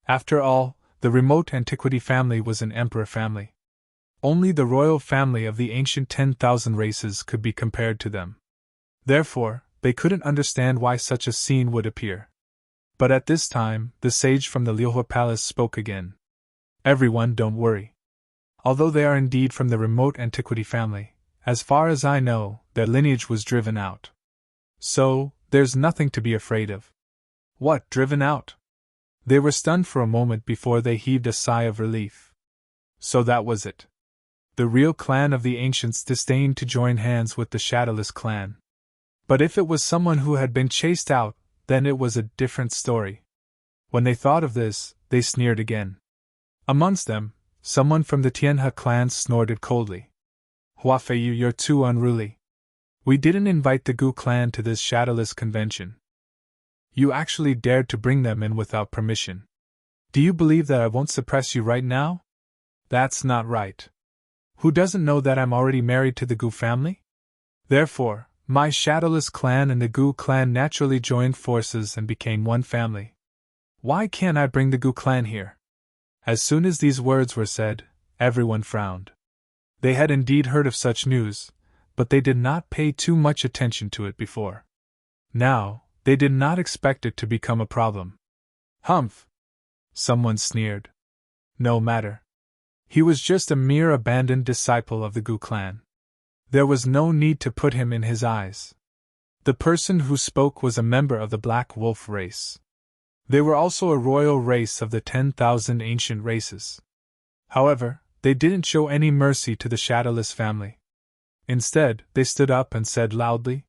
After all, the remote antiquity family was an emperor family. Only the royal family of the ancient 10,000 races could be compared to them. Therefore, they couldn't understand why such a scene would appear. But at this time, the sage from the Liuhua Palace spoke again. Everyone, don't worry. Although they are indeed from the remote antiquity family, As far as I know, their lineage was driven out. So, there's nothing to be afraid of. What, driven out? They were stunned for a moment before they heaved a sigh of relief. So that was it. The real clan of the ancients disdained to join hands with the shadowless clan. But if it was someone who had been chased out, then it was a different story. When they thought of this, they sneered again. Amongst them, someone from the Tianhe clan snorted coldly. Huafeiyu, you're too unruly. We didn't invite the Gu clan to this shadowless convention. You actually dared to bring them in without permission. Do you believe that I won't suppress you right now? That's not right. Who doesn't know that I'm already married to the Gu family? Therefore, my shadowless clan and the Gu clan naturally joined forces and became one family. Why can't I bring the Gu clan here? As soon as these words were said, everyone frowned. They had indeed heard of such news, but they did not pay too much attention to it before. Now, they did not expect it to become a problem. Humph! Someone sneered. No matter. He was just a mere abandoned disciple of the Gu clan. There was no need to put him in his eyes. The person who spoke was a member of the Black Wolf race. They were also a royal race of the 10,000 ancient races. However, they didn't show any mercy to the shadowless family. Instead, they stood up and said loudly,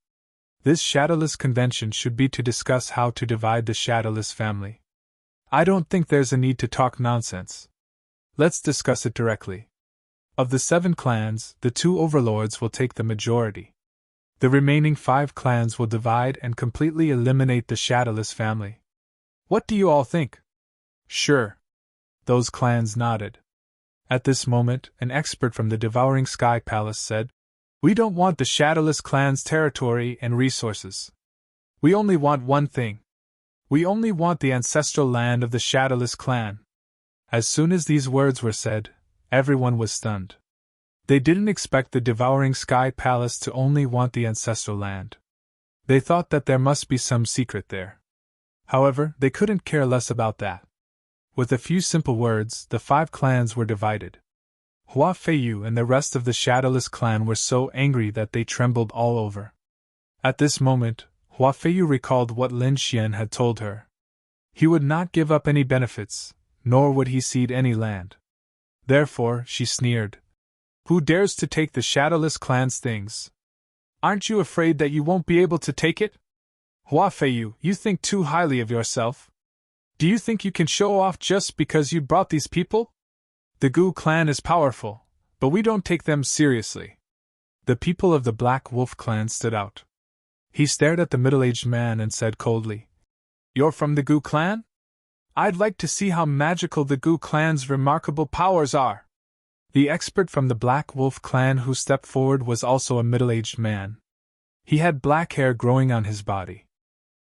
"This shadowless convention should be to discuss how to divide the shadowless family. I don't think there's a need to talk nonsense. Let's discuss it directly. Of the 7 clans, the 2 overlords will take the majority. The remaining 5 clans will divide and completely eliminate the shadowless family. What do you all think?" "Sure." Those clans nodded. At this moment, an expert from the Devouring Sky Palace said, "We don't want the shadowless clan's territory and resources. We only want one thing. We only want the ancestral land of the shadowless clan." As soon as these words were said, everyone was stunned. They didn't expect the Devouring Sky Palace to only want the ancestral land. They thought that there must be some secret there. However, they couldn't care less about that. With a few simple words, the 5 clans were divided. Huafeiyu and the rest of the shadowless clan were so angry that they trembled all over. At this moment, Huafeiyu recalled what Lin Xian had told her. He would not give up any benefits, nor would he cede any land. Therefore, she sneered. "Who dares to take the shadowless clan's things? Aren't you afraid that you won't be able to take it? Huafeiyu, you think too highly of yourself. Do you think you can show off just because you brought these people? The Gu clan is powerful, but we don't take them seriously." The people of the Black Wolf clan stood out. He stared at the middle-aged man and said coldly, "You're from the Gu clan? I'd like to see how magical the Gu clan's remarkable powers are." The expert from the Black Wolf clan who stepped forward was also a middle-aged man. He had black hair growing on his body.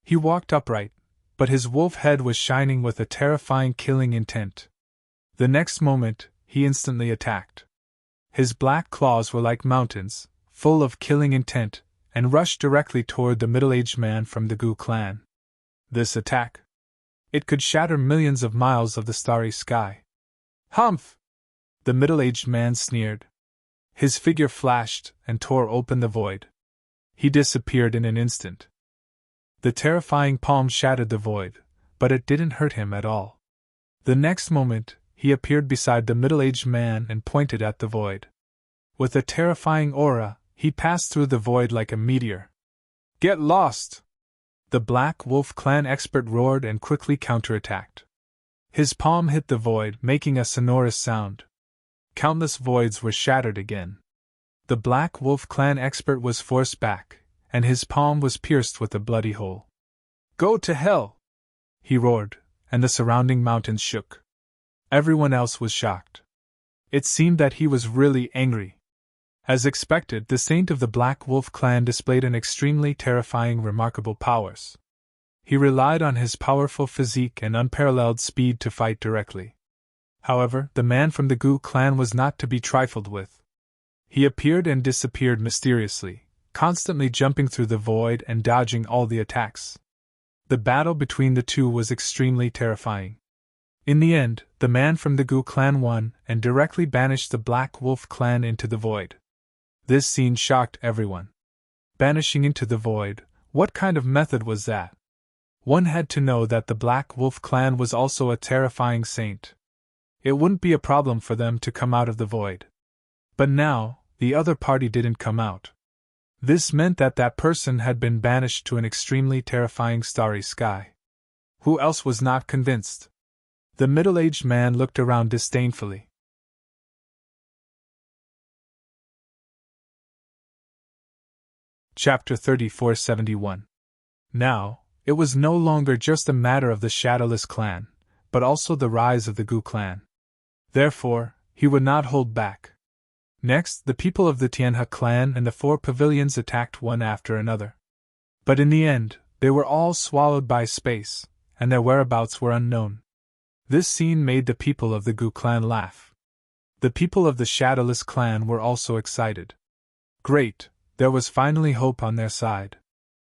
He walked upright, but his wolf head was shining with a terrifying killing intent. The next moment, he instantly attacked. His black claws were like mountains, full of killing intent, and rushed directly toward the middle-aged man from the Gu clan. This attack, it could shatter millions of miles of the starry sky. "Humph!" The middle-aged man sneered. His figure flashed and tore open the void. He disappeared in an instant. The terrifying palm shattered the void, but it didn't hurt him at all. The next moment, he appeared beside the middle-aged man and pointed at the void. With a terrifying aura, he passed through the void like a meteor. "Get lost!" The Black Wolf clan expert roared and quickly counterattacked. His palm hit the void, making a sonorous sound. Countless voids were shattered again. The Black Wolf clan expert was forced back, and his palm was pierced with a bloody hole. "Go to hell!" he roared, and the surrounding mountains shook. Everyone else was shocked. It seemed that he was really angry. As expected, the saint of the Black Wolf clan displayed an extremely terrifying, remarkable powers. He relied on his powerful physique and unparalleled speed to fight directly. However, the man from the Gu clan was not to be trifled with. He appeared and disappeared mysteriously, constantly jumping through the void and dodging all the attacks. The battle between the two was extremely terrifying. In the end, the man from the Gu clan won and directly banished the Black Wolf clan into the void. This scene shocked everyone. Banishing into the void, what kind of method was that? One had to know that the Black Wolf clan was also a terrifying saint. It wouldn't be a problem for them to come out of the void. But now, the other party didn't come out. This meant that that person had been banished to an extremely terrifying starry sky. Who else was not convinced? The middle-aged man looked around disdainfully. Chapter 3471. Now, it was no longer just a matter of the Shadowless clan, but also the rise of the Gu clan. Therefore, he would not hold back. Next, the people of the Tianhe clan and the 4 pavilions attacked one after another. But in the end, they were all swallowed by space, and their whereabouts were unknown. This scene made the people of the Gu clan laugh. The people of the Shadowless clan were also excited. Great, there was finally hope on their side.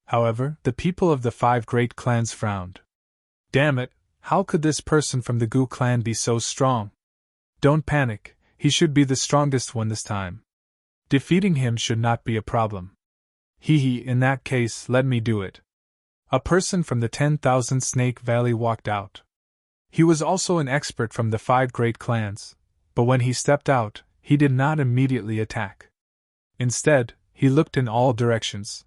However, the people of the 5 great clans frowned. Damn it, how could this person from the Gu clan be so strong? Don't panic, he should be the strongest one this time. Defeating him should not be a problem. In that case, let me do it. A person from the 10,000 Snake Valley walked out. He was also an expert from the 5 great clans, but when he stepped out, he did not immediately attack. Instead, he looked in all directions.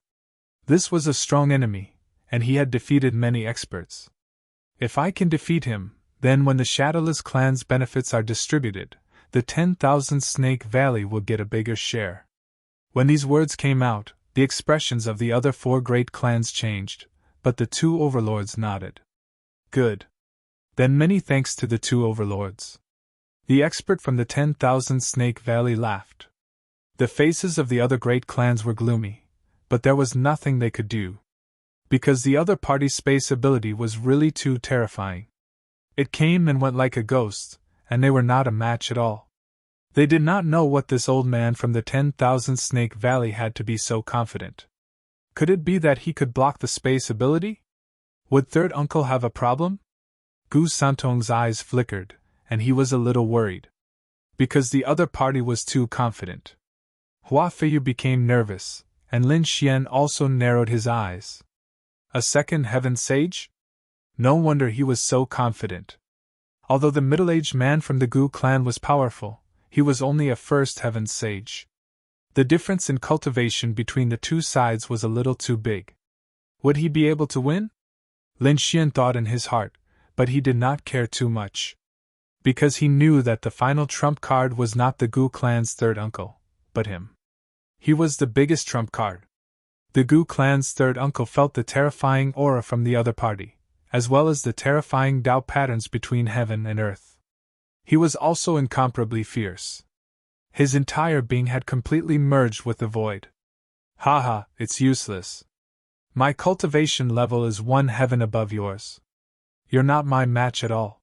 This was a strong enemy, and he had defeated many experts. If I can defeat him, then when the Shadowless clan's benefits are distributed, the 10,000 Snake Valley will get a bigger share. When these words came out, the expressions of the other 4 great clans changed, but the 2 overlords nodded. Good. Then many thanks to the 2 overlords. The expert from the 10,000 Snake Valley laughed. The faces of the other great clans were gloomy, but there was nothing they could do. Because the other party's space ability was really too terrifying. It came and went like a ghost, and they were not a match at all. They did not know what this old man from the 10,000 Snake Valley had to be so confident. Could it be that he could block the space ability? Would Third Uncle have a problem? Gu Santong's eyes flickered, and he was a little worried. Because the other party was too confident. Hua Feiyu became nervous, and Lin Xian also narrowed his eyes. A second Heaven Sage? No wonder he was so confident. Although the middle-aged man from the Gu clan was powerful, he was only a first Heaven Sage. The difference in cultivation between the 2 sides was a little too big. Would he be able to win? Lin Xian thought in his heart, but he did not care too much. Because he knew that the final trump card was not the Gu clan's third uncle, but him. He was the biggest trump card. The Gu clan's third uncle felt the terrifying aura from the other party, as well as the terrifying Tao patterns between heaven and earth. He was also incomparably fierce. His entire being had completely merged with the void. Haha, it's useless. My cultivation level is 1 heaven above yours. You're not my match at all.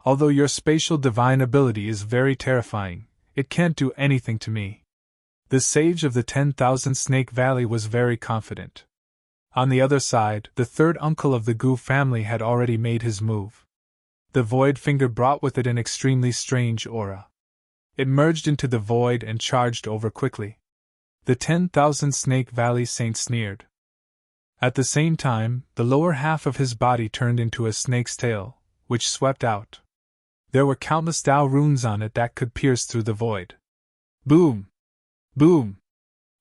Although your spatial divine ability is very terrifying, it can't do anything to me. The sage of the 10,000 Snake Valley was very confident. On the other side, the third uncle of the Gu family had already made his move. The void finger brought with it an extremely strange aura. It merged into the void and charged over quickly. The 10,000 Snake Valley saint sneered. At the same time, the lower half of his body turned into a snake's tail, which swept out. There were countless Tao runes on it that could pierce through the void. Boom! Boom!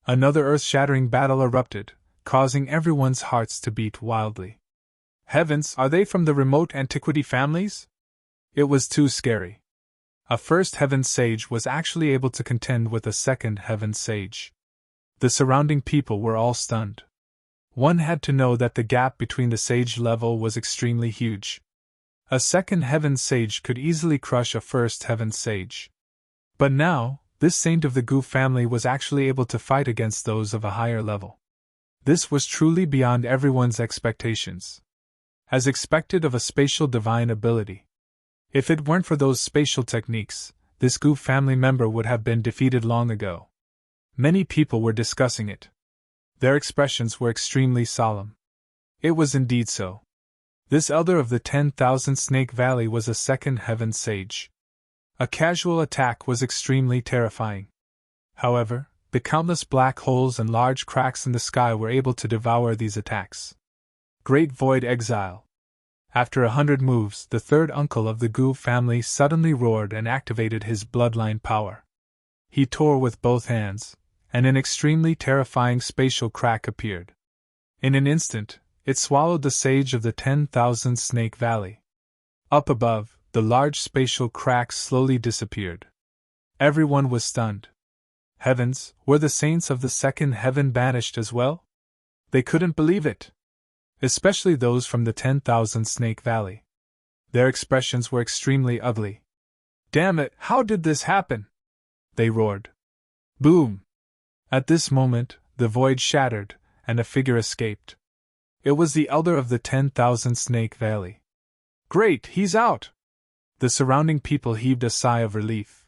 Another earth-shattering battle erupted, causing everyone's hearts to beat wildly. Heavens, are they from the remote antiquity families? It was too scary. A first Heaven Sage was actually able to contend with a second Heaven Sage. The surrounding people were all stunned. One had to know that the gap between the sage level was extremely huge. A second Heaven Sage could easily crush a first Heaven Sage. But now, this saint of the Gu family was actually able to fight against those of a higher level. This was truly beyond everyone's expectations. As expected of a spatial divine ability. If it weren't for those spatial techniques, this Gu family member would have been defeated long ago. Many people were discussing it. Their expressions were extremely solemn. It was indeed so. This elder of the 10,000 Snake Valley was a second Heaven Sage. A casual attack was extremely terrifying. However, the countless black holes and large cracks in the sky were able to devour these attacks. Great Void Exile. After 100 moves, the third uncle of the Gu family suddenly roared and activated his bloodline power. He tore with both hands, and an extremely terrifying spatial crack appeared. In an instant, it swallowed the sage of the 10,000 Snake Valley. Up above, the large spatial crack slowly disappeared. Everyone was stunned. Heavens, were the saints of the second heaven banished as well? They couldn't believe it. Especially those from the 10,000 Snake Valley. Their expressions were extremely ugly. Damn it, how did this happen? They roared. Boom! At this moment, the void shattered, and a figure escaped. It was the elder of the 10,000 Snake Valley. Great, he's out! The surrounding people heaved a sigh of relief.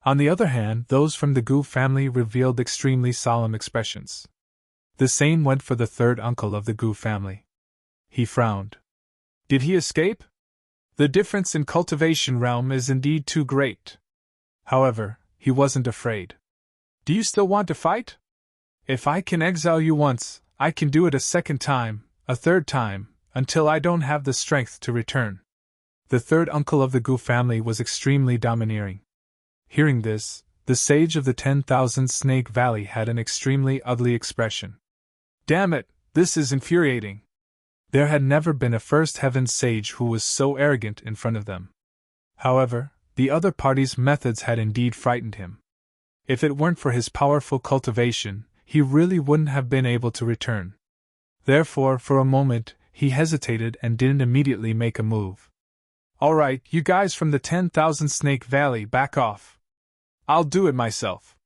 On the other hand, those from the Gu family revealed extremely solemn expressions. The same went for the third uncle of the Gu family. He frowned. Did he escape? The difference in cultivation realm is indeed too great. However, he wasn't afraid. Do you still want to fight? If I can exile you once, I can do it a second time, a third time, until I don't have the strength to return. The third uncle of the Gu family was extremely domineering. Hearing this, the sage of the 10,000 Snake Valley had an extremely ugly expression. Damn it, this is infuriating. There had never been a first heaven sage who was so arrogant in front of them. However, the other party's methods had indeed frightened him. If it weren't for his powerful cultivation, he really wouldn't have been able to return. Therefore, for a moment, he hesitated and didn't immediately make a move. Alright, you guys from the 10,000 Snake Valley, back off. I'll do it myself.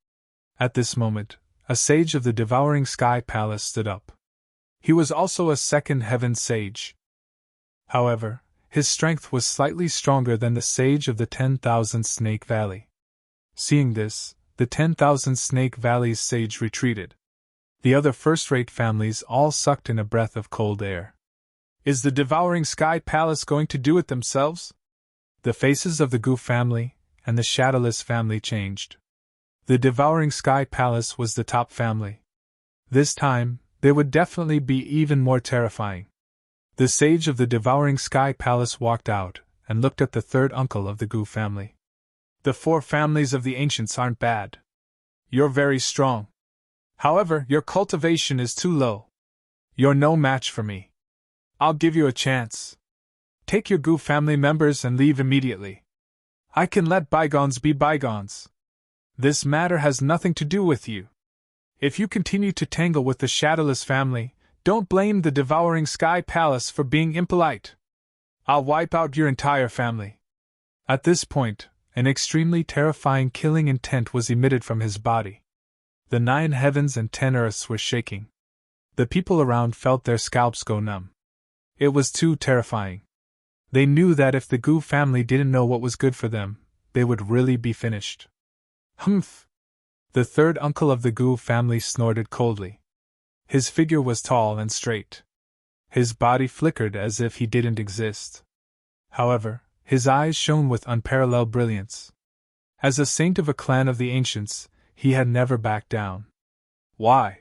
At this moment, a sage of the Devouring Sky Palace stood up. He was also a second heaven sage. However, his strength was slightly stronger than the sage of the 10,000 Snake Valley. Seeing this, the 10,000 Snake Valley's sage retreated. The other first-rate families all sucked in a breath of cold air. Is the Devouring Sky Palace going to do it themselves? The faces of the Gu family and the Shadowless family changed. The Devouring Sky Palace was the top family. This time, they would definitely be even more terrifying. The sage of the Devouring Sky Palace walked out and looked at the third uncle of the Gu family. The four families of the ancients aren't bad. You're very strong. However, your cultivation is too low. You're no match for me. I'll give you a chance. Take your Gu family members and leave immediately. I can let bygones be bygones. This matter has nothing to do with you. If you continue to tangle with the Shadowless family, don't blame the Devouring Sky Palace for being impolite. I'll wipe out your entire family. At this point, an extremely terrifying killing intent was emitted from his body. The 9 heavens and 10 earths were shaking. The people around felt their scalps go numb. It was too terrifying. They knew that if the Gu family didn't know what was good for them, they would really be finished. Humph! The third uncle of the Gu family snorted coldly. His figure was tall and straight. His body flickered as if he didn't exist. However, his eyes shone with unparalleled brilliance. As a saint of a clan of the ancients, he had never backed down. Why?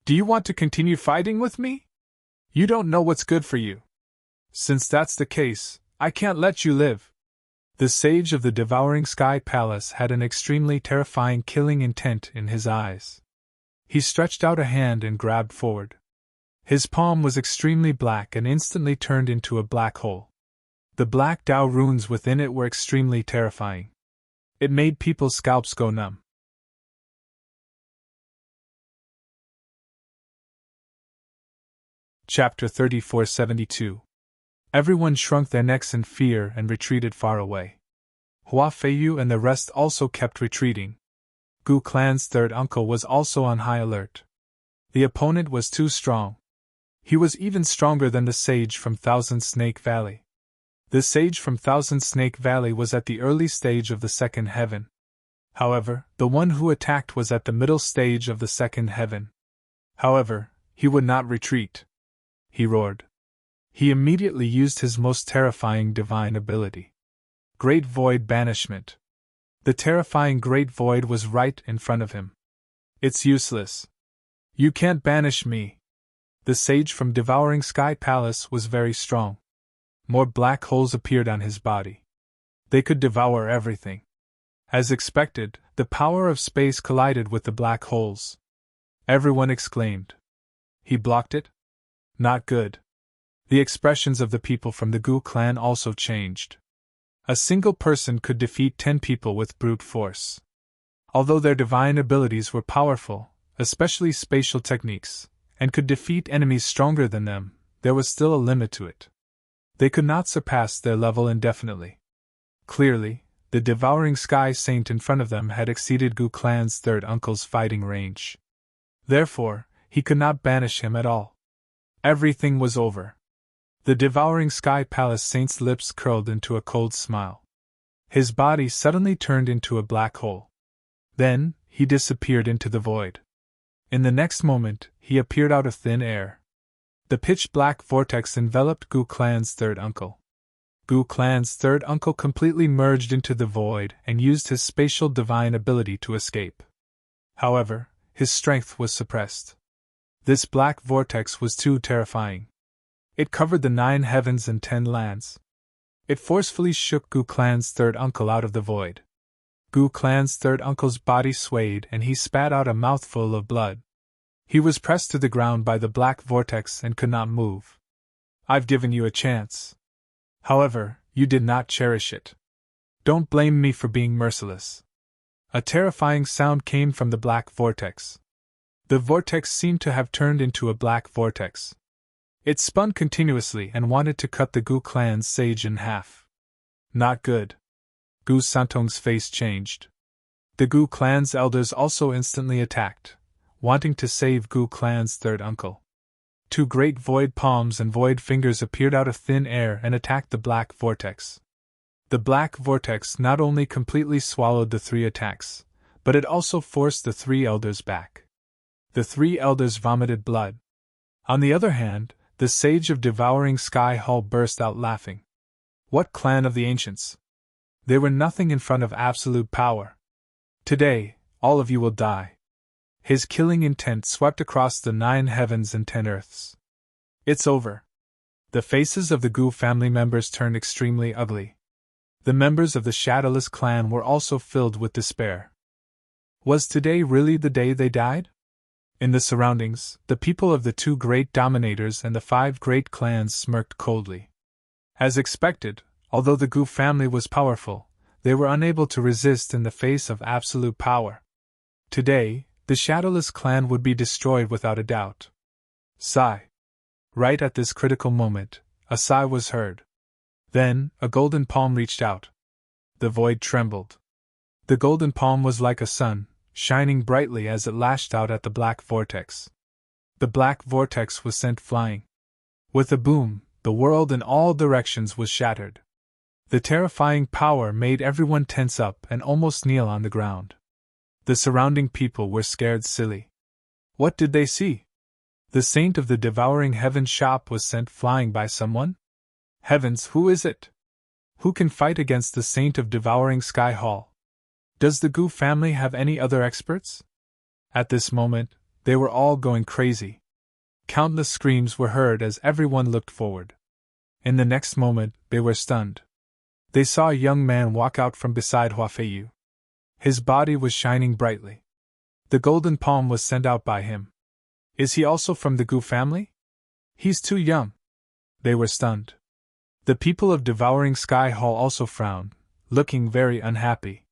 Do you want to continue fighting with me? You don't know what's good for you. Since that's the case, I can't let you live. The sage of the Devouring Sky Palace had an extremely terrifying killing intent in his eyes. He stretched out a hand and grabbed forward. His palm was extremely black and instantly turned into a black hole. The black Dao runes within it were extremely terrifying. It made people's scalps go numb. Chapter 3472. Everyone shrunk their necks in fear and retreated far away. Hua Feiyu and the rest also kept retreating. Gu Clan's third uncle was also on high alert. The opponent was too strong. He was even stronger than the sage from Thousand Snake Valley. The sage from Thousand Snake Valley was at the early stage of the second heaven. However, the one who attacked was at the middle stage of the second heaven. However, he would not retreat. He roared. He immediately used his most terrifying divine ability. Great Void Banishment. The terrifying Great Void was right in front of him. It's useless. You can't banish me. The sage from Devouring Sky Palace was very strong. More black holes appeared on his body. They could devour everything. As expected, the power of space collided with the black holes. Everyone exclaimed. He blocked it? Not good. The expressions of the people from the Gu clan also changed. A single person could defeat 10 people with brute force. Although their divine abilities were powerful, especially spatial techniques, and could defeat enemies stronger than them, there was still a limit to it. They could not surpass their level indefinitely. Clearly, the Devouring Sky Saint in front of them had exceeded Gu clan's third uncle's fighting range. Therefore, he could not banish him at all. Everything was over. The Devouring Sky Palace Saint's lips curled into a cold smile. His body suddenly turned into a black hole. Then, he disappeared into the void. In the next moment, he appeared out of thin air. The pitch-black vortex enveloped Gu clan's third uncle. Gu clan's third uncle completely merged into the void and used his spatial divine ability to escape. However, his strength was suppressed. This black vortex was too terrifying. It covered the 9 heavens and 10 lands. It forcefully shook Gu clan's third uncle out of the void. Gu clan's third uncle's body swayed and he spat out a mouthful of blood. He was pressed to the ground by the black vortex and could not move. I've given you a chance. However, you did not cherish it. Don't blame me for being merciless. A terrifying sound came from the black vortex. The vortex seemed to have turned into a black vortex. It spun continuously and wanted to cut the Gu clan's sage in half. Not good. Gu Santong's face changed. The Gu clan's elders also instantly attacked, wanting to save Gu clan's third uncle. 2 great void palms and void fingers appeared out of thin air and attacked the black vortex. The black vortex not only completely swallowed the 3 attacks, but it also forced the 3 elders back. The 3 elders vomited blood. On the other hand, the sage of Devouring Sky Hall burst out laughing. What clan of the ancients? They were nothing in front of absolute power. Today, all of you will die. His killing intent swept across the 9 heavens and 10 earths. It's over. The faces of the Gu family members turned extremely ugly. The members of the Shadowless clan were also filled with despair. Was today really the day they died? In the surroundings, the people of the 2 great dominators and the 5 great clans smirked coldly. As expected, although the Gu family was powerful, they were unable to resist in the face of absolute power. Today, the Shadowless clan would be destroyed without a doubt. Sigh. Right at this critical moment, a sigh was heard. Then, a golden palm reached out. The void trembled. The golden palm was like a sun, shining brightly as it lashed out at the black vortex. The black vortex was sent flying. With a boom, the world in all directions was shattered. The terrifying power made everyone tense up and almost kneel on the ground. The surrounding people were scared silly. What did they see? The saint of the Devouring Heaven shop was sent flying by someone? Heavens, who is it? Who can fight against the saint of Devouring Sky Hall? Does the Gu family have any other experts? At this moment, they were all going crazy. Countless screams were heard as everyone looked forward. In the next moment, they were stunned. They saw a young man walk out from beside Hua Feiyu. His body was shining brightly. The golden palm was sent out by him. Is he also from the Gu family? He's too young. They were stunned. The people of Devouring Sky Hall also frowned, looking very unhappy.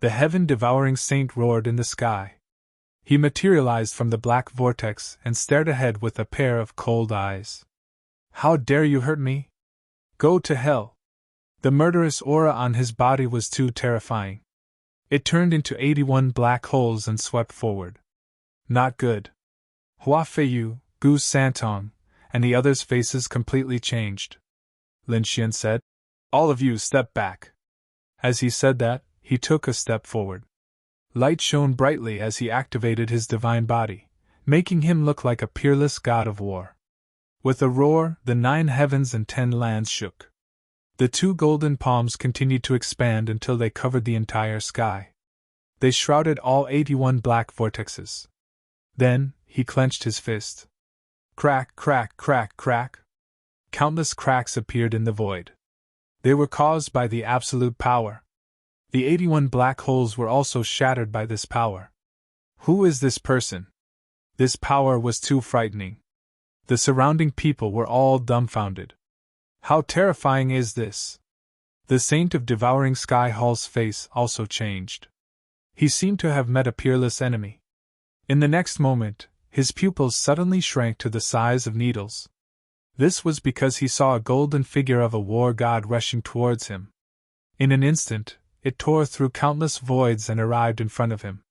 The heaven-devouring saint roared in the sky. He materialized from the black vortex and stared ahead with a pair of cold eyes. How dare you hurt me? Go to hell! The murderous aura on his body was too terrifying. It turned into 81 black holes and swept forward. Not good. Hua Feiyu, Gu Santong, and the others' faces completely changed. Lin Xian said, "All of you step back." As he said that, he took a step forward. Light shone brightly as he activated his divine body, making him look like a peerless god of war. With a roar, the 9 heavens and 10 lands shook. The 2 golden palms continued to expand until they covered the entire sky. They shrouded all 81 black vortexes. Then, he clenched his fist. Crack, crack, crack, crack. Countless cracks appeared in the void. They were caused by the absolute power. The 81 black holes were also shattered by this power. Who is this person? This power was too frightening. The surrounding people were all dumbfounded. How terrifying is this? The Saint of Devouring Sky Hall's face also changed. He seemed to have met a peerless enemy. In the next moment, his pupils suddenly shrank to the size of needles. This was because he saw a golden figure of a war god rushing towards him. In an instant, it tore through countless voids and arrived in front of him.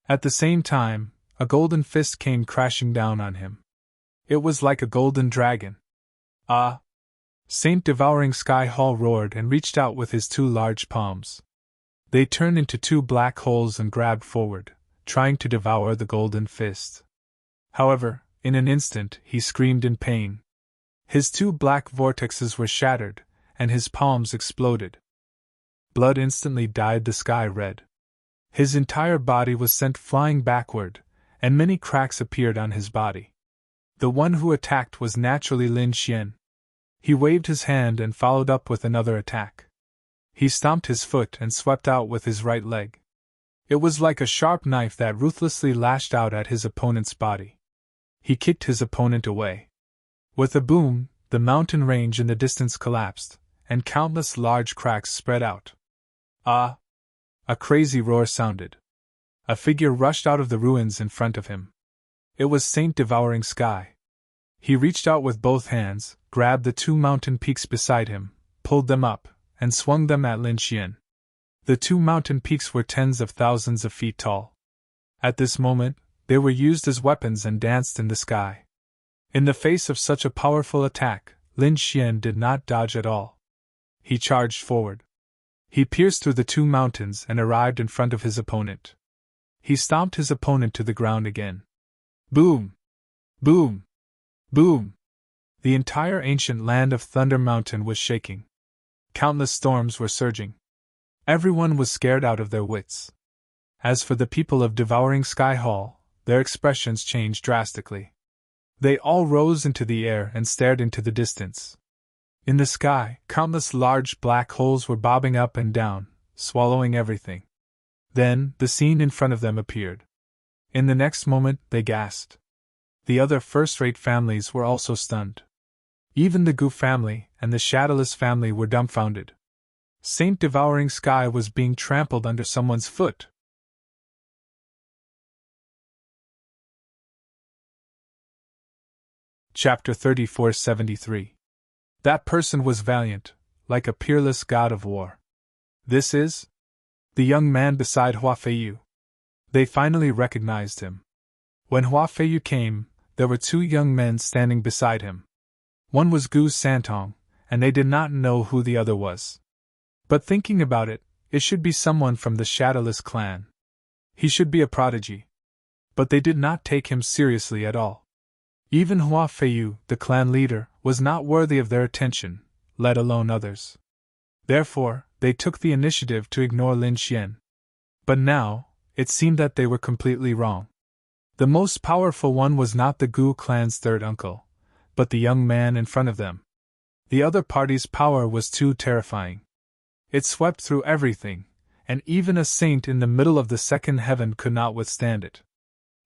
At the same time, a golden fist came crashing down on him. It was like a golden dragon. Ah! Saint Devouring Sky Hall roared and reached out with his two large palms. They turned into two black holes and grabbed forward, trying to devour the golden fist. However, in an instant he screamed in pain. His two black vortexes were shattered, and his palms exploded. Blood instantly dyed the sky red. His entire body was sent flying backward, and many cracks appeared on his body. The one who attacked was naturally Lin Xian. He waved his hand and followed up with another attack. He stomped his foot and swept out with his right leg. It was like a sharp knife that ruthlessly lashed out at his opponent's body. He kicked his opponent away. With a boom, the mountain range in the distance collapsed, and countless large cracks spread out. Ah! A crazy roar sounded. A figure rushed out of the ruins in front of him. It was Saint Devouring Sky. He reached out with both hands, grabbed the two mountain peaks beside him, pulled them up, and swung them at Lin Xian. The two mountain peaks were tens of thousands of feet tall. At this moment, they were used as weapons and danced in the sky. In the face of such a powerful attack, Lin Xian did not dodge at all. He charged forward. He pierced through the two mountains and arrived in front of his opponent. He stomped his opponent to the ground again. Boom! Boom! Boom! The entire ancient land of Thunder Mountain was shaking. Countless storms were surging. Everyone was scared out of their wits. As for the people of Devouring Sky Hall, their expressions changed drastically. They all rose into the air and stared into the distance. In the sky, countless large black holes were bobbing up and down, swallowing everything. Then, the scene in front of them appeared. In the next moment, they gasped. The other first-rate families were also stunned. Even the Gu family and the Shadowless family were dumbfounded. Saint Devouring Sky was being trampled under someone's foot. Chapter 3473. That person was valiant, like a peerless god of war. This is the young man beside Hua Feiyu. They finally recognized him. When Hua Feiyu came, there were two young men standing beside him. One was Gu Santong, and they did not know who the other was. But thinking about it, it should be someone from the Shadowless clan. He should be a prodigy. But they did not take him seriously at all. Even Hua Feiyu, the clan leader, was not worthy of their attention, let alone others. Therefore, they took the initiative to ignore Lin Xian. But now, it seemed that they were completely wrong. The most powerful one was not the Gu clan's third uncle, but the young man in front of them. The other party's power was too terrifying. It swept through everything, and even a saint in the middle of the second heaven could not withstand it.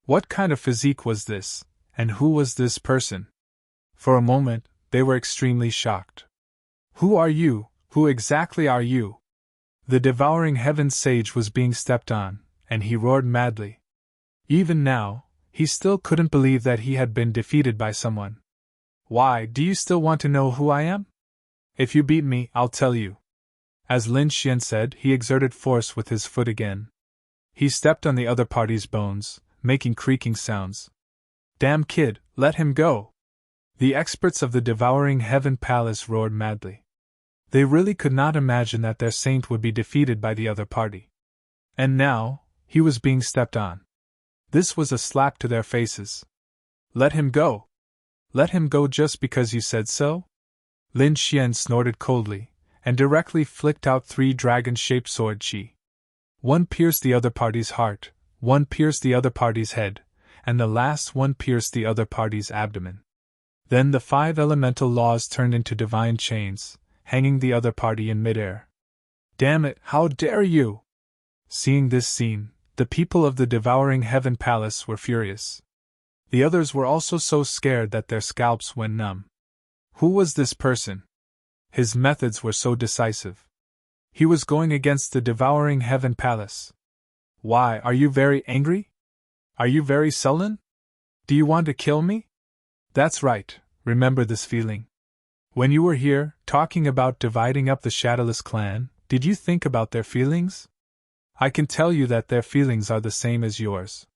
What kind of physique was this, and who was this person? For a moment, they were extremely shocked. Who are you? Who exactly are you? The devouring heaven sage was being stepped on, and he roared madly. Even now, he still couldn't believe that he had been defeated by someone. Why, do you still want to know who I am? If you beat me, I'll tell you. As Lin Xian said, he exerted force with his foot again. He stepped on the other party's bones, making creaking sounds. Damn kid, let him go! The experts of the Devouring Heaven Palace roared madly. They really could not imagine that their saint would be defeated by the other party. And now, he was being stepped on. This was a slap to their faces. Let him go! Let him go just because you said so? Lin Xian snorted coldly, and directly flicked out 3 dragon-shaped sword chi. One pierced the other party's heart, one pierced the other party's head, and the last one pierced the other party's abdomen. Then the 5 elemental laws turned into divine chains, hanging the other party in midair. Damn it, how dare you! Seeing this scene, the people of the devouring heaven palace were furious. The others were also so scared that their scalps went numb. Who was this person? His methods were so decisive. He was going against the devouring heaven palace. Why, are you very angry? Are you very sullen? Do you want to kill me? That's right, remember this feeling. When you were here, talking about dividing up the Shadowless clan, did you think about their feelings? I can tell you that their feelings are the same as yours.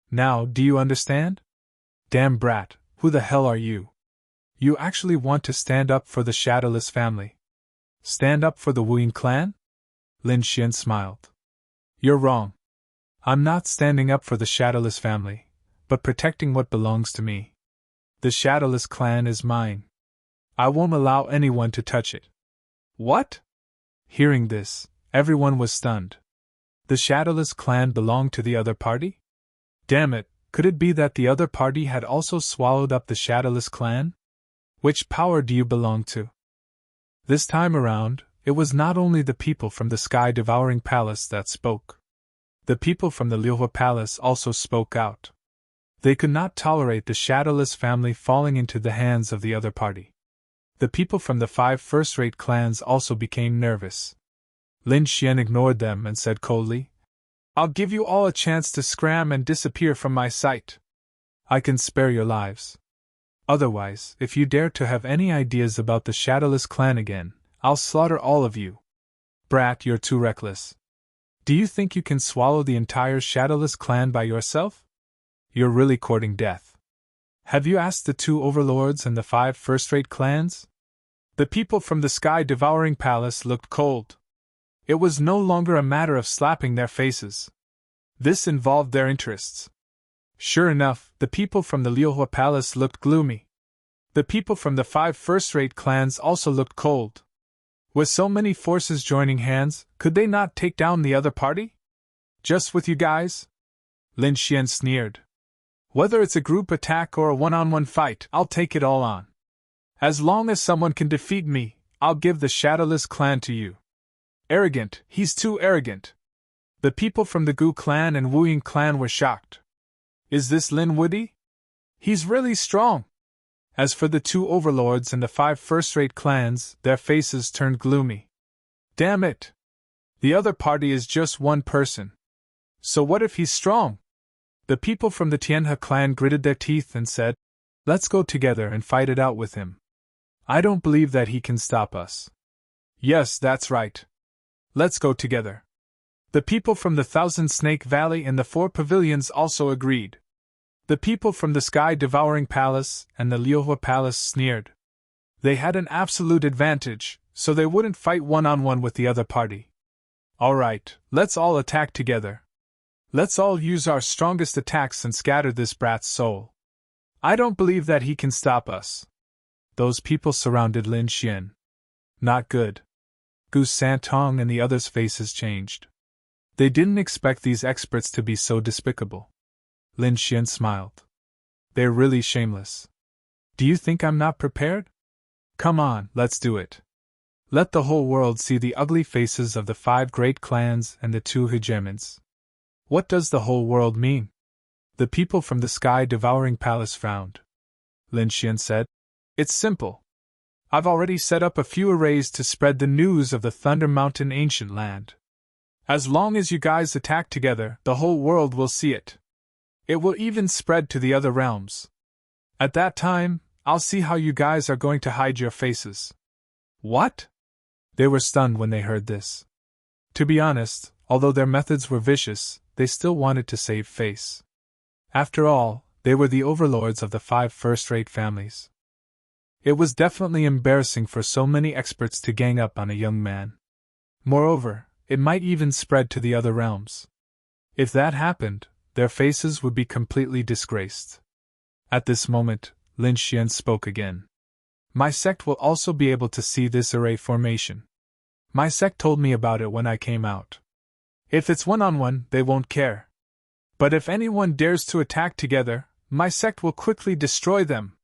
Now, do you understand? Damn brat, who the hell are you? You actually want to stand up for the Shadowless family? Stand up for the Wuyin clan? Lin Xian smiled. You're wrong. I'm not standing up for the Shadowless family, but protecting what belongs to me. The Shadowless clan is mine. I won't allow anyone to touch it. What? Hearing this, everyone was stunned. The Shadowless clan belonged to the other party? Damn it, could it be that the other party had also swallowed up the Shadowless clan? Which power do you belong to? This time around, it was not only the people from the sky-devouring palace that spoke. The people from the Liuhua palace also spoke out. They could not tolerate the Shadowless family falling into the hands of the other party. The people from the 5 first-rate clans also became nervous. Lin Xian ignored them and said coldly, I'll give you all a chance to scram and disappear from my sight. I can spare your lives. Otherwise, if you dare to have any ideas about the Shadowless clan again, I'll slaughter all of you. Brat, you're too reckless. Do you think you can swallow the entire Shadowless clan by yourself? You're really courting death. Have you asked the 2 overlords and the 5 first-rate clans? The people from the sky-devouring palace looked cold. It was no longer a matter of slapping their faces. This involved their interests. Sure enough, the people from the Liuhua palace looked gloomy. The people from the 5 first-rate clans also looked cold. With so many forces joining hands, could they not take down the other party? Just with you guys? Lin Xian sneered. Whether it's a group attack or a one-on-one fight, I'll take it all on. As long as someone can defeat me, I'll give the Shadowless clan to you. Arrogant, he's too arrogant. The people from the Gu clan and Wuyin clan were shocked. Is this Lin Woody? He's really strong. As for the 2 overlords and the 5 first-rate clans, their faces turned gloomy. Damn it! The other party is just one person. So what if he's strong? The people from the Tianhe clan gritted their teeth and said, Let's go together and fight it out with him. I don't believe that he can stop us. Yes, that's right. Let's go together. The people from the Thousand Snake Valley and the 4 pavilions also agreed. The people from the sky-devouring palace and the Liuhua palace sneered. They had an absolute advantage, so they wouldn't fight one-on-one with the other party. All right, let's all attack together. Let's all use our strongest attacks and scatter this brat's soul. I don't believe that he can stop us. Those people surrounded Lin Xian. Not good. Gu Santong and the others' faces changed. They didn't expect these experts to be so despicable. Lin Xian smiled. They're really shameless. Do you think I'm not prepared? Come on, let's do it. Let the whole world see the ugly faces of the 5 great clans and the 2 hegemons. What does the whole world mean? The people from the sky-devouring palace frowned. Lin Xian said, It's simple. I've already set up a few arrays to spread the news of the Thunder Mountain ancient land. As long as you guys attack together, the whole world will see it. It will even spread to the other realms. At that time, I'll see how you guys are going to hide your faces. What? They were stunned when they heard this. To be honest, although their methods were vicious, they still wanted to save face. After all, they were the overlords of the 5 first-rate families. It was definitely embarrassing for so many experts to gang up on a young man. Moreover, it might even spread to the other realms. If that happened, their faces would be completely disgraced. At this moment, Lin Xian spoke again. My sect will also be able to see this array formation. My sect told me about it when I came out. If it's one-on-one, they won't care. But if anyone dares to attack together, my sect will quickly destroy them.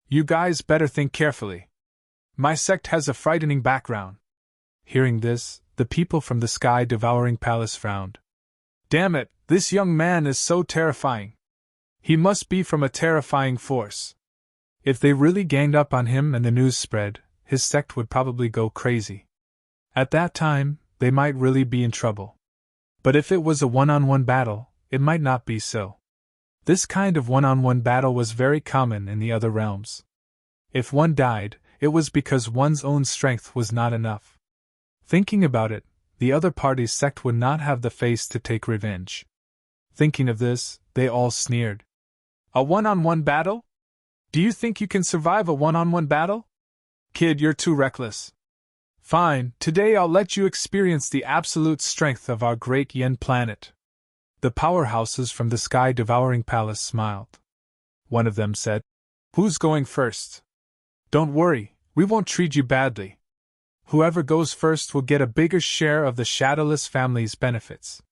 You guys better think carefully. My sect has a frightening background. Hearing this, the people from the sky-devouring palace frowned. Damn it, this young man is so terrifying. He must be from a terrifying force. If they really ganged up on him and the news spread, his sect would probably go crazy. At that time, they might really be in trouble. But if it was a one-on-one battle, it might not be so. This kind of one-on-one battle was very common in the other realms. If one died, it was because one's own strength was not enough. Thinking about it, the other party's sect would not have the face to take revenge. Thinking of this, they all sneered. A one-on-one battle? Do you think you can survive a one-on-one battle? Kid, you're too reckless. Fine, today I'll let you experience the absolute strength of our great Yen planet. The powerhouses from the sky-devouring palace smiled. One of them said, Who's going first? Don't worry, we won't treat you badly. Whoever goes first will get a bigger share of the Shadowless family's benefits.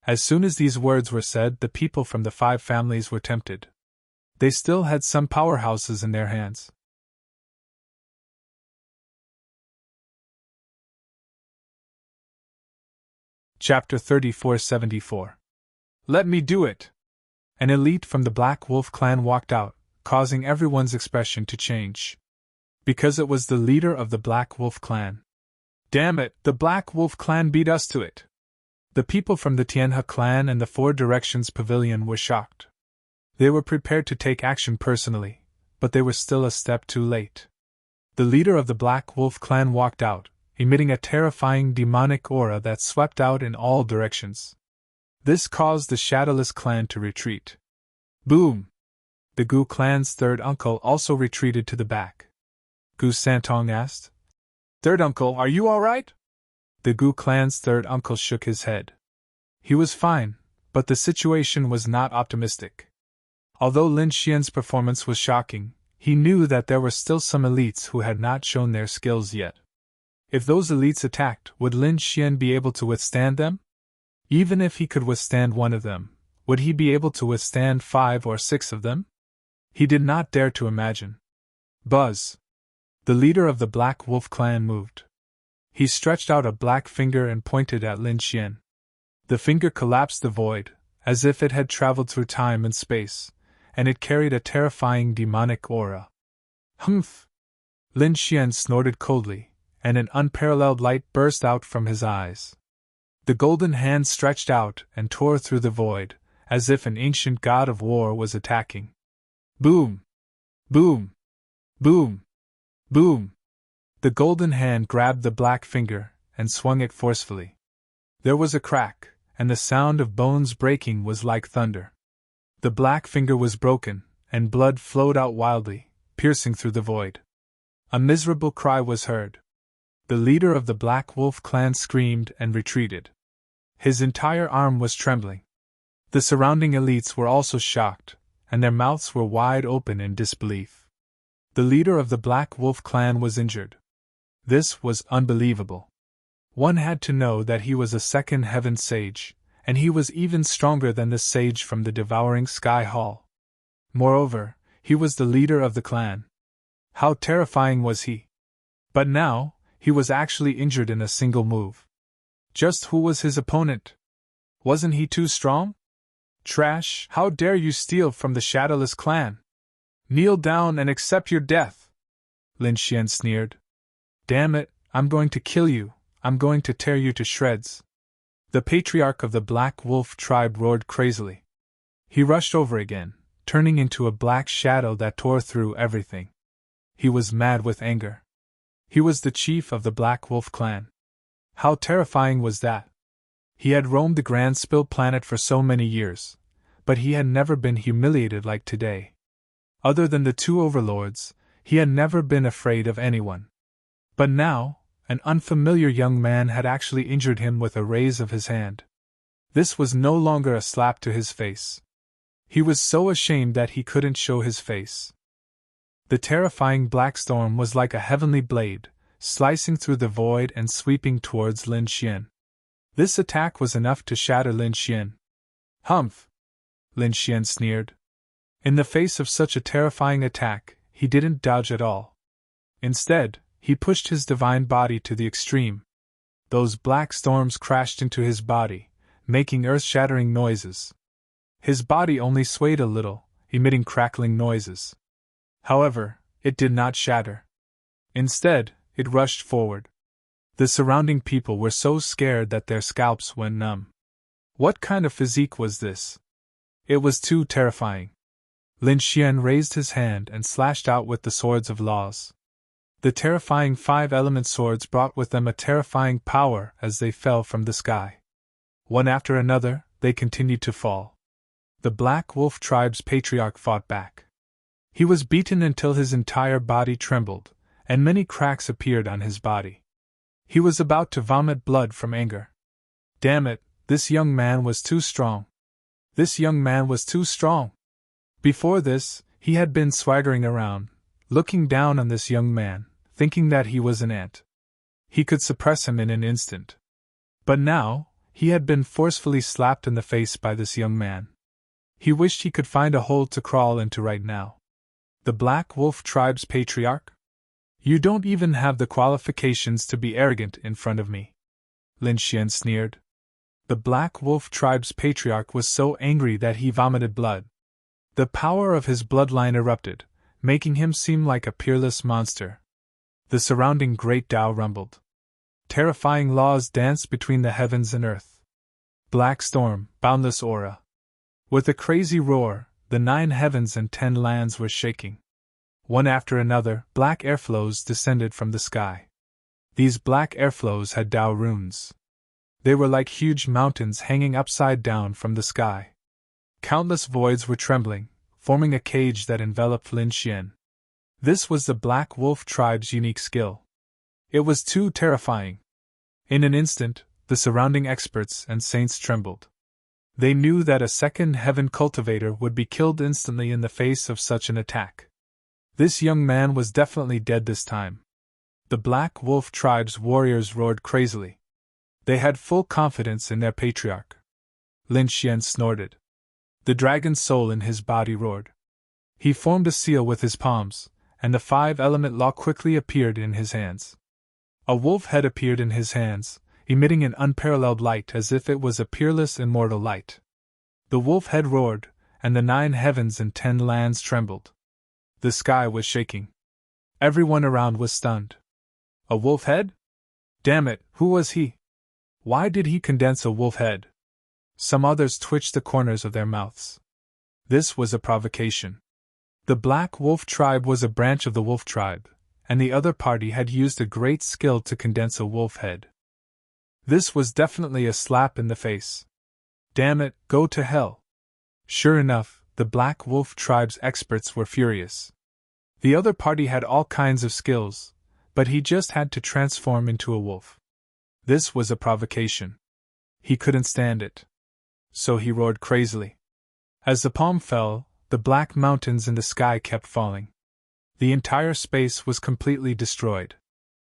As soon as these words were said, the people from the 5 families were tempted. They still had some powerhouses in their hands. Chapter 3474. Let me do it! An elite from the Black Wolf clan walked out, causing everyone's expression to change. Because it was the leader of the Black Wolf clan. Damn it, the Black Wolf clan beat us to it! The people from the Tianhe clan and the Four Directions Pavilion were shocked. They were prepared to take action personally, but they were still a step too late. The leader of the Black Wolf clan walked out, emitting a terrifying demonic aura that swept out in all directions. This caused the Shadowless clan to retreat. Boom! The Gu clan's third uncle also retreated to the back. Gu Santong asked, Third uncle, are you alright? The Gu clan's third uncle shook his head. He was fine, but the situation was not optimistic. Although Lin Xian's performance was shocking, he knew that there were still some elites who had not shown their skills yet. If those elites attacked, would Lin Xian be able to withstand them? Even if he could withstand one of them, would he be able to withstand 5 or 6 of them? He did not dare to imagine. Buzz! The leader of the Black Wolf clan moved. He stretched out a black finger and pointed at Lin Xian. The finger collapsed the void, as if it had traveled through time and space, and it carried a terrifying demonic aura. Humph! Lin Xian snorted coldly, and an unparalleled light burst out from his eyes. The golden hand stretched out and tore through the void, as if an ancient god of war was attacking. Boom! Boom! Boom! Boom! The golden hand grabbed the black finger and swung it forcefully. There was a crack, and the sound of bones breaking was like thunder. The black finger was broken, and blood flowed out wildly, piercing through the void. A miserable cry was heard. The leader of the Black Wolf clan screamed and retreated. His entire arm was trembling. The surrounding elites were also shocked, and their mouths were wide open in disbelief. The leader of the Black Wolf clan was injured. This was unbelievable. One had to know that he was a second heaven sage, and he was even stronger than the sage from the devouring sky hall. Moreover, he was the leader of the clan. How terrifying was he! But now, he was actually injured in a single move. Just who was his opponent? Wasn't he too strong? Trash, how dare you steal from the Shadowless clan? Kneel down and accept your death! Lin Xian sneered. Damn it, I'm going to kill you, I'm going to tear you to shreds. The patriarch of the Black Wolf tribe roared crazily. He rushed over again, turning into a black shadow that tore through everything. He was mad with anger. He was the chief of the Black Wolf clan. How terrifying was that? He had roamed the Grand Spill planet for so many years, but he had never been humiliated like today. Other than the 2 overlords, he had never been afraid of anyone. But now, an unfamiliar young man had actually injured him with a raise of his hand. This was no longer a slap to his face. He was so ashamed that he couldn't show his face. The terrifying black storm was like a heavenly blade, slicing through the void and sweeping towards Lin Xian. This attack was enough to shatter Lin Xian. Humph! Lin Xian sneered. In the face of such a terrifying attack, he didn't dodge at all. Instead, he pushed his divine body to the extreme. Those black storms crashed into his body, making earth-shattering noises. His body only swayed a little, emitting crackling noises. However, it did not shatter. Instead, it rushed forward. The surrounding people were so scared that their scalps went numb. What kind of physique was this? It was too terrifying. Lin Xian raised his hand and slashed out with the swords of laws. The terrifying 5-element swords brought with them a terrifying power as they fell from the sky. One after another, they continued to fall. The Black Wolf tribe's patriarch fought back. He was beaten until his entire body trembled, and many cracks appeared on his body. He was about to vomit blood from anger. Damn it, this young man was too strong. This young man was too strong. Before this, he had been swaggering around, looking down on this young man, thinking that he was an ant. He could suppress him in an instant. But now, he had been forcefully slapped in the face by this young man. He wished he could find a hole to crawl into right now. The Black Wolf tribe's patriarch? You don't even have the qualifications to be arrogant in front of me. Lin Xian sneered. The Black Wolf tribe's patriarch was so angry that he vomited blood. The power of his bloodline erupted, making him seem like a peerless monster. The surrounding great Tao rumbled. Terrifying laws danced between the heavens and earth. Black storm, boundless aura. With a crazy roar, the 9 heavens and 10 lands were shaking. One after another, black airflows descended from the sky. These black airflows had Tao runes. They were like huge mountains hanging upside down from the sky. Countless voids were trembling, forming a cage that enveloped Lin Xian. This was the Black Wolf tribe's unique skill. It was too terrifying. In an instant, the surrounding experts and saints trembled. They knew that a second heaven cultivator would be killed instantly in the face of such an attack. This young man was definitely dead this time. The Black Wolf tribe's warriors roared crazily. They had full confidence in their patriarch. Lin Xian snorted. The dragon soul in his body roared. He formed a seal with his palms, and the 5-element law quickly appeared in his hands. A wolf head appeared in his hands, emitting an unparalleled light as if it was a peerless immortal light. The wolf head roared, and the 9 heavens and 10 lands trembled. The sky was shaking. Everyone around was stunned. A wolf head? Damn it, who was he? Why did he condense a wolf head? Some others twitched the corners of their mouths. This was a provocation. The Black Wolf tribe was a branch of the Wolf tribe, and the other party had used a great skill to condense a wolf head. This was definitely a slap in the face. Damn it, go to hell. Sure enough, the Black Wolf tribe's experts were furious. The other party had all kinds of skills, but he just had to transform into a wolf. This was a provocation. He couldn't stand it. So he roared crazily. As the palm fell, the black mountains in the sky kept falling. The entire space was completely destroyed.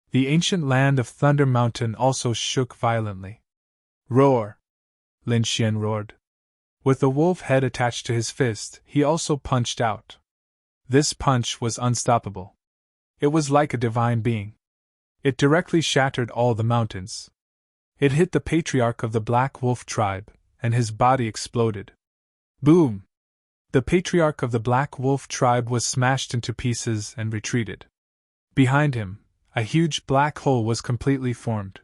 The ancient land of Thunder Mountain also shook violently. Roar! Lin Xian roared. With the wolf head attached to his fist, he also punched out. This punch was unstoppable. It was like a divine being. It directly shattered all the mountains. It hit the patriarch of the Black Wolf tribe, and his body exploded. Boom! The patriarch of the Black Wolf tribe was smashed into pieces and retreated. Behind him, a huge black hole was completely formed.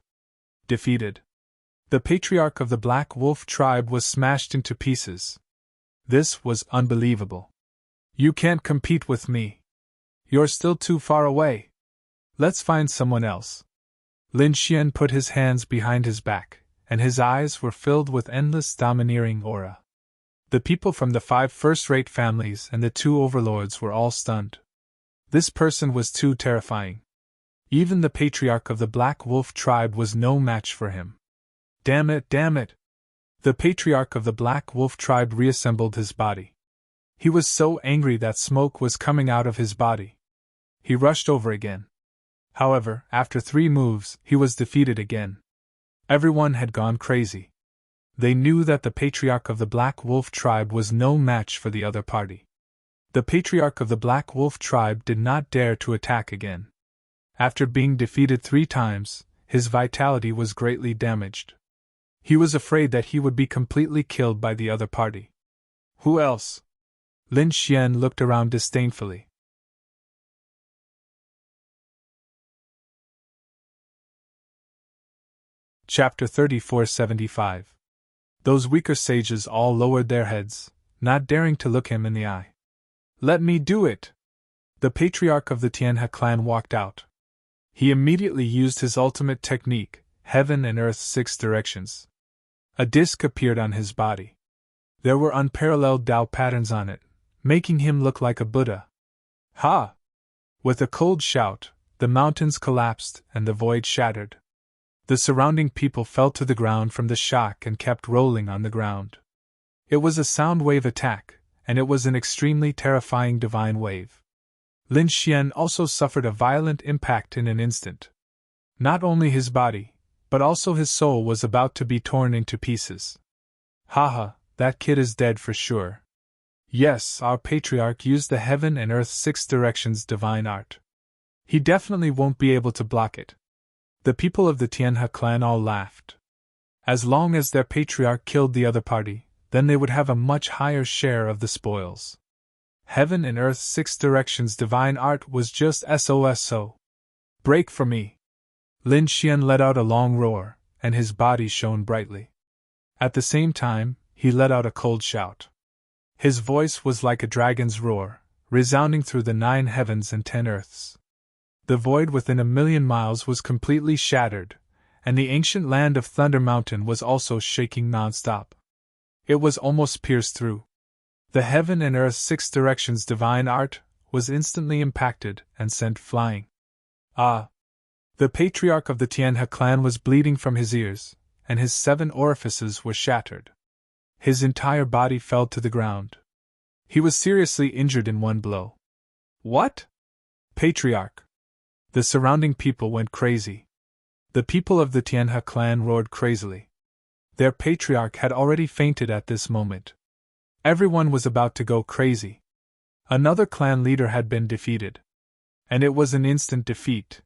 Defeated. The patriarch of the Black Wolf tribe was smashed into pieces. This was unbelievable. You can't compete with me. You're still too far away. Let's find someone else. Lin Xian put his hands behind his back, and his eyes were filled with endless domineering aura. The people from the 5 first-rate families and the 2 overlords were all stunned. This person was too terrifying. Even the patriarch of the Black Wolf tribe was no match for him. Damn it, damn it! The patriarch of the Black Wolf tribe reassembled his body. He was so angry that smoke was coming out of his body. He rushed over again. However, after 3 moves, he was defeated again. Everyone had gone crazy. They knew that the patriarch of the Black Wolf tribe was no match for the other party. The patriarch of the Black Wolf tribe did not dare to attack again. After being defeated 3 times, his vitality was greatly damaged. He was afraid that he would be completely killed by the other party. Who else? Lin Xian looked around disdainfully. Chapter 3475. Those weaker sages all lowered their heads, not daring to look him in the eye. Let me do it! The patriarch of the Tianhe clan walked out. He immediately used his ultimate technique, Heaven and Earth's 6 directions. A disc appeared on his body. There were unparalleled Tao patterns on it, making him look like a Buddha. Ha! With a cold shout, the mountains collapsed and the void shattered. The surrounding people fell to the ground from the shock and kept rolling on the ground. It was a sound wave attack, and it was an extremely terrifying divine wave. Lin Xian also suffered a violent impact in an instant. Not only his body, but also his soul was about to be torn into pieces. Haha, that kid is dead for sure. Yes, our patriarch used the Heaven and Earth 6 directions divine art. He definitely won't be able to block it. The people of the Tianhe clan all laughed. As long as their patriarch killed the other party, then they would have a much higher share of the spoils. Heaven and Earth 6 directions divine art was just SOSO. Break for me! Lin Xian let out a long roar, and his body shone brightly. At the same time, he let out a cold shout. His voice was like a dragon's roar, resounding through the 9 heavens and 10 earths. The void within 1,000,000 miles was completely shattered, and the ancient land of Thunder Mountain was also shaking non-stop. It was almost pierced through. The Heaven and Earth 6 directions divine art was instantly impacted and sent flying. Ah! The patriarch of the Tianhe clan was bleeding from his ears, and his 7 orifices were shattered. His entire body fell to the ground. He was seriously injured in one blow. What? Patriarch! The surrounding people went crazy. The people of the Tianhe clan roared crazily. Their patriarch had already fainted at this moment. Everyone was about to go crazy. Another clan leader had been defeated. And it was an instant defeat.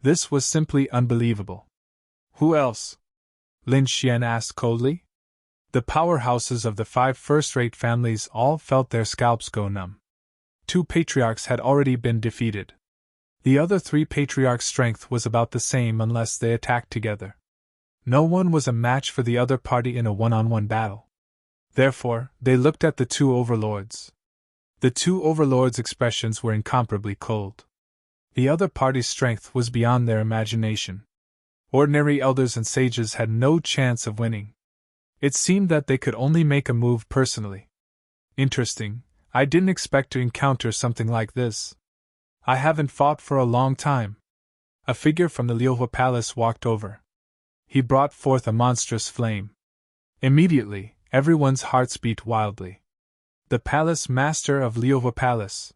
This was simply unbelievable. Who else? Lin Xian asked coldly. The powerhouses of the 5 first-rate families all felt their scalps go numb. 2 patriarchs had already been defeated. The other 3 patriarchs' strength was about the same unless they attacked together. No one was a match for the other party in a one-on-one battle. Therefore, they looked at the 2 overlords. The 2 overlords' expressions were incomparably cold. The other party's strength was beyond their imagination. Ordinary elders and sages had no chance of winning. It seemed that they could only make a move personally. Interesting, I didn't expect to encounter something like this. I haven't fought for a long time. A figure from the Liuhua Palace walked over. He brought forth a monstrous flame. Immediately, everyone's hearts beat wildly. The palace master of Liuhua Palace.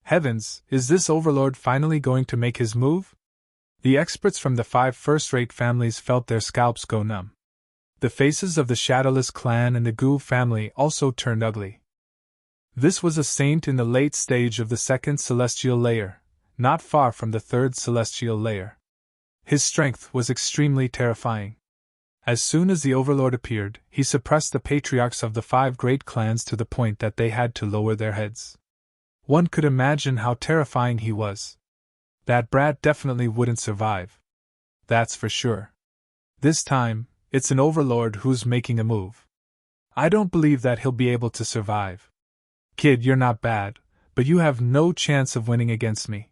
Heavens, is this overlord finally going to make his move? The experts from the 5 first-rate families felt their scalps go numb. The faces of the Shadowless clan and the Gu family also turned ugly. This was a saint in the late stage of the 2nd celestial layer, not far from the 3rd celestial layer. His strength was extremely terrifying. As soon as the overlord appeared, he suppressed the patriarchs of the 5 great clans to the point that they had to lower their heads. One could imagine how terrifying he was. That brat definitely wouldn't survive. That's for sure. This time, it's an overlord who's making a move. I don't believe that he'll be able to survive. Kid, you're not bad, but you have no chance of winning against me.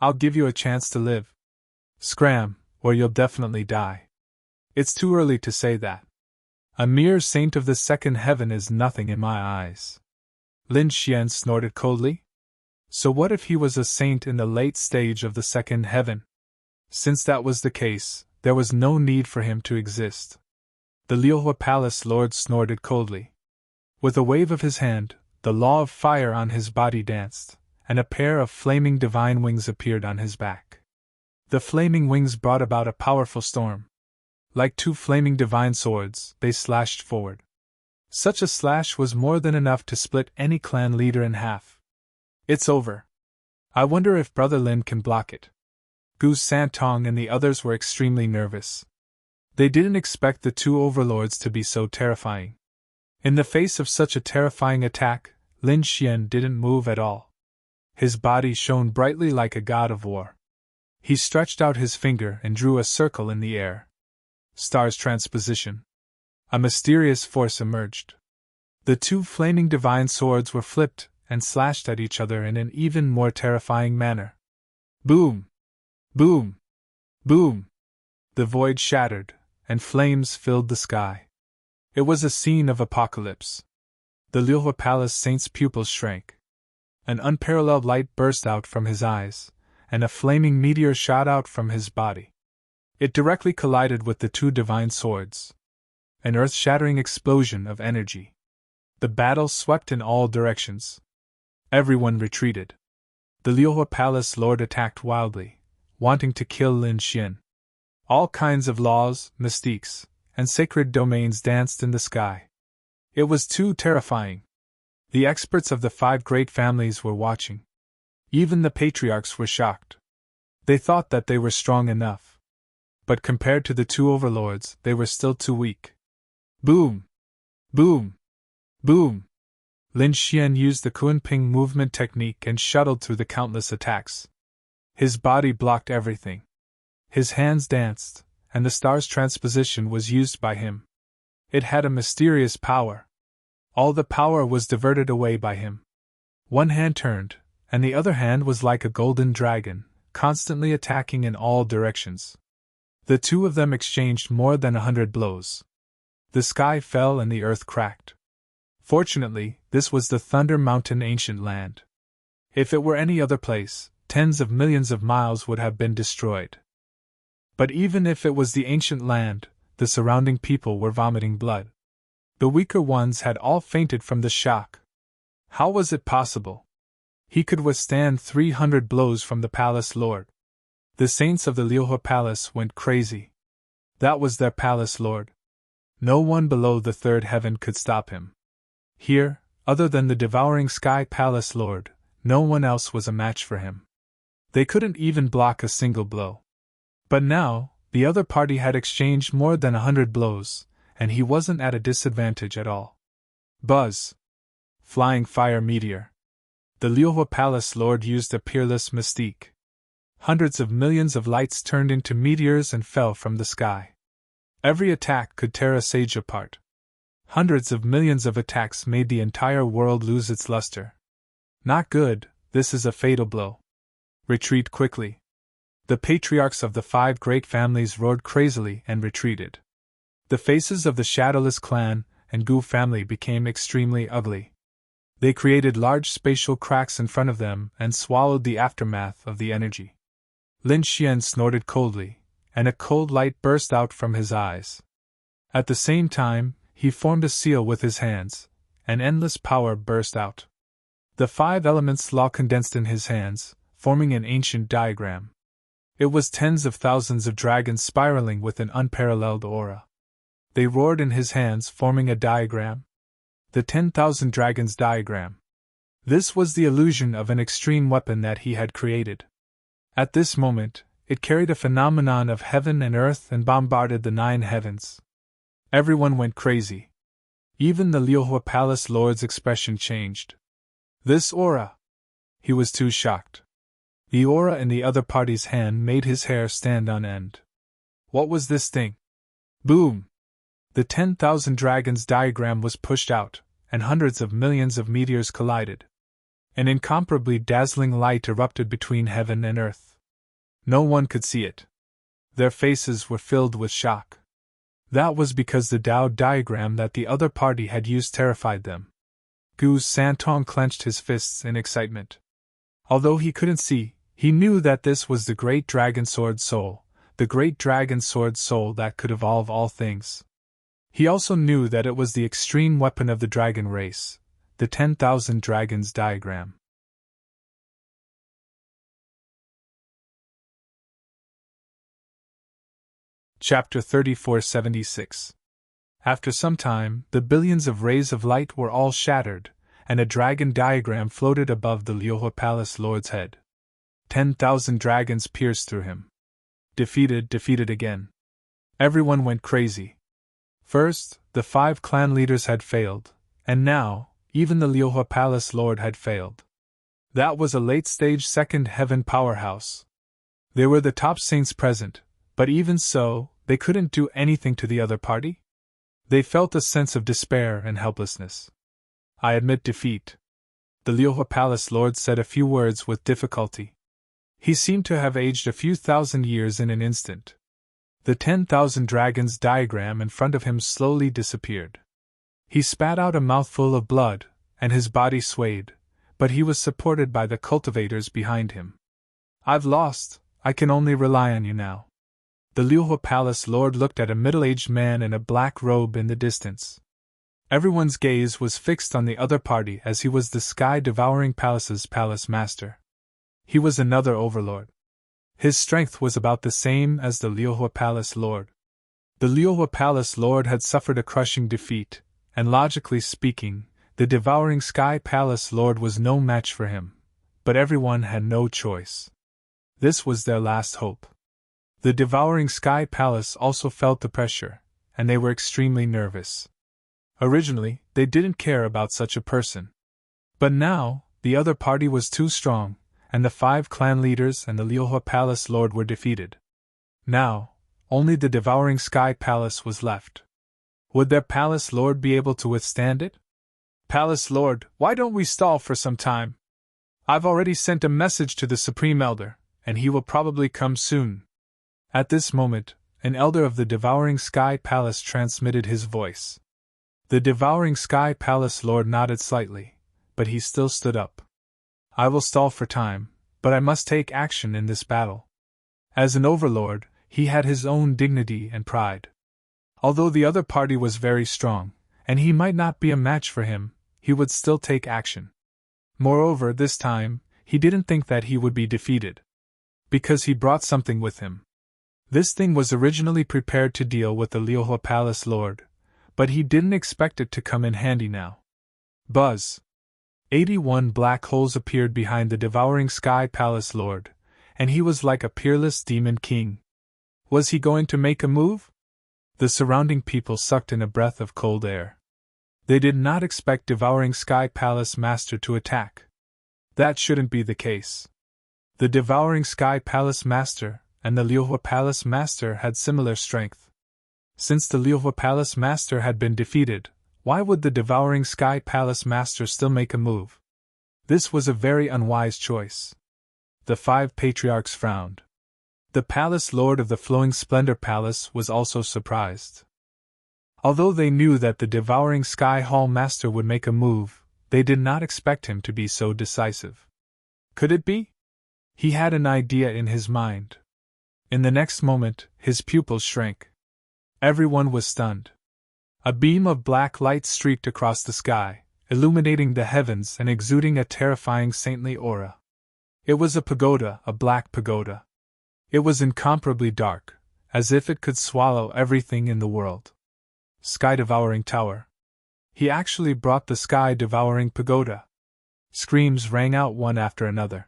I'll give you a chance to live. Scram, or you'll definitely die. It's too early to say that. A mere saint of the 2nd heaven is nothing in my eyes. Lin Xian snorted coldly. So what if he was a saint in the late stage of the 2nd heaven? Since that was the case, there was no need for him to exist. The Liuhua Palace lord snorted coldly. With a wave of his hand, the law of fire on his body danced, and a pair of flaming divine wings appeared on his back. The flaming wings brought about a powerful storm. Like two flaming divine swords, they slashed forward. Such a slash was more than enough to split any clan leader in half. It's over. I wonder if Brother Lin can block it. Gu Santong and the others were extremely nervous. They didn't expect the two overlords to be so terrifying. In the face of such a terrifying attack, Lin Xian didn't move at all. His body shone brightly like a god of war. He stretched out his finger and drew a circle in the air. Stars transposition. A mysterious force emerged. The two flaming divine swords were flipped and slashed at each other in an even more terrifying manner. Boom! Boom! Boom! The void shattered, and flames filled the sky. It was a scene of apocalypse. The Liuhua Palace Saint's pupils shrank. An unparalleled light burst out from his eyes, and a flaming meteor shot out from his body. It directly collided with the two divine swords. An earth-shattering explosion of energy. The battle swept in all directions. Everyone retreated. The Liuhua Palace Lord attacked wildly, wanting to kill Lin Xian. All kinds of laws, mystiques, and sacred domains danced in the sky. It was too terrifying. The experts of the 5 great families were watching. Even the patriarchs were shocked. They thought that they were strong enough. But compared to the two overlords, they were still too weak. Boom! Boom! Boom! Lin Xian used the Kunping movement technique and shuttled through the countless attacks. His body blocked everything. His hands danced, and the star's transposition was used by him. It had a mysterious power. All the power was diverted away by him. One hand turned, and the other hand was like a golden dragon, constantly attacking in all directions. The two of them exchanged more than 100 blows. The sky fell and the earth cracked. Fortunately, this was the Thunder Mountain ancient land. If it were any other place, tens of millions of miles would have been destroyed. But even if it was the ancient land, the surrounding people were vomiting blood. The weaker ones had all fainted from the shock. How was it possible? He could withstand 300 blows from the palace lord. The saints of the Liuhua Palace went crazy. That was their palace lord. No one below the third heaven could stop him. Here, other than the devouring sky palace lord, no one else was a match for him. They couldn't even block a single blow. But now, the other party had exchanged more than 100 blows, and he wasn't at a disadvantage at all. Buzz! Flying fire meteor. The Liuhua Palace Lord used a peerless mystique. Hundreds of millions of lights turned into meteors and fell from the sky. Every attack could tear a sage apart. Hundreds of millions of attacks made the entire world lose its luster. Not good, this is a fatal blow. Retreat quickly. The patriarchs of the 5 great families roared crazily and retreated. The faces of the Shadowless clan and Gu family became extremely ugly. They created large spatial cracks in front of them and swallowed the aftermath of the energy. Lin Xian snorted coldly, and a cold light burst out from his eyes. At the same time, he formed a seal with his hands, and endless power burst out. The 5 elements law condensed in his hands, forming an ancient diagram. It was tens of thousands of dragons spiraling with an unparalleled aura. They roared in his hands, forming a diagram. The 10,000 dragons diagram. This was the illusion of an extreme weapon that he had created. At this moment, it carried a phenomenon of heaven and earth and bombarded the 9 heavens. Everyone went crazy. Even the Liuhua Palace Lord's expression changed. This aura! He was too shocked. The aura in the other party's hand made his hair stand on end. What was this thing? Boom! The 10,000 dragons diagram was pushed out, and hundreds of millions of meteors collided. An incomparably dazzling light erupted between heaven and earth. No one could see it. Their faces were filled with shock. That was because the Tao diagram that the other party had used terrified them. Gu Santong clenched his fists in excitement. Although he couldn't see, he knew that this was the great dragon sword soul, the great dragon sword soul that could evolve all things. He also knew that it was the extreme weapon of the dragon race, the 10,000 dragons diagram. Chapter 3476. After some time, the billions of rays of light were all shattered, and a dragon diagram floated above the Lyoho Palace Lord's head. 10,000 dragons pierced through him. Defeated again. Everyone went crazy. First, the 5 clan leaders had failed, and now, even the Lyoho Palace Lord had failed. That was a late-stage second heaven powerhouse. They were the top saints present, but even so, they couldn't do anything to the other party? They felt a sense of despair and helplessness. I admit defeat. The Lyoho Palace Lord said a few words with difficulty. He seemed to have aged a few thousand years in an instant. The 10,000 dragons diagram in front of him slowly disappeared. He spat out a mouthful of blood, and his body swayed, but he was supported by the cultivators behind him. I've lost, I can only rely on you now. The Lyoho Palace Lord looked at a middle-aged man in a black robe in the distance. Everyone's gaze was fixed on the other party as he was the sky-devouring palace's palace master. He was another overlord. His strength was about the same as the Lyoho Palace Lord. The Lyoho Palace Lord had suffered a crushing defeat, and logically speaking, the devouring Sky Palace Lord was no match for him, but everyone had no choice. This was their last hope. The devouring Sky Palace also felt the pressure, and they were extremely nervous. Originally, they didn't care about such a person. But now, the other party was too strong, and the 5 clan leaders and the Lyoho Palace Lord were defeated. Now, only the devouring Sky Palace was left. Would their Palace Lord be able to withstand it? Palace Lord, why don't we stall for some time? I've already sent a message to the Supreme Elder, and he will probably come soon. At this moment, an elder of the devouring Sky Palace transmitted his voice. The devouring Sky Palace Lord nodded slightly, but he still stood up. I will stall for time, but I must take action in this battle. As an overlord, he had his own dignity and pride. Although the other party was very strong, and he might not be a match for him, he would still take action. Moreover, this time, he didn't think that he would be defeated. Because he brought something with him. This thing was originally prepared to deal with the Lyoho Palace Lord, but he didn't expect it to come in handy now. Buzz! 81 black holes appeared behind the devouring Sky Palace Lord, and he was like a peerless demon king. Was he going to make a move? The surrounding people sucked in a breath of cold air. They did not expect devouring Sky Palace Master to attack. That shouldn't be the case. The devouring Sky Palace Master and the Lyoho Palace Master had similar strength. Since the Lyoho Palace Master had been defeated, why would the devouring Sky Palace Master still make a move? This was a very unwise choice. The 5 patriarchs frowned. The Palace Lord of the Flowing Splendor Palace was also surprised. Although they knew that the devouring Sky Hall Master would make a move, they did not expect him to be so decisive. Could it be? He had an idea in his mind. In the next moment, his pupils shrank. Everyone was stunned. A beam of black light streaked across the sky, illuminating the heavens and exuding a terrifying saintly aura. It was a pagoda, a black pagoda. It was incomparably dark, as if it could swallow everything in the world. Sky-devouring tower. He actually brought the sky-devouring pagoda. Screams rang out one after another.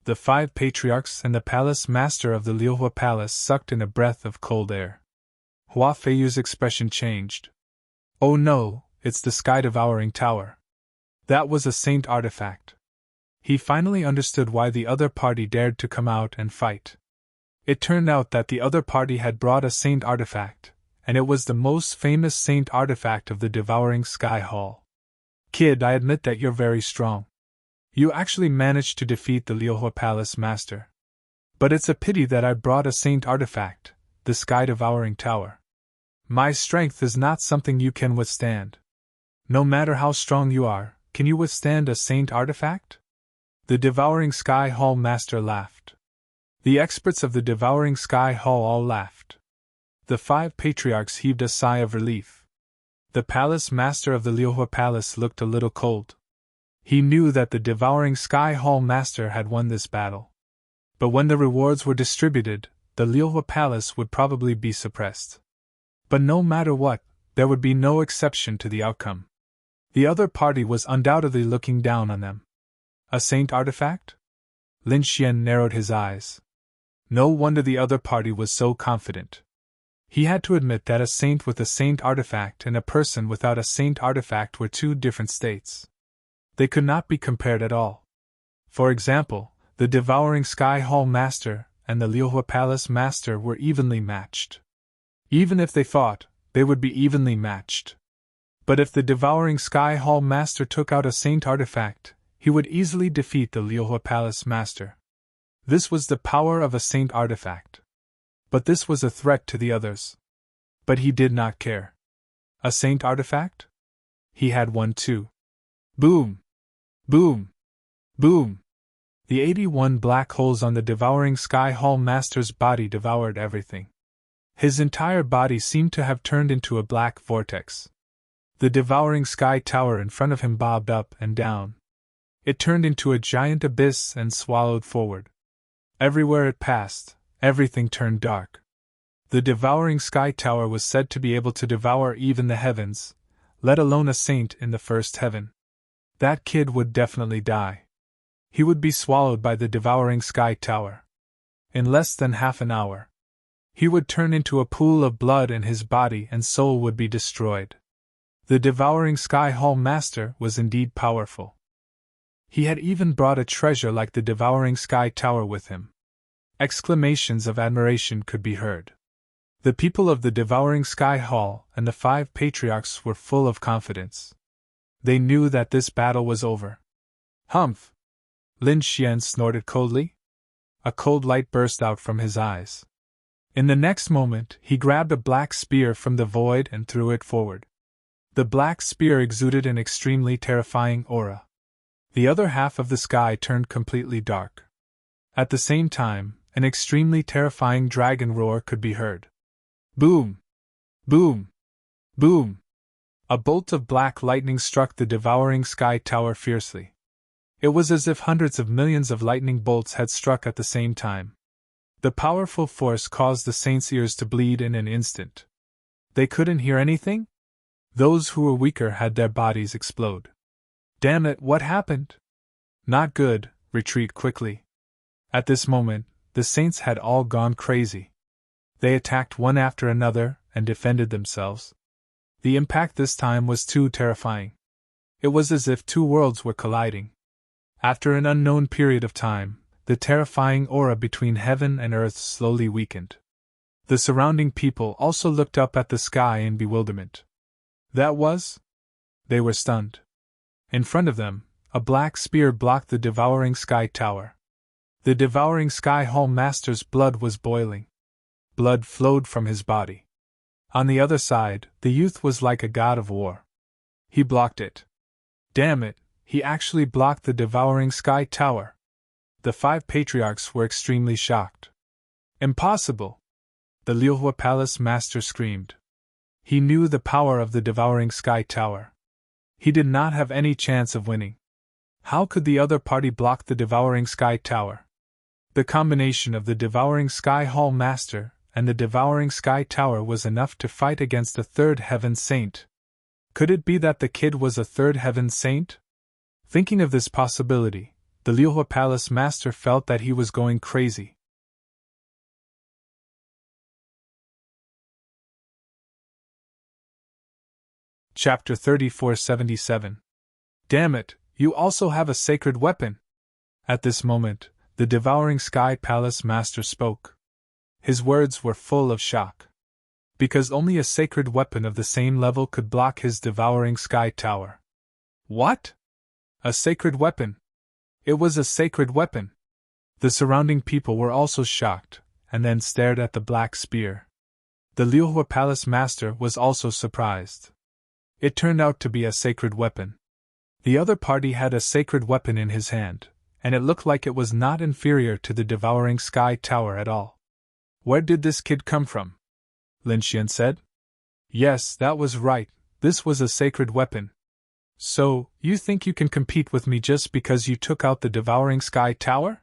The 5 patriarchs and the palace master of the Lyoho Palace sucked in a breath of cold air. Hua Feiyu's expression changed. Oh no, it's the sky-devouring tower. That was a saint artifact. He finally understood why the other party dared to come out and fight. It turned out that the other party had brought a saint artifact, and it was the most famous saint artifact of the devouring Sky Hall. Kid, I admit that you're very strong. You actually managed to defeat the Lyoho Palace Master. But it's a pity that I brought a saint artifact, the sky-devouring tower. My strength is not something you can withstand. No matter how strong you are, can you withstand a saint artifact? The devouring Sky Hall Master laughed. The experts of the devouring Sky Hall all laughed. The 5 patriarchs heaved a sigh of relief. The palace master of the Lyoho Palace looked a little cold. He knew that the devouring Sky Hall Master had won this battle. But when the rewards were distributed, the Liyue Palace would probably be suppressed. But no matter what, there would be no exception to the outcome. The other party was undoubtedly looking down on them. A saint artifact? Lin Xian narrowed his eyes. No wonder the other party was so confident. He had to admit that a saint with a saint artifact and a person without a saint artifact were two different states. They could not be compared at all. For example, the Devouring Sky Hall Master and the Liyue Palace Master were evenly matched. Even if they fought, they would be evenly matched. But if the Devouring Sky Hall Master took out a saint artifact, he would easily defeat the Liyue Palace Master. This was the power of a saint artifact. But this was a threat to the others. But he did not care. A saint artifact? He had one too. Boom! Boom! Boom! The 81 black holes on the Devouring Sky Hall Master's body devoured everything. His entire body seemed to have turned into a black vortex. The Devouring Sky Tower in front of him bobbed up and down. It turned into a giant abyss and swallowed forward. Everywhere it passed, everything turned dark. The Devouring Sky Tower was said to be able to devour even the heavens, let alone a saint in the first heaven. That kid would definitely die. He would be swallowed by the Devouring Sky Tower. In less than half an hour, he would turn into a pool of blood and his body and soul would be destroyed. The Devouring Sky Hall Master was indeed powerful. He had even brought a treasure like the Devouring Sky Tower with him. Exclamations of admiration could be heard. The people of the Devouring Sky Hall and the 5 patriarchs were full of confidence. They knew that this battle was over. Humph! Lin Xian snorted coldly. A cold light burst out from his eyes. In the next moment, he grabbed a black spear from the void and threw it forward. The black spear exuded an extremely terrifying aura. The other half of the sky turned completely dark. At the same time, an extremely terrifying dragon roar could be heard. Boom! Boom! Boom! A bolt of black lightning struck the Devouring Sky Tower fiercely. It was as if hundreds of millions of lightning bolts had struck at the same time. The powerful force caused the saints' ears to bleed in an instant. They couldn't hear anything? Those who were weaker had their bodies explode. Damn it, what happened? Not good, retreat quickly. At this moment, the saints had all gone crazy. They attacked one after another and defended themselves. The impact this time was too terrifying. It was as if two worlds were colliding. After an unknown period of time, the terrifying aura between heaven and earth slowly weakened. The surrounding people also looked up at the sky in bewilderment. That was? They were stunned. In front of them, a black spear blocked the Devouring Sky Tower. The Devouring Sky Hall Master's blood was boiling. Blood flowed from his body. On the other side, the youth was like a god of war. He blocked it. Damn it, he actually blocked the Devouring Sky Tower. The 5 patriarchs were extremely shocked. Impossible! The Liyue Palace Master screamed. He knew the power of the Devouring Sky Tower. He did not have any chance of winning. How could the other party block the Devouring Sky Tower? The combination of the Devouring Sky Hall Master and the Devouring Sky Tower was enough to fight against a 3rd Heaven Saint. Could it be that the kid was a 3rd Heaven Saint? Thinking of this possibility, the Liyue Palace Master felt that he was going crazy. Chapter 3477. Damn it, you also have a sacred weapon! At this moment, the Devouring Sky Palace Master spoke. His words were full of shock. Because only a sacred weapon of the same level could block his Devouring Sky Tower. What? A sacred weapon? It was a sacred weapon! The surrounding people were also shocked, and then stared at the black spear. The Liyue Palace Master was also surprised. It turned out to be a sacred weapon. The other party had a sacred weapon in his hand, and it looked like it was not inferior to the Devouring Sky Tower at all. Where did this kid come from? Lin Xian said. Yes, that was right, this was a sacred weapon. So, you think you can compete with me just because you took out the Devouring Sky Tower?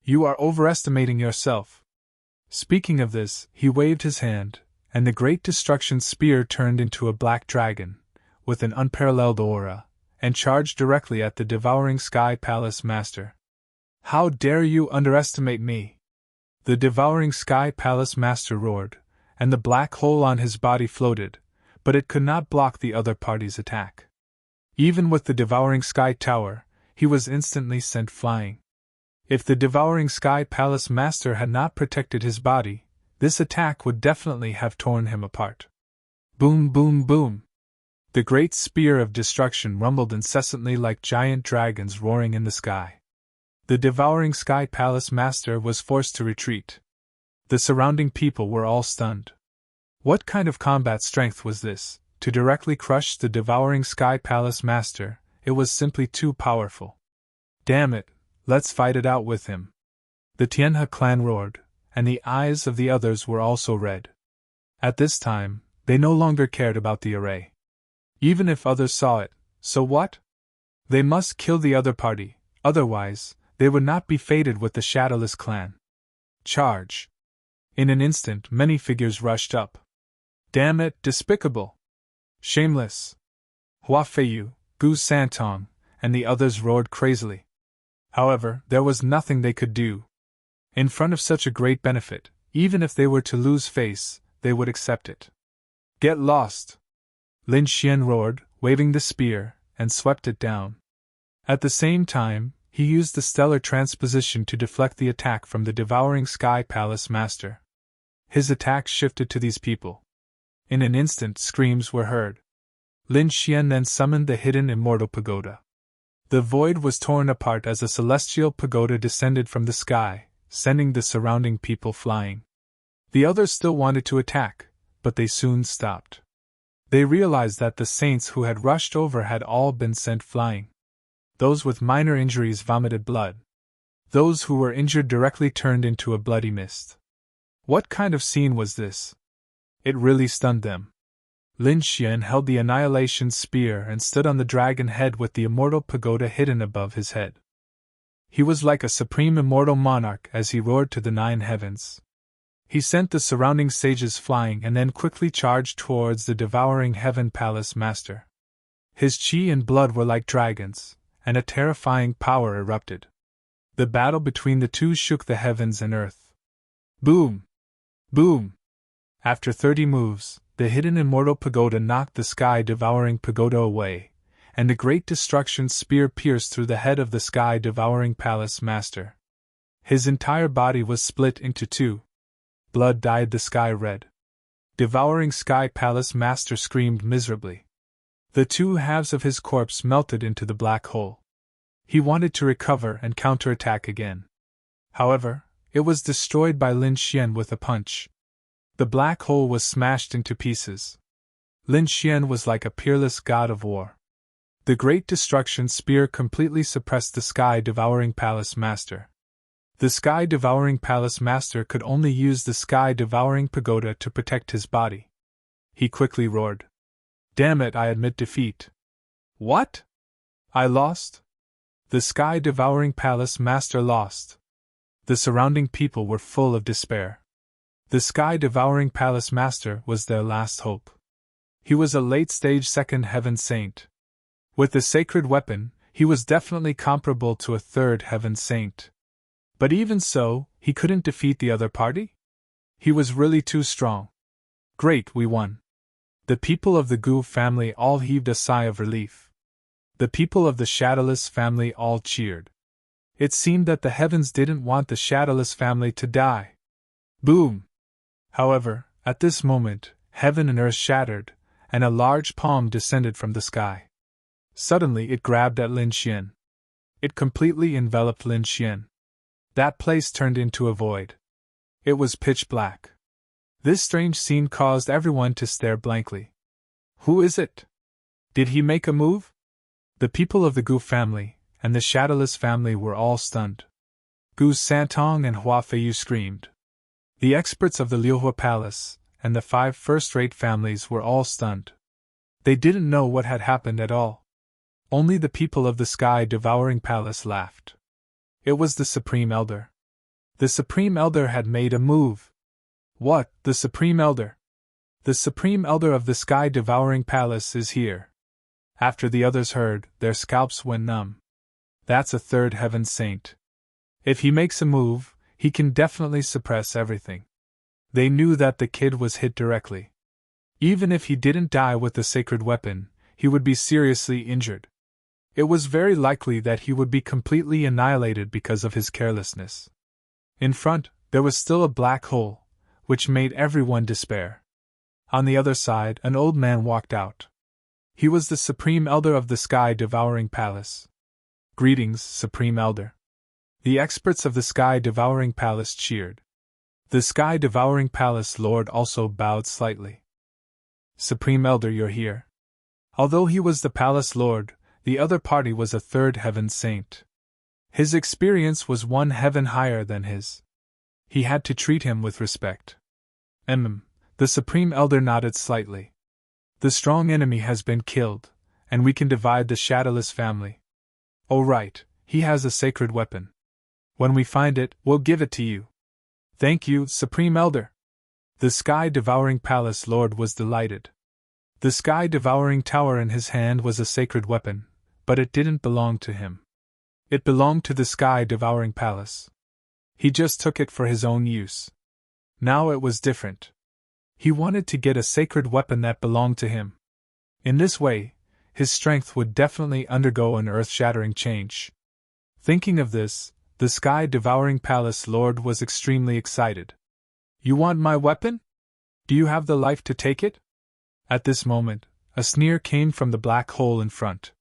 You are overestimating yourself. Speaking of this, he waved his hand, and the great destruction spear turned into a black dragon, with an unparalleled aura, and charged directly at the devouring Sky Palace Master. "How dare you underestimate me?" The devouring Sky Palace Master roared, and the black hole on his body floated, but it could not block the other party's attack. Even with the devouring Sky Tower, he was instantly sent flying. If the devouring Sky Palace Master had not protected his body, this attack would definitely have torn him apart. Boom, boom, boom! The great spear of destruction rumbled incessantly like giant dragons roaring in the sky. The devouring Sky Palace Master was forced to retreat. The surrounding people were all stunned. What kind of combat strength was this? To directly crush the devouring Sky Palace Master, it was simply too powerful. Damn it, let's fight it out with him. The Tianhe clan roared, and the eyes of the others were also red. At this time, they no longer cared about the array. Even if others saw it, so what? They must kill the other party, otherwise, they would not be fated with the Shadowless clan. Charge! In an instant, many figures rushed up. Damn it, despicable! Shameless! Hua Feiyu, Gu Santong, and the others roared crazily. However, there was nothing they could do. In front of such a great benefit, even if they were to lose face, they would accept it. Get lost! Lin Xian roared, waving the spear, and swept it down. At the same time, he used the stellar transposition to deflect the attack from the devouring Sky Palace Master. His attack shifted to these people. In an instant, screams were heard. Lin Xian then summoned the hidden immortal pagoda. The void was torn apart as a celestial pagoda descended from the sky, sending the surrounding people flying. The others still wanted to attack, but they soon stopped. They realized that the saints who had rushed over had all been sent flying. Those with minor injuries vomited blood. Those who were injured directly turned into a bloody mist. What kind of scene was this? It really stunned them. Lin Xian held the Annihilation Spear and stood on the dragon head with the immortal pagoda hidden above his head. He was like a supreme immortal monarch as he roared to the 9 heavens. He sent the surrounding sages flying and then quickly charged towards the devouring Heaven Palace Master. His chi and blood were like dragons, and a terrifying power erupted. The battle between the two shook the heavens and earth. Boom! Boom! After 30 moves, the hidden immortal pagoda knocked the sky-devouring pagoda away, and the great destruction spear pierced through the head of the sky-devouring palace master. His entire body was split into 2. Blood dyed the sky red. Devouring Sky Palace Master screamed miserably. The 2 halves of his corpse melted into the black hole. He wanted to recover and counterattack again. However, it was destroyed by Lin Xian with a punch. The black hole was smashed into pieces. Lin Xian was like a peerless god of war. The great destruction spear completely suppressed the sky-devouring palace master. The sky-devouring palace master could only use the sky-devouring pagoda to protect his body. He quickly roared. Damn it, I admit defeat. What? I lost? The sky-devouring palace master lost. The surrounding people were full of despair. The sky-devouring palace master was their last hope. He was a late-stage second heaven saint. With the sacred weapon, he was definitely comparable to a third heaven saint. But even so, he couldn't defeat the other party? He was really too strong. Great, we won. The people of the Gu family all heaved a sigh of relief. The people of the Shadowless family all cheered. It seemed that the heavens didn't want the Shadowless family to die. Boom! However, at this moment, heaven and earth shattered, and a large palm descended from the sky. Suddenly it grabbed at Lin Xian. It completely enveloped Lin Xian. That place turned into a void. It was pitch black. This strange scene caused everyone to stare blankly. Who is it? Did he make a move? The people of the Gu family and the Shadowless family were all stunned. Gu Santong and Hua Feiyu screamed. The experts of the Liuhua Palace and the 5 first-rate families were all stunned. They didn't know what had happened at all. Only the people of the sky-devouring palace laughed. It was the Supreme Elder. The Supreme Elder had made a move, What, the Supreme Elder? The Supreme Elder of the Sky-Devouring Palace is here. After the others heard, their scalps went numb. That's a third heaven saint. If he makes a move, he can definitely suppress everything. They knew that the kid was hit directly. Even if he didn't die with the sacred weapon, he would be seriously injured. It was very likely that he would be completely annihilated because of his carelessness. In front, there was still a black hole, which made everyone despair. On the other side, an old man walked out. He was the Supreme Elder of the Sky-Devouring Palace. Greetings, Supreme Elder. The experts of the Sky-Devouring Palace cheered. The Sky-Devouring Palace Lord also bowed slightly. Supreme Elder, you're here. Although he was the Palace Lord, the other party was a third heaven saint. His experience was one heaven higher than his. He had to treat him with respect. The Supreme Elder nodded slightly. The strong enemy has been killed, and we can divide the Shadowless family. Oh right, he has a sacred weapon. When we find it, we'll give it to you. Thank you, Supreme Elder. The Sky-Devouring Palace Lord was delighted. The Sky-Devouring Tower in his hand was a sacred weapon, but it didn't belong to him. It belonged to the Sky-Devouring Palace. He just took it for his own use. Now it was different. He wanted to get a sacred weapon that belonged to him. In this way, his strength would definitely undergo an earth-shattering change. Thinking of this, the Sky-Devouring Palace Lord was extremely excited. You want my weapon? Do you have the life to take it? At this moment, a sneer came from the black hole in front.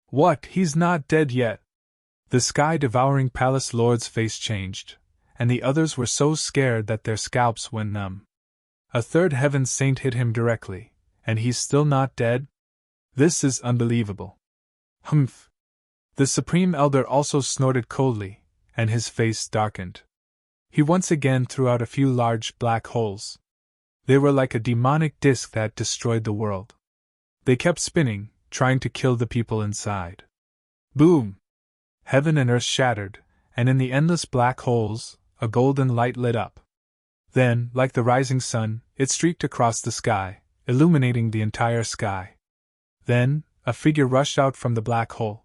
What, he's not dead yet? The Sky-Devouring Palace Lord's face changed, and the others were so scared that their scalps went numb. A third heaven saint hit him directly, and he's still not dead? This is unbelievable. Humph. The Supreme Elder also snorted coldly, and his face darkened. He once again threw out a few large black holes. They were like a demonic disk that destroyed the world. They kept spinning, trying to kill the people inside. Boom! Heaven and earth shattered, and in the endless black holes, a golden light lit up. Then, like the rising sun, it streaked across the sky, illuminating the entire sky. Then, a figure rushed out from the black hole.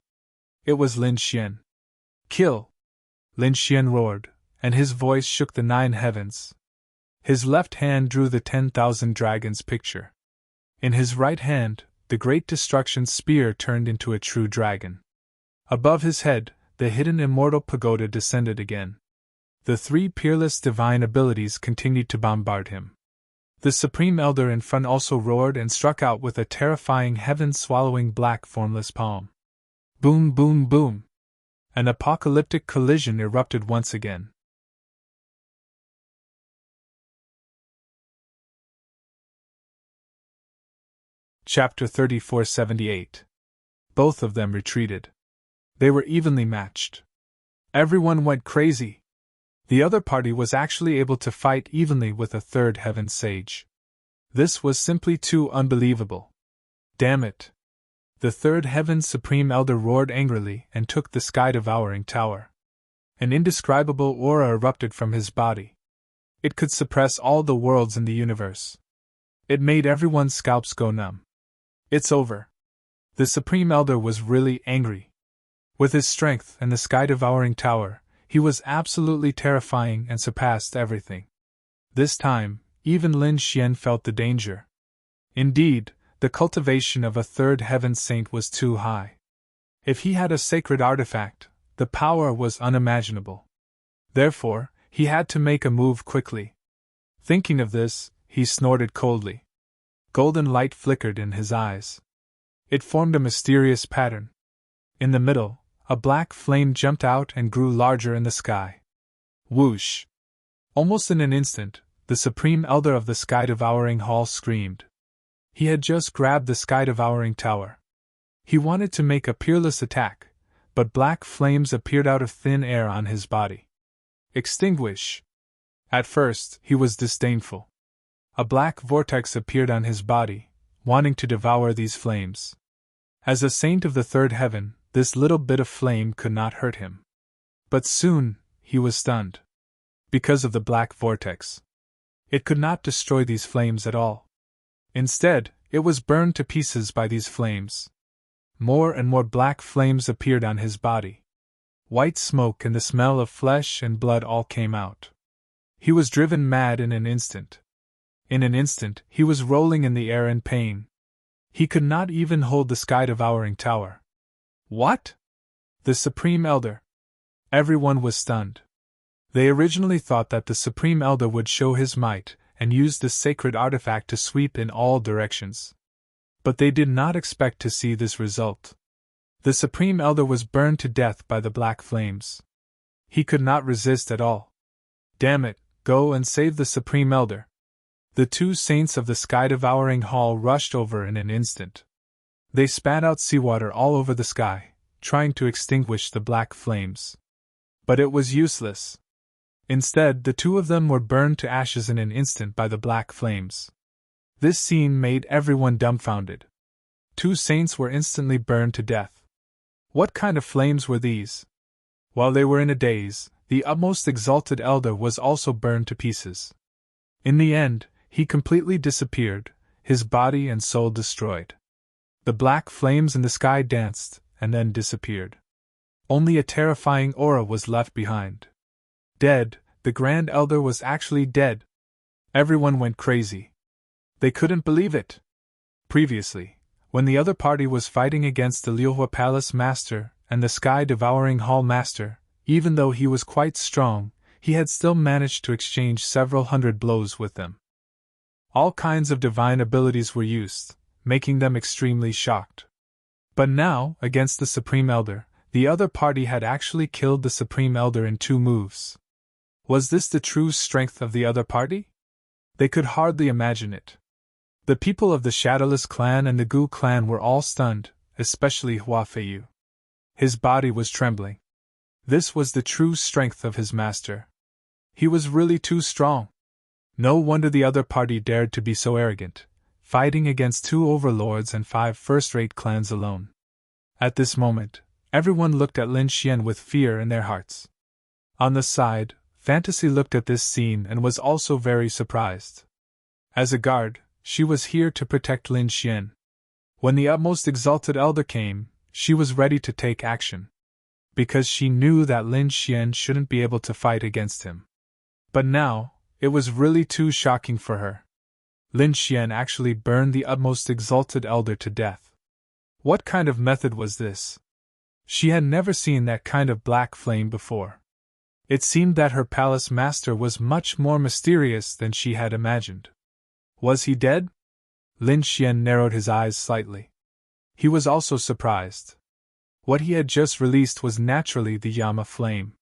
It was Lin Xian. Kill! Lin Xian roared, and his voice shook the 9 heavens. His left hand drew the 10,000 dragons picture. In his right hand, the great destruction spear turned into a true dragon. Above his head, the hidden immortal pagoda descended again. The 3 peerless divine abilities continued to bombard him. The Supreme Elder in front also roared and struck out with a terrifying heaven-swallowing black formless palm. Boom, boom, boom! An apocalyptic collision erupted once again. Chapter 3478. Both of them retreated. They were evenly matched. Everyone went crazy. The other party was actually able to fight evenly with a third heaven sage. This was simply too unbelievable. Damn it! The third heaven Supreme Elder roared angrily and took the Sky-Devouring Tower. An indescribable aura erupted from his body. It could suppress all the worlds in the universe. It made everyone's scalps go numb. It's over. The Supreme Elder was really angry. With his strength and the Sky-Devouring Tower, he was absolutely terrifying and surpassed everything. This time, even Lin Xian felt the danger. Indeed, the cultivation of a third heaven saint was too high. If he had a sacred artifact, the power was unimaginable. Therefore, he had to make a move quickly. Thinking of this, he snorted coldly. Golden light flickered in his eyes. It formed a mysterious pattern. In the middle, a black flame jumped out and grew larger in the sky. Whoosh! Almost in an instant, the Supreme Elder of the Sky-Devouring Hall screamed. He had just grabbed the Sky-Devouring Tower. He wanted to make a peerless attack, but black flames appeared out of thin air on his body. Extinguish! At first, he was disdainful. A black vortex appeared on his body, wanting to devour these flames. As a saint of the third heaven, this little bit of flame could not hurt him. But soon, he was stunned. Because of the black vortex. It could not destroy these flames at all. Instead, it was burned to pieces by these flames. More and more black flames appeared on his body. White smoke and the smell of flesh and blood all came out. He was driven mad in an instant. In an instant, he was rolling in the air in pain. He could not even hold the sky-devouring tower. What? The Supreme Elder! Everyone was stunned. They originally thought that the Supreme Elder would show his might and use this sacred artifact to sweep in all directions. But they did not expect to see this result. The Supreme Elder was burned to death by the black flames. He could not resist at all. Damn it, go and save the Supreme Elder. The two saints of the sky-devouring hall rushed over in an instant. They spat out seawater all over the sky, trying to extinguish the black flames. But it was useless. Instead, the two of them were burned to ashes in an instant by the black flames. This scene made everyone dumbfounded. Two saints were instantly burned to death. What kind of flames were these? While they were in a daze, the utmost exalted elder was also burned to pieces. In the end, he completely disappeared, his body and soul destroyed. The black flames in the sky danced, and then disappeared. Only a terrifying aura was left behind. Dead, the Grand Elder was actually dead. Everyone went crazy. They couldn't believe it. Previously, when the other party was fighting against the Liyue Palace Master and the Sky-Devouring Hall Master, even though he was quite strong, he had still managed to exchange several hundred blows with them. All kinds of divine abilities were used, making them extremely shocked. But now, against the Supreme Elder, the other party had actually killed the Supreme Elder in 2 moves. Was this the true strength of the other party? They could hardly imagine it. The people of the Shadowless clan and the Gu clan were all stunned, especially Hua Feiyu. His body was trembling. This was the true strength of his master. He was really too strong. No wonder the other party dared to be so arrogant, fighting against 2 overlords and 5 first-rate clans alone. At this moment, everyone looked at Lin Xian with fear in their hearts. On the side, Fantasy looked at this scene and was also very surprised. As a guard, she was here to protect Lin Xian. When the utmost exalted elder came, she was ready to take action. Because she knew that Lin Xian shouldn't be able to fight against him. But now, it was really too shocking for her. Lin Xian actually burned the utmost exalted elder to death. What kind of method was this? She had never seen that kind of black flame before. It seemed that her palace master was much more mysterious than she had imagined. Was he dead? Lin Xian narrowed his eyes slightly. He was also surprised. What he had just released was naturally the Yama flame.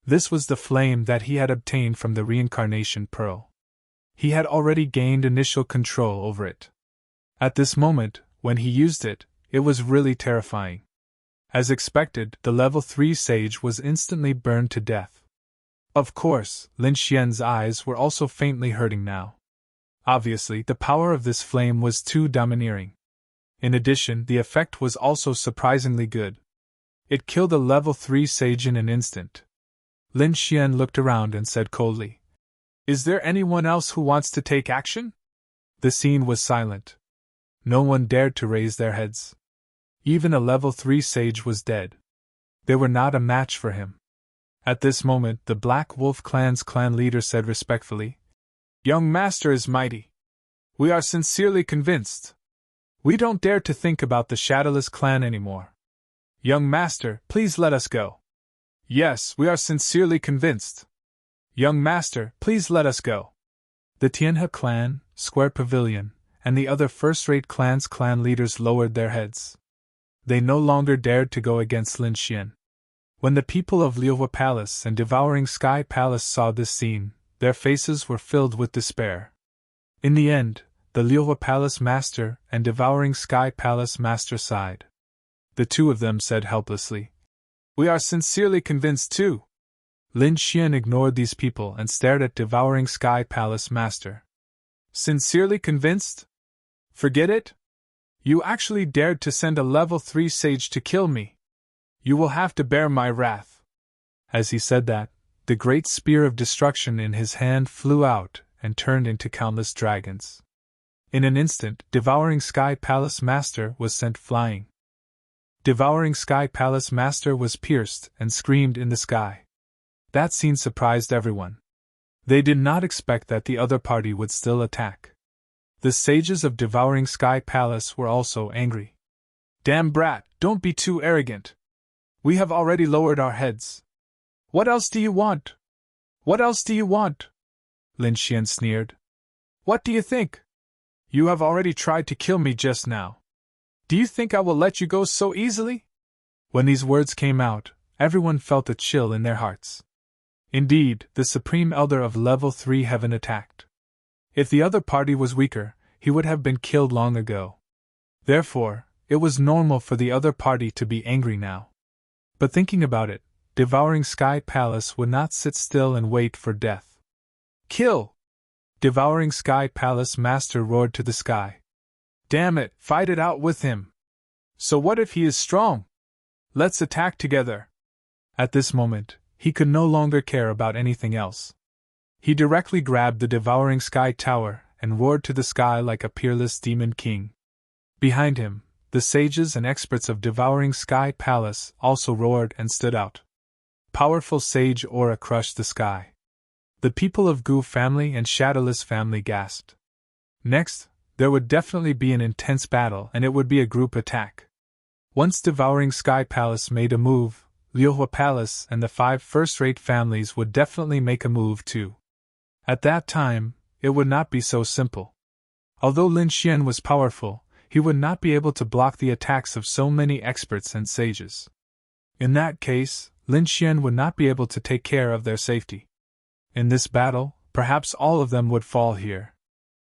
This was the flame that he had obtained from the reincarnation pearl. He had already gained initial control over it. At this moment, when he used it, it was really terrifying. As expected, the level 3 sage was instantly burned to death. Of course, Lin Xian's eyes were also faintly hurting now. Obviously, the power of this flame was too domineering. In addition, the effect was also surprisingly good. It killed a level 3 sage in an instant. Lin Xian looked around and said coldly, "Is there anyone else who wants to take action?" The scene was silent. No one dared to raise their heads. Even a level 3 sage was dead. They were not a match for him. At this moment, the Black Wolf clan's clan leader said respectfully, "Young master is mighty. We are sincerely convinced. We don't dare to think about the Shadowless clan anymore. Young master, please let us go." "Yes, we are sincerely convinced. Young master, please let us go." The Tianhe clan, Square Pavilion, and the other first-rate clans' clan leaders lowered their heads. They no longer dared to go against Lin Xian. When the people of Liyue Palace and Devouring Sky Palace saw this scene, their faces were filled with despair. In the end, the Liyue Palace Master and Devouring Sky Palace Master sighed. The two of them said helplessly, "We are sincerely convinced too." Lin Xian ignored these people and stared at Devouring Sky Palace Master. "Sincerely convinced? Forget it? You actually dared to send a level 3 sage to kill me. You will have to bear my wrath." As he said that, the great spear of destruction in his hand flew out, and turned into countless dragons. In an instant, Devouring Sky Palace Master was sent flying. Devouring Sky Palace Master was pierced and screamed in the sky. That scene surprised everyone. They did not expect that the other party would still attack. The sages of Devouring Sky Palace were also angry. Damn brat, don't be too arrogant. We have already lowered our heads. What else do you want? What else do you want? Lin Xian sneered. What do you think? You have already tried to kill me just now. Do you think I will let you go so easily? When these words came out, everyone felt a chill in their hearts. Indeed, the Supreme Elder of Level 3 Heaven attacked. If the other party was weaker, he would have been killed long ago. Therefore, it was normal for the other party to be angry now. But thinking about it, Devouring Sky Palace would not sit still and wait for death. Kill! Devouring Sky Palace Master roared to the sky. Damn it, fight it out with him! So what if he is strong? Let's attack together! At this moment, he could no longer care about anything else. He directly grabbed the Devouring Sky Tower and roared to the sky like a peerless demon king. Behind him, the sages and experts of Devouring Sky Palace also roared and stood out. Powerful sage aura crushed the sky. The people of Gu family and Shadowless family gasped. Next, there would definitely be an intense battle, and it would be a group attack. Once Devouring Sky Palace made a move, Liuhua Palace and the 5 first-rate families would definitely make a move too. At that time, it would not be so simple. Although Lin Xian was powerful, he would not be able to block the attacks of so many experts and sages. In that case, Lin Xian would not be able to take care of their safety. In this battle, perhaps all of them would fall here.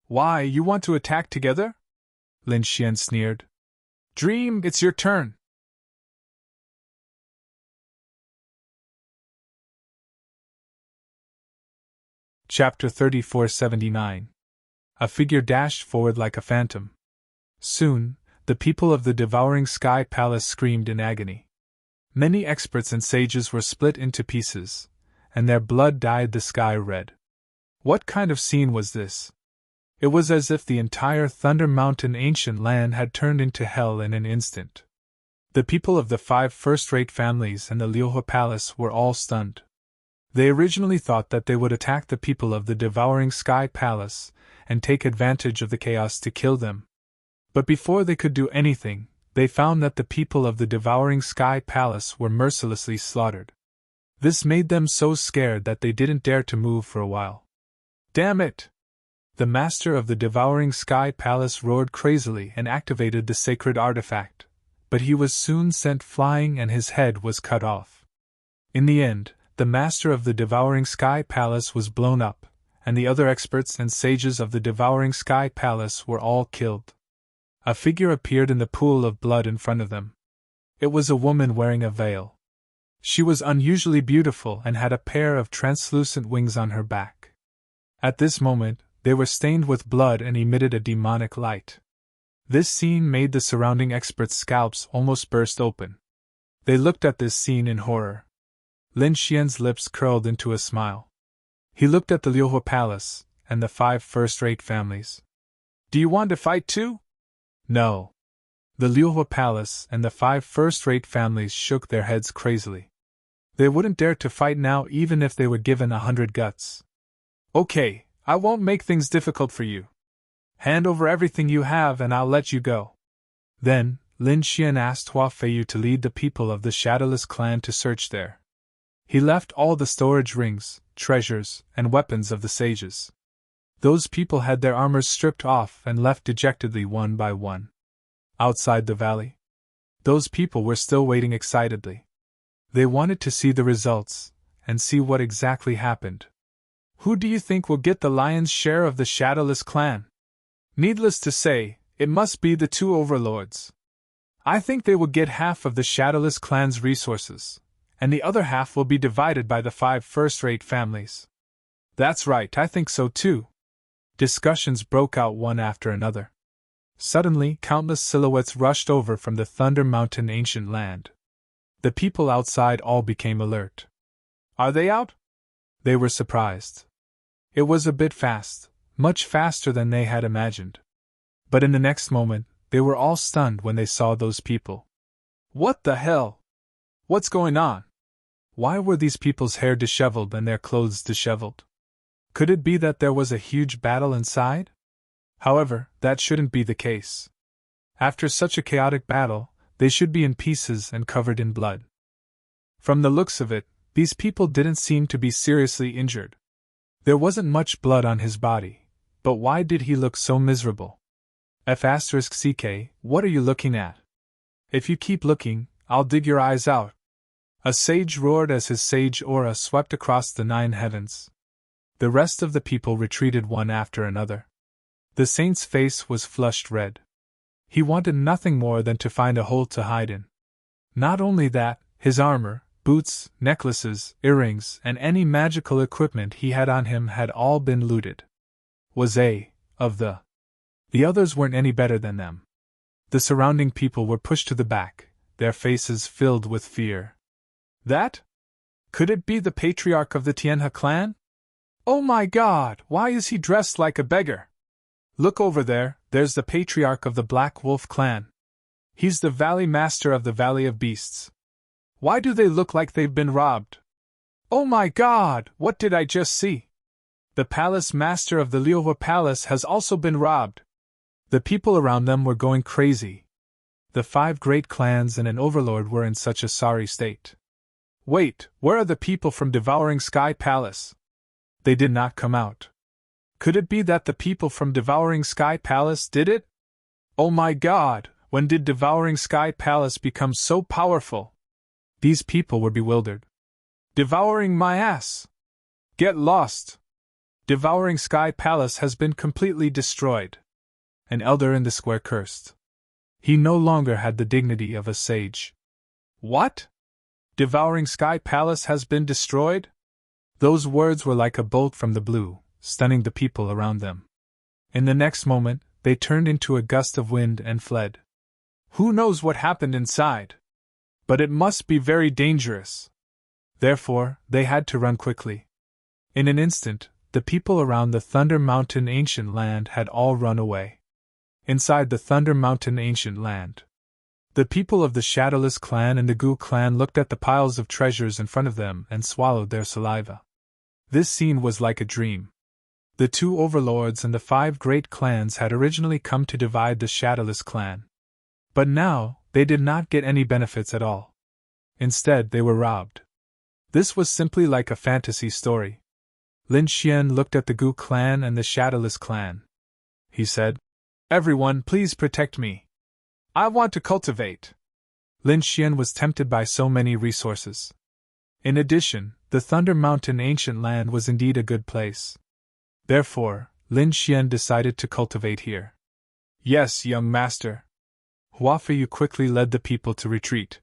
Why, you want to attack together? Lin Xian sneered. Dream, it's your turn. Chapter 3479. A figure dashed forward like a phantom. Soon, the people of the Devouring Sky Palace screamed in agony. Many experts and sages were split into pieces, and their blood dyed the sky red. What kind of scene was this? It was as if the entire Thunder Mountain ancient land had turned into hell in an instant. The people of the 5 first-rate families and the Liuhua Palace were all stunned. They originally thought that they would attack the people of the Devouring Sky Palace and take advantage of the chaos to kill them. But before they could do anything, they found that the people of the Devouring Sky Palace were mercilessly slaughtered. This made them so scared that they didn't dare to move for a while. Damn it! The master of the Devouring Sky Palace roared crazily and activated the sacred artifact, but he was soon sent flying and his head was cut off. In the end, the master of the Devouring Sky Palace was blown up, and the other experts and sages of the Devouring Sky Palace were all killed. A figure appeared in the pool of blood in front of them. It was a woman wearing a veil. She was unusually beautiful and had a pair of translucent wings on her back. At this moment, they were stained with blood and emitted a demonic light. This scene made the surrounding experts' scalps almost burst open. They looked at this scene in horror. Lin Xian's lips curled into a smile. He looked at the Liuhua Palace and the 5 first-rate families. Do you want to fight too? No. The Liuhua Palace and the 5 first-rate families shook their heads crazily. They wouldn't dare to fight now even if they were given 100 guts. Okay, I won't make things difficult for you. Hand over everything you have and I'll let you go. Then, Lin Xian asked Hua Feiyu to lead the people of the Shadowless clan to search there. He left all the storage rings, treasures, and weapons of the sages. Those people had their armors stripped off and left dejectedly one by one. Outside the valley, those people were still waiting excitedly. They wanted to see the results, and see what exactly happened. Who do you think will get the lion's share of the Shadowless clan? Needless to say, it must be the 2 overlords. I think they will get half of the Shadowless clan's resources, and the other half will be divided by the 5 first-rate families. That's right, I think so too. Discussions broke out one after another. Suddenly, countless silhouettes rushed over from the Thunder Mountain ancient land. The people outside all became alert. Are they out? They were surprised. It was a bit fast, much faster than they had imagined. But in the next moment, they were all stunned when they saw those people. What the hell? What's going on? Why were these people's hair disheveled and their clothes disheveled? Could it be that there was a huge battle inside? However, that shouldn't be the case. After such a chaotic battle, they should be in pieces and covered in blood. From the looks of it, these people didn't seem to be seriously injured. There wasn't much blood on his body, but why did he look so miserable? F***ck, what are you looking at? If you keep looking, I'll dig your eyes out. A sage roared as his sage aura swept across the 9 heavens. The rest of the people retreated one after another. The saint's face was flushed red. He wanted nothing more than to find a hole to hide in. Not only that, his armor, boots, necklaces, earrings, and any magical equipment he had on him had all been looted. The others weren't any better than them. The surrounding people were pushed to the back, their faces filled with fear. That? Could it be the patriarch of the Tianhe clan? Oh my God, why is he dressed like a beggar? Look over there, there's the patriarch of the Black Wolf clan. He's the valley master of the Valley of Beasts. Why do they look like they've been robbed? Oh my God, what did I just see? The palace master of the Liuhua Palace has also been robbed. The people around them were going crazy. The 5 great clans and an overlord were in such a sorry state. Wait, where are the people from Devouring Sky Palace? They did not come out. Could it be that the people from Devouring Sky Palace did it? Oh my God, when did Devouring Sky Palace become so powerful? These people were bewildered. Devouring my ass! Get lost! Devouring Sky Palace has been completely destroyed. An elder in the square cursed. He no longer had the dignity of a sage. What? Devouring Sky Palace has been destroyed? Those words were like a bolt from the blue, stunning the people around them. In the next moment, they turned into a gust of wind and fled. Who knows what happened inside? But it must be very dangerous. Therefore, they had to run quickly. In an instant, the people around the Thunder Mountain Ancient Land had all run away. Inside the Thunder Mountain Ancient Land, the people of the Shadowless clan and the Gu clan looked at the piles of treasures in front of them and swallowed their saliva. This scene was like a dream. The 2 overlords and the 5 great clans had originally come to divide the Shadowless clan. But now, they did not get any benefits at all. Instead, they were robbed. This was simply like a fantasy story. Lin Xian looked at the Gu clan and the Shadowless clan. He said, "Everyone, please protect me. I want to cultivate." Lin Xian was tempted by so many resources. In addition, the Thunder Mountain Ancient Land was indeed a good place. Therefore, Lin Xian decided to cultivate here. Yes, young master. Hua Feiyu quickly led the people to retreat.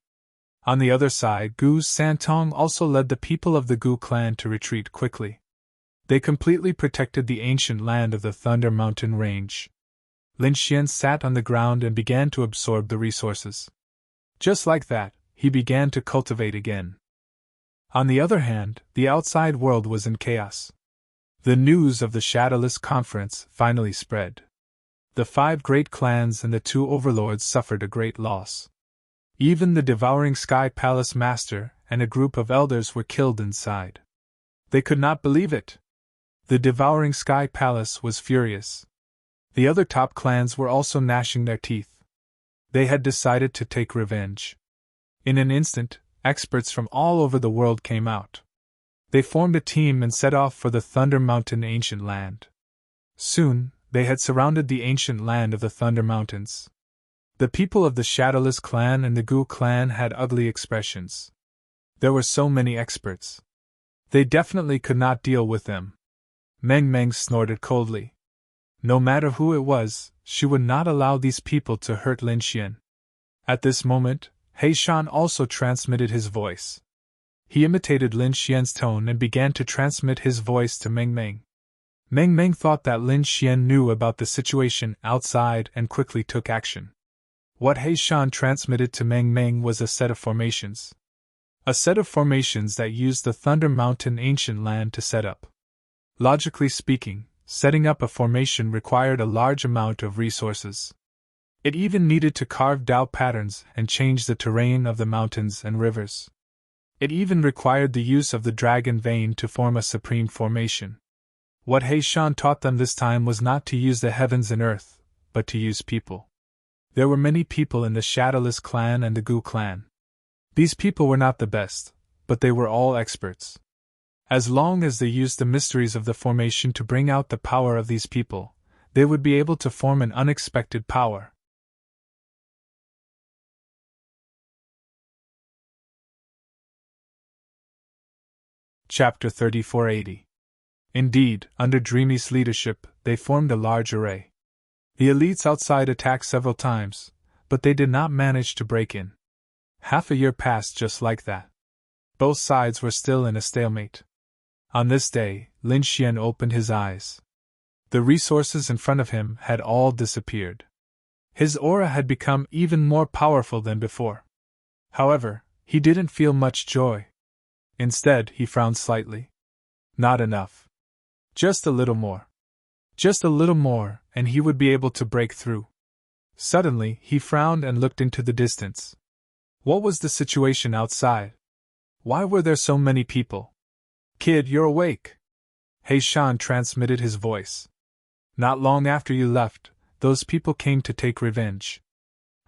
On the other side, Gu Santong also led the people of the Gu clan to retreat quickly. They completely protected the ancient land of the Thunder Mountain Range. Lin Xian sat on the ground and began to absorb the resources. Just like that, he began to cultivate again. On the other hand, the outside world was in chaos. The news of the Shadowless Conference finally spread. The 5 great clans and the 2 overlords suffered a great loss. Even the Devouring Sky Palace Master and a group of elders were killed inside. They could not believe it. The Devouring Sky Palace was furious. The other top clans were also gnashing their teeth. They had decided to take revenge. In an instant, experts from all over the world came out. They formed a team and set off for the Thunder Mountain Ancient Land. Soon, they had surrounded the ancient land of the Thunder Mountains. The people of the Shadowless clan and the Gu clan had ugly expressions. There were so many experts. They definitely could not deal with them. Meng Meng snorted coldly. No matter who it was, she would not allow these people to hurt Lin Xian. At this moment, He Shan also transmitted his voice. He imitated Lin Xian's tone and began to transmit his voice to Meng Meng. Meng Meng thought that Lin Xian knew about the situation outside and quickly took action. What He Shan transmitted to Meng Meng was a set of formations. A set of formations that used the Thunder Mountain Ancient Land to set up. Logically speaking, setting up a formation required a large amount of resources. It even needed to carve Tao patterns and change the terrain of the mountains and rivers. It even required the use of the dragon vein to form a supreme formation. What He Shan taught them this time was not to use the heavens and earth, but to use people. There were many people in the Shadowless clan and the Gu clan. These people were not the best, but they were all experts. As long as they used the mysteries of the formation to bring out the power of these people, they would be able to form an unexpected power. Chapter 3480. Indeed, under Dreamy's leadership, they formed a large array. The elites outside attacked several times, but they did not manage to break in. Half a year passed just like that. Both sides were still in a stalemate. On this day, Lin Xian opened his eyes. The resources in front of him had all disappeared. His aura had become even more powerful than before. However, he didn't feel much joy. Instead, he frowned slightly. Not enough. Just a little more. Just a little more, and he would be able to break through. Suddenly, he frowned and looked into the distance. What was the situation outside? Why were there so many people? Kid, you're awake. He Shan transmitted his voice. Not long after you left, those people came to take revenge.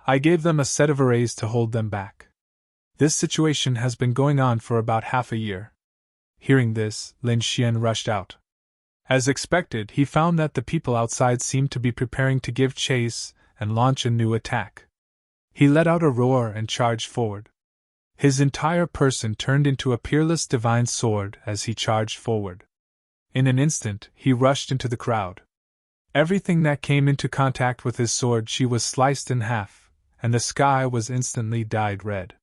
I gave them a set of arrays to hold them back. This situation has been going on for about half a year. Hearing this, Lin Xian rushed out. As expected, he found that the people outside seemed to be preparing to give chase and launch a new attack. He let out a roar and charged forward. His entire person turned into a peerless divine sword as he charged forward. In an instant, he rushed into the crowd. Everything that came into contact with his sword she was sliced in half, and the sky was instantly dyed red.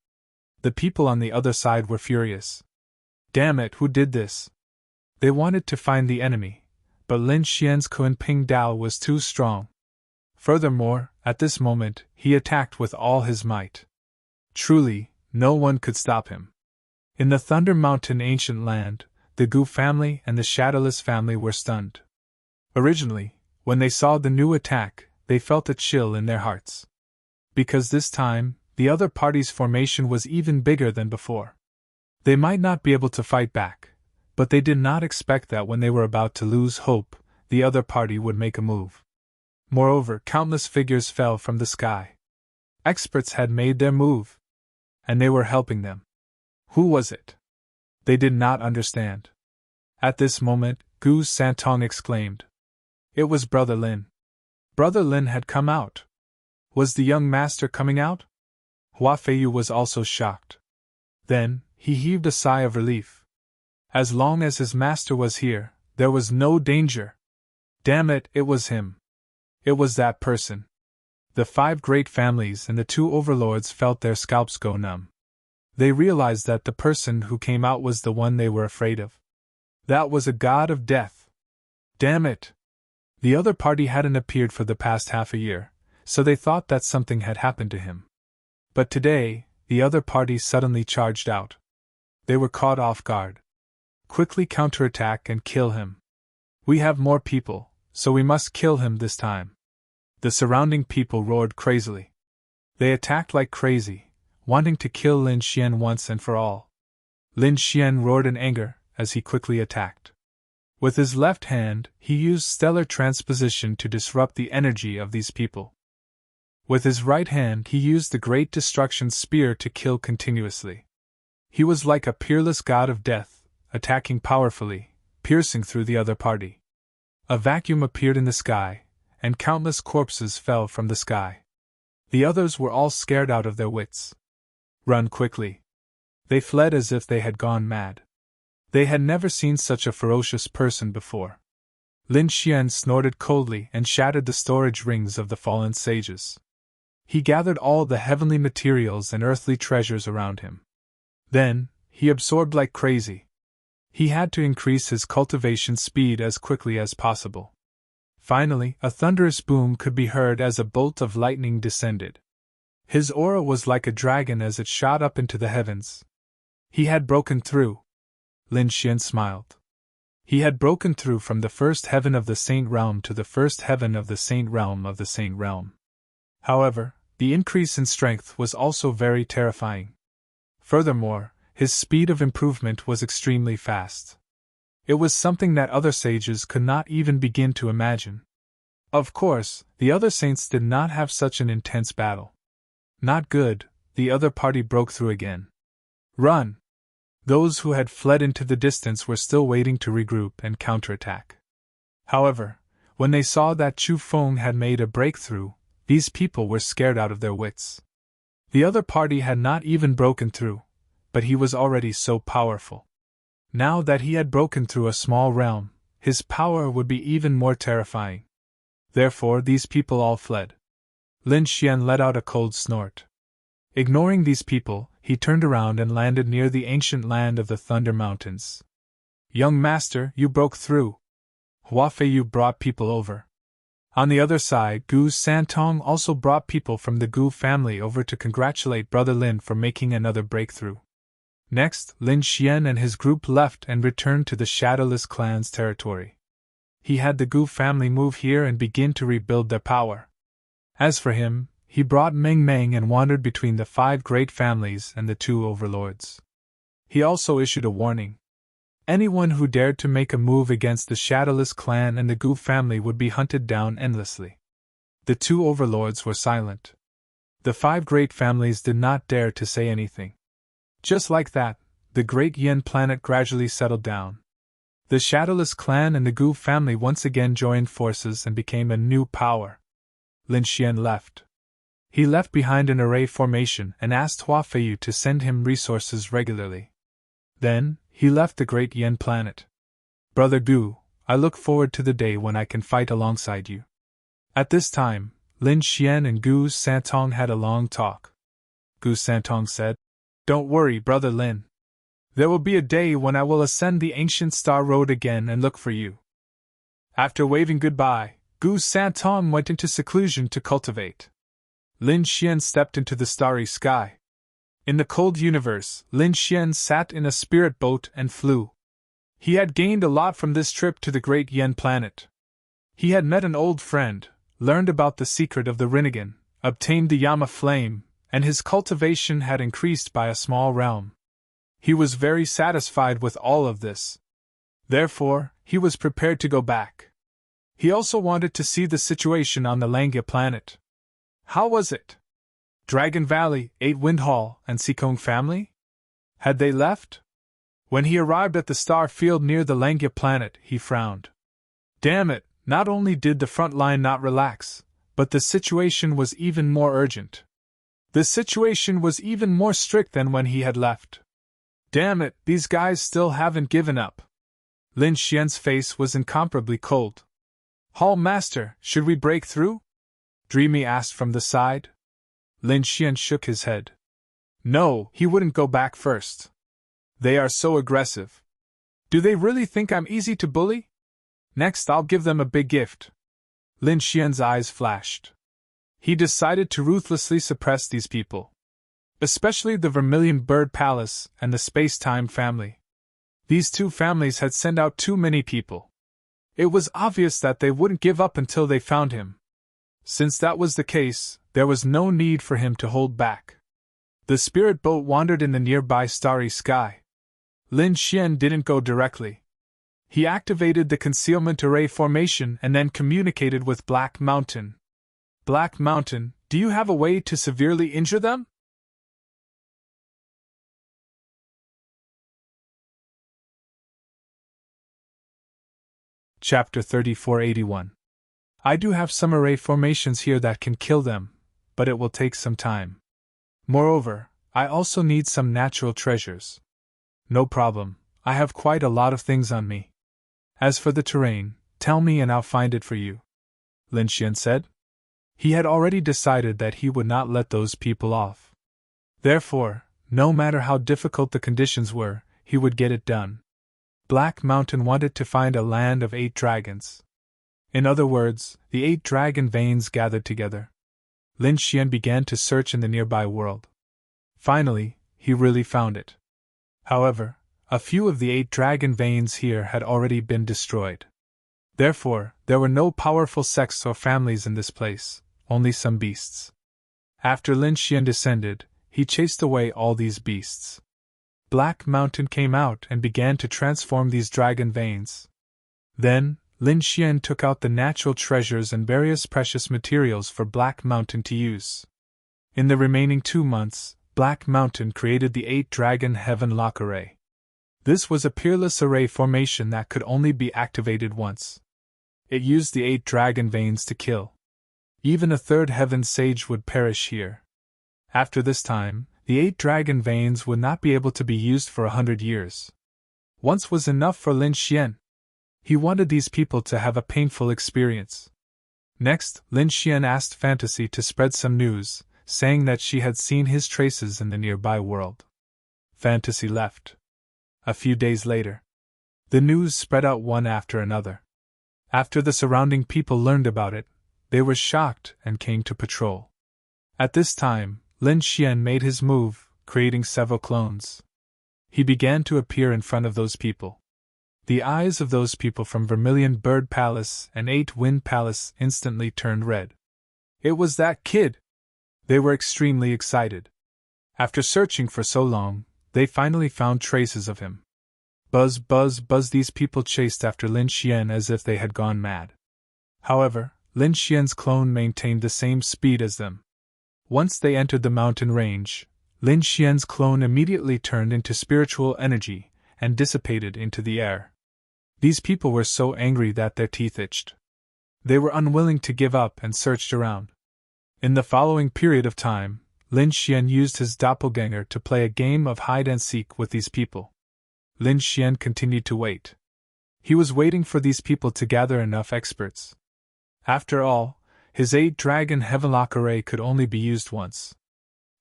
The people on the other side were furious. Damn it, who did this? They wanted to find the enemy, but Lin Xian's Kunping Dao was too strong. Furthermore, at this moment, he attacked with all his might. Truly, no one could stop him. In the Thunder Mountain ancient land, the Gu family and the Shadowless family were stunned. Originally, when they saw the new attack, they felt a chill in their hearts. Because this time, the other party's formation was even bigger than before. They might not be able to fight back, but they did not expect that when they were about to lose hope, the other party would make a move. Moreover, countless figures fell from the sky. Experts had made their move, and they were helping them. Who was it? They did not understand. At this moment, Gu Santong exclaimed. It was Brother Lin. Brother Lin had come out. Was the young master coming out? Hua Feiyu was also shocked. Then, he heaved a sigh of relief. As long as his master was here, there was no danger. Damn it, it was him. It was that person. The 5 great families and the 2 overlords felt their scalps go numb. They realized that the person who came out was the one they were afraid of. That was a god of death. Damn it! The other party hadn't appeared for the past half a year, so they thought that something had happened to him. But today, the other party suddenly charged out. They were caught off guard. Quickly counterattack and kill him. We have more people, so we must kill him this time. The surrounding people roared crazily. They attacked like crazy, wanting to kill Lin Xian once and for all. Lin Xian roared in anger as he quickly attacked. With his left hand, he used stellar transposition to disrupt the energy of these people. With his right hand, he used the Great Destruction Spear to kill continuously. He was like a peerless god of death, attacking powerfully, piercing through the other party. A vacuum appeared in the sky, and countless corpses fell from the sky. The others were all scared out of their wits. Run quickly. They fled as if they had gone mad. They had never seen such a ferocious person before. Lin Xian snorted coldly and shattered the storage rings of the fallen sages. He gathered all the heavenly materials and earthly treasures around him. Then, he absorbed like crazy. He had to increase his cultivation speed as quickly as possible. Finally, a thunderous boom could be heard as a bolt of lightning descended. His aura was like a dragon as it shot up into the heavens. He had broken through. Lin Xian smiled. He had broken through from the first heaven of the Saint Realm to the first heaven of the Saint Realm of the Saint Realm. However, the increase in strength was also very terrifying. Furthermore, his speed of improvement was extremely fast. It was something that other sages could not even begin to imagine. Of course, the other saints did not have such an intense battle. Not good, the other party broke through again. Run! Those who had fled into the distance were still waiting to regroup and counterattack. However, when they saw that Chu Feng had made a breakthrough, these people were scared out of their wits. The other party had not even broken through, but he was already so powerful. Now that he had broken through a small realm, his power would be even more terrifying. Therefore, these people all fled. Lin Xian let out a cold snort. Ignoring these people, he turned around and landed near the ancient land of the Thunder Mountains. Young master, you broke through. Hua Feiyu brought people over. On the other side, Gu Santong also brought people from the Gu family over to congratulate Brother Lin for making another breakthrough. Next, Lin Xian and his group left and returned to the Shadowless clan's territory. He had the Gu family move here and begin to rebuild their power. As for him, he brought Meng Meng and wandered between the 5 great families and the 2 overlords. He also issued a warning. Anyone who dared to make a move against the Shadowless clan and the Gu family would be hunted down endlessly. The 2 overlords were silent. The 5 great families did not dare to say anything. Just like that, the great Yin planet gradually settled down. The Shadowless clan and the Gu family once again joined forces and became a new power. Lin Xian left. He left behind an array formation and asked Hua Feiyu to send him resources regularly. Then, he left the great Yin planet. Brother Gu, I look forward to the day when I can fight alongside you. At this time, Lin Xian and Gu Santong had a long talk. Gu Santong said, Don't worry, Brother Lin. There will be a day when I will ascend the ancient star road again and look for you. After waving goodbye, Gu Santong went into seclusion to cultivate. Lin Xian stepped into the starry sky. In the cold universe, Lin Xian sat in a spirit boat and flew. He had gained a lot from this trip to the great Yen planet. He had met an old friend, learned about the secret of the Rinnegan, obtained the Yama flame, and his cultivation had increased by a small realm. He was very satisfied with all of this. Therefore, he was prepared to go back. He also wanted to see the situation on the Langya planet. How was it? Dragon Valley, 8 Wind Hall, and Seekong family? Had they left? When he arrived at the star field near the Langya planet, he frowned. Damn it, not only did the front line not relax, but the situation was even more urgent. The situation was even more strict than when he had left. Damn it, these guys still haven't given up. Lin Xian's face was incomparably cold. Hall Master, should we break through? Dreamy asked from the side. Lin Xian shook his head. No, he wouldn't go back first. They are so aggressive. Do they really think I'm easy to bully? Next, I'll give them a big gift. Lin Xian's eyes flashed. He decided to ruthlessly suppress these people. Especially the Vermilion Bird Palace and the Space-Time family. These 2 families had sent out too many people. It was obvious that they wouldn't give up until they found him. Since that was the case, there was no need for him to hold back. The spirit boat wandered in the nearby starry sky. Lin Xian didn't go directly. He activated the concealment array formation and then communicated with Black Mountain. Black Mountain, do you have a way to severely injure them? Chapter 3481. I do have some array formations here that can kill them, but it will take some time. Moreover, I also need some natural treasures. No problem, I have quite a lot of things on me. As for the terrain, tell me and I'll find it for you. Lin Xian said. He had already decided that he would not let those people off. Therefore, no matter how difficult the conditions were, he would get it done. Black Mountain wanted to find a land of 8 dragons. In other words, the 8 dragon veins gathered together. Lin Xian began to search in the nearby world. Finally, he really found it. However, A few of the 8 dragon veins here had already been destroyed. Therefore, there were no powerful sects or families in this place, only some beasts. After Lin Xian descended, he chased away all these beasts. Black Mountain came out and began to transform these dragon veins. Then, Lin Xian took out the natural treasures and various precious materials for Black Mountain to use. In the remaining 2 months, Black Mountain created the 8 dragon heaven lock array. This was a peerless array formation that could only be activated once. It used the 8 dragon veins to kill. Even a 3rd heaven sage would perish here. After this time, the 8 dragon veins would not be able to be used for 100 years. Once was enough for Lin Xian. He wanted these people to have a painful experience. Next, Lin Xian asked Fantasy to spread some news, saying that she had seen his traces in the nearby world. Fantasy left. A few days later, the news spread out one after another. After the surrounding people learned about it, they were shocked and came to patrol. At this time, Lin Xian made his move, creating several clones. He began to appear in front of those people. The eyes of those people from Vermilion Bird Palace and 8 Wind Palace instantly turned red. It was that kid! They were extremely excited. After searching for so long, they finally found traces of him. Buzz, buzz, buzz, these people chased after Lin Xian as if they had gone mad. However, Lin Xian's clone maintained the same speed as them. Once they entered the mountain range, Lin Xian's clone immediately turned into spiritual energy and dissipated into the air. These people were so angry that their teeth itched. They were unwilling to give up and searched around. In the following period of time, Lin Xian used his doppelganger to play a game of hide-and-seek with these people. Lin Xian continued to wait. He was waiting for these people to gather enough experts. After all, his 8 dragon heavenlock array could only be used once.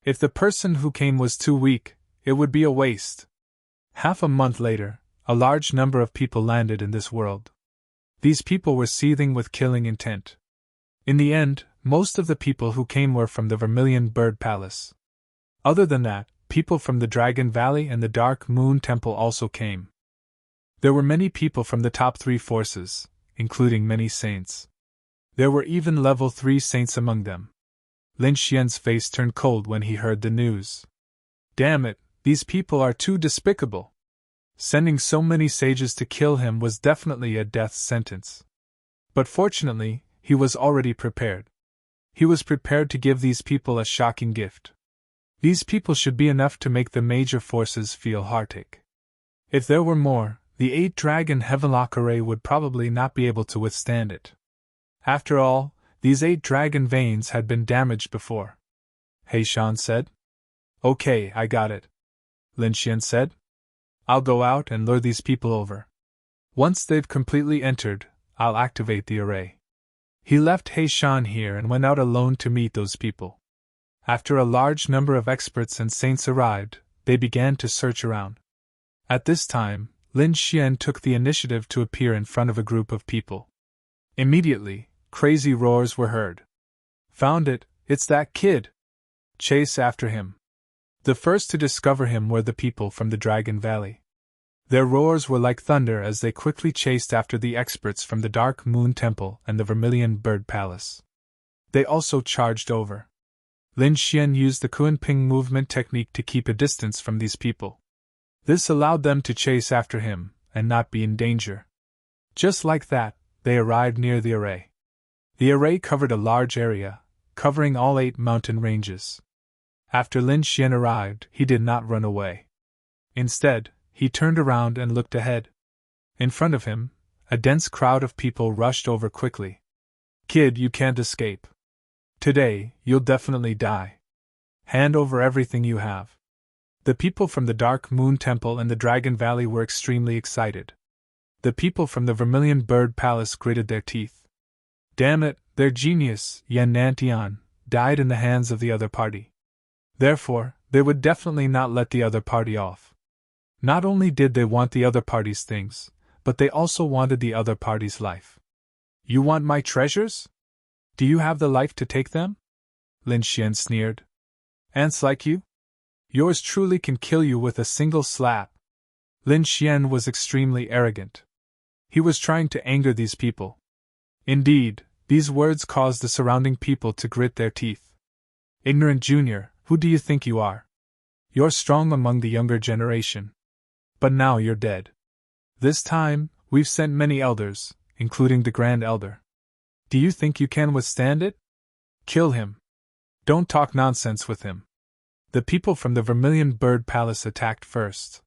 If the person who came was too weak, it would be a waste. Half a month later, a large number of people landed in this world. These people were seething with killing intent. In the end, most of the people who came were from the Vermilion Bird Palace. Other than that, people from the Dragon Valley and the Dark Moon Temple also came. There were many people from the top 3 forces, including many saints. There were even level 3 saints among them. Lin Xian's face turned cold when he heard the news. Damn it, these people are too despicable. Sending so many sages to kill him was definitely a death sentence. But fortunately, he was already prepared. He was prepared to give these people a shocking gift. These people should be enough to make the major forces feel heartache. If there were more, the 8 dragon heavenlock array would probably not be able to withstand it. After all, these 8 dragon veins had been damaged before. He Shan said. Okay, I got it. Lin Xian said. I'll go out and lure these people over. Once they've completely entered, I'll activate the array. He left He Shan here and went out alone to meet those people. After a large number of experts and saints arrived, they began to search around. At this time, Lin Xian took the initiative to appear in front of a group of people. Immediately, crazy roars were heard. Found it, it's that kid! Chase after him. The first to discover him were the people from the Dragon Valley. Their roars were like thunder as they quickly chased after the experts from the Dark Moon Temple and the Vermilion Bird Palace. They also charged over. Lin Xian used the Kunping movement technique to keep a distance from these people. This allowed them to chase after him and not be in danger. Just like that, they arrived near the array. The array covered a large area, covering all 8 mountain ranges. After Lin Xian arrived, he did not run away. Instead, he turned around and looked ahead. In front of him, a dense crowd of people rushed over quickly. Kid, you can't escape. Today, you'll definitely die. Hand over everything you have. The people from the Dark Moon Temple and the Dragon Valley were extremely excited. The people from the Vermilion Bird Palace gritted their teeth. Damn it, their genius, Yan Nantian, died in the hands of the other party. Therefore, they would definitely not let the other party off. Not only did they want the other party's things, but they also wanted the other party's life. You want my treasures? Do you have the life to take them? Lin Xian sneered. Ants like you? Yours truly can kill you with a single slap. Lin Xian was extremely arrogant. He was trying to anger these people. Indeed, these words caused the surrounding people to grit their teeth. Ignorant junior, who do you think you are? You're strong among the younger generation. But now you're dead. This time, we've sent many elders, including the Grand Elder. Do you think you can withstand it? Kill him. Don't talk nonsense with him. The people from the Vermilion Bird Palace attacked first.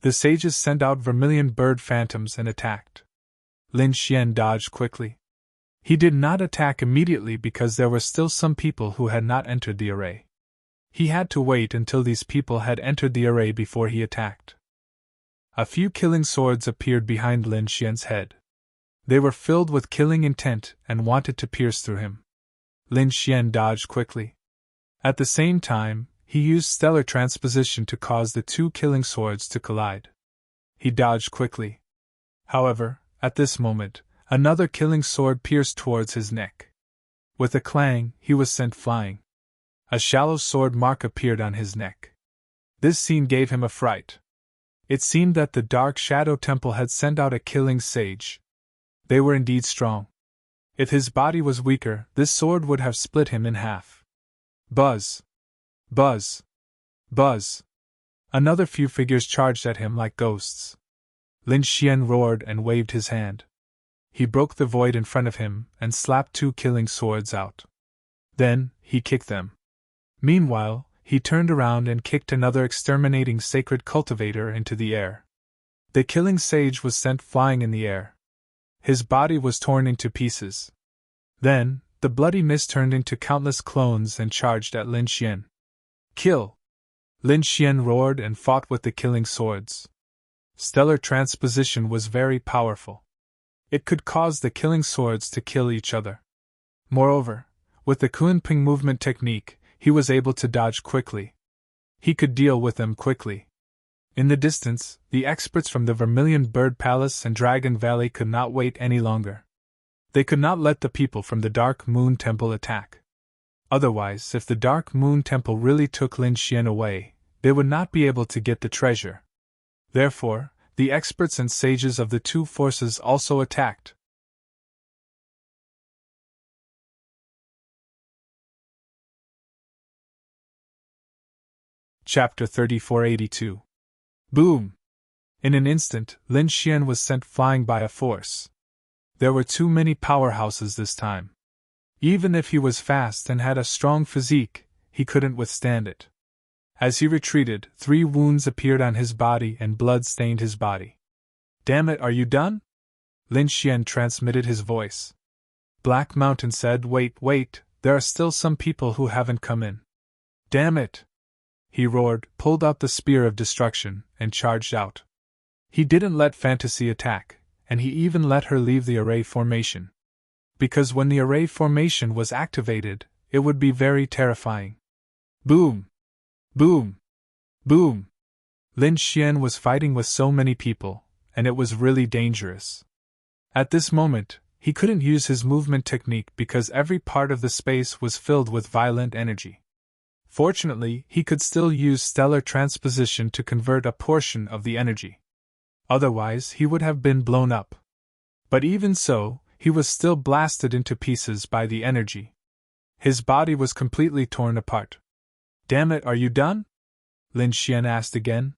The sages sent out vermilion bird phantoms and attacked. Lin Xian dodged quickly. He did not attack immediately because there were still some people who had not entered the array. He had to wait until these people had entered the array before he attacked. A few killing swords appeared behind Lin Xian's head. They were filled with killing intent and wanted to pierce through him. Lin Xian dodged quickly. At the same time, he used stellar transposition to cause the two killing swords to collide. He dodged quickly. However, at this moment, another killing sword pierced towards his neck. With a clang, he was sent flying. A shallow sword mark appeared on his neck. This scene gave him a fright. It seemed that the Dark Shadow Temple had sent out a killing sage. They were indeed strong. If his body was weaker, this sword would have split him in half. Buzz! Buzz! Buzz! Another few figures charged at him like ghosts. Lin Xian roared and waved his hand. He broke the void in front of him and slapped two killing swords out. Then, he kicked them. Meanwhile, he turned around and kicked another exterminating sacred cultivator into the air. The killing sage was sent flying in the air. His body was torn into pieces. Then, the bloody mist turned into countless clones and charged at Lin Xian. Kill! Lin Xian roared and fought with the killing swords. Stellar transposition was very powerful. It could cause the killing swords to kill each other. Moreover, with the Kunping movement technique, he was able to dodge quickly. He could deal with them quickly. In the distance, the experts from the Vermilion Bird Palace and Dragon Valley could not wait any longer. They could not let the people from the Dark Moon Temple attack. Otherwise, if the Dark Moon Temple really took Lin Xian away, they would not be able to get the treasure. Therefore, the experts and sages of the two forces also attacked. Chapter 3482. Boom! In an instant, Lin Xian was sent flying by a force. There were too many powerhouses this time. Even if he was fast and had a strong physique, he couldn't withstand it. As he retreated, 3 wounds appeared on his body and blood stained his body. Damn it, are you done? Lin Xian transmitted his voice. Black Mountain said, Wait, there are still some people who haven't come in. Damn it! He roared, pulled out the spear of destruction, and charged out. He didn't let Fantasy attack, and he even let her leave the array formation. Because when the array formation was activated, it would be very terrifying. Boom! Boom! Boom! Lin Xian was fighting with so many people, and it was really dangerous. At this moment, he couldn't use his movement technique because every part of the space was filled with violent energy. Fortunately, he could still use stellar transposition to convert a portion of the energy. Otherwise, he would have been blown up. But even so, he was still blasted into pieces by the energy. His body was completely torn apart. Damn it, are you done? Lin Xian asked again.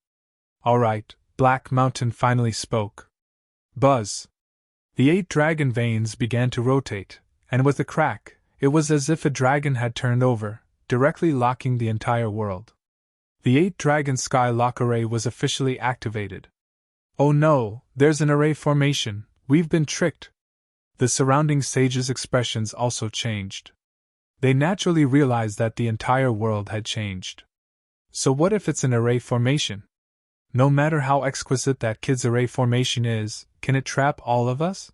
All right, Black Mountain finally spoke. Buzz! The 8 dragon veins began to rotate, and with a crack, it was as if a dragon had turned over, directly locking the entire world. The 8 dragon sky lock array was officially activated. Oh no, there's an array formation, we've been tricked. The surrounding sages' expressions also changed. They naturally realized that the entire world had changed. So what if it's an array formation? No matter how exquisite that kid's array formation is, can it trap all of us?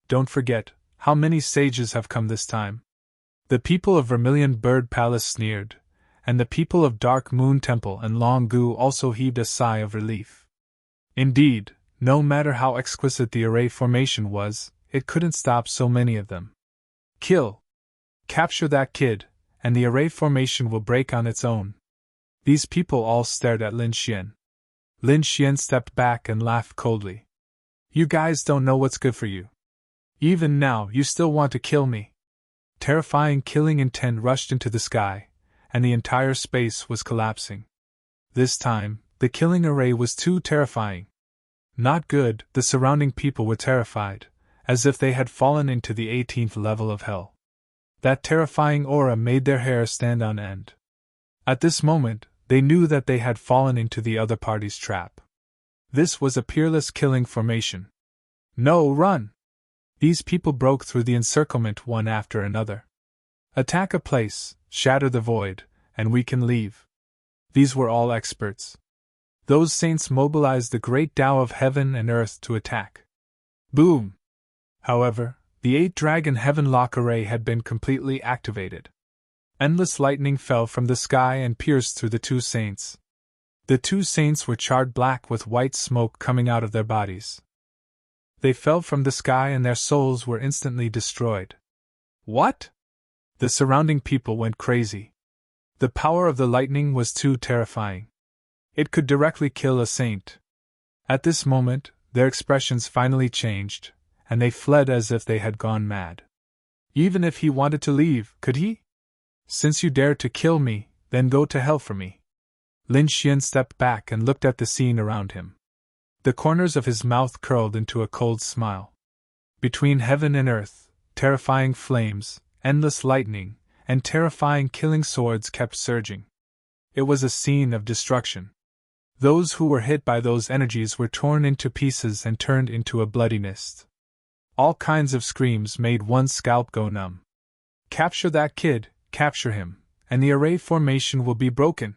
Don't forget, how many sages have come this time? The people of Vermilion Bird Palace sneered, and the people of Dark Moon Temple and Long Gu also heaved a sigh of relief. Indeed, no matter how exquisite the array formation was, it couldn't stop so many of them. Kill! Capture that kid, and the array formation will break on its own. These people all stared at Lin Xian. Lin Xian stepped back and laughed coldly. You guys don't know what's good for you. Even now, you still want to kill me. Terrifying killing intent rushed into the sky, and the entire space was collapsing. This time, the killing array was too terrifying. Not good, the surrounding people were terrified, as if they had fallen into the 18th level of hell. That terrifying aura made their hair stand on end. At this moment, they knew that they had fallen into the other party's trap. This was a peerless killing formation. No, run! These people broke through the encirclement one after another. Attack a place, shatter the void, and we can leave. These were all experts. Those saints mobilized the great Tao of heaven and earth to attack. Boom! However, the 8-dragon heaven-lock array had been completely activated. Endless lightning fell from the sky and pierced through the two saints. The two saints were charred black with white smoke coming out of their bodies. They fell from the sky and their souls were instantly destroyed. What? The surrounding people went crazy. The power of the lightning was too terrifying. It could directly kill a saint. At this moment, their expressions finally changed, and they fled as if they had gone mad. Even if he wanted to leave, could he? Since you dare to kill me, then go to hell for me. Lin Xian stepped back and looked at the scene around him. The corners of his mouth curled into a cold smile. Between heaven and earth, terrifying flames, endless lightning, and terrifying killing swords kept surging. It was a scene of destruction. Those who were hit by those energies were torn into pieces and turned into a bloody mist. All kinds of screams made one's scalp go numb. Capture that kid, capture him, and the array formation will be broken.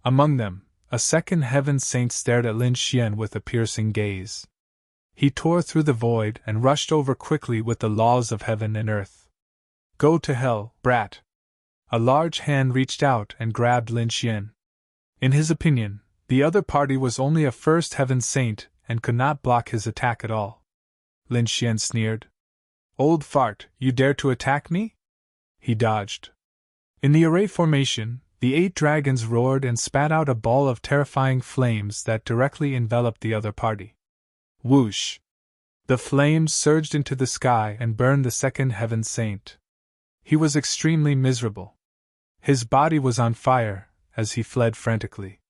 Among them, a second heaven saint stared at Lin Xian with a piercing gaze. He tore through the void and rushed over quickly with the laws of heaven and earth. Go to hell, brat! A large hand reached out and grabbed Lin Xian. In his opinion, the other party was only a first heaven saint and could not block his attack at all. Lin Xian sneered. Old fart, you dare to attack me? He dodged. In the array formation, the 8 dragons roared and spat out a ball of terrifying flames that directly enveloped the other party. Whoosh! The flames surged into the sky and burned the second heaven saint. He was extremely miserable. His body was on fire as he fled frantically.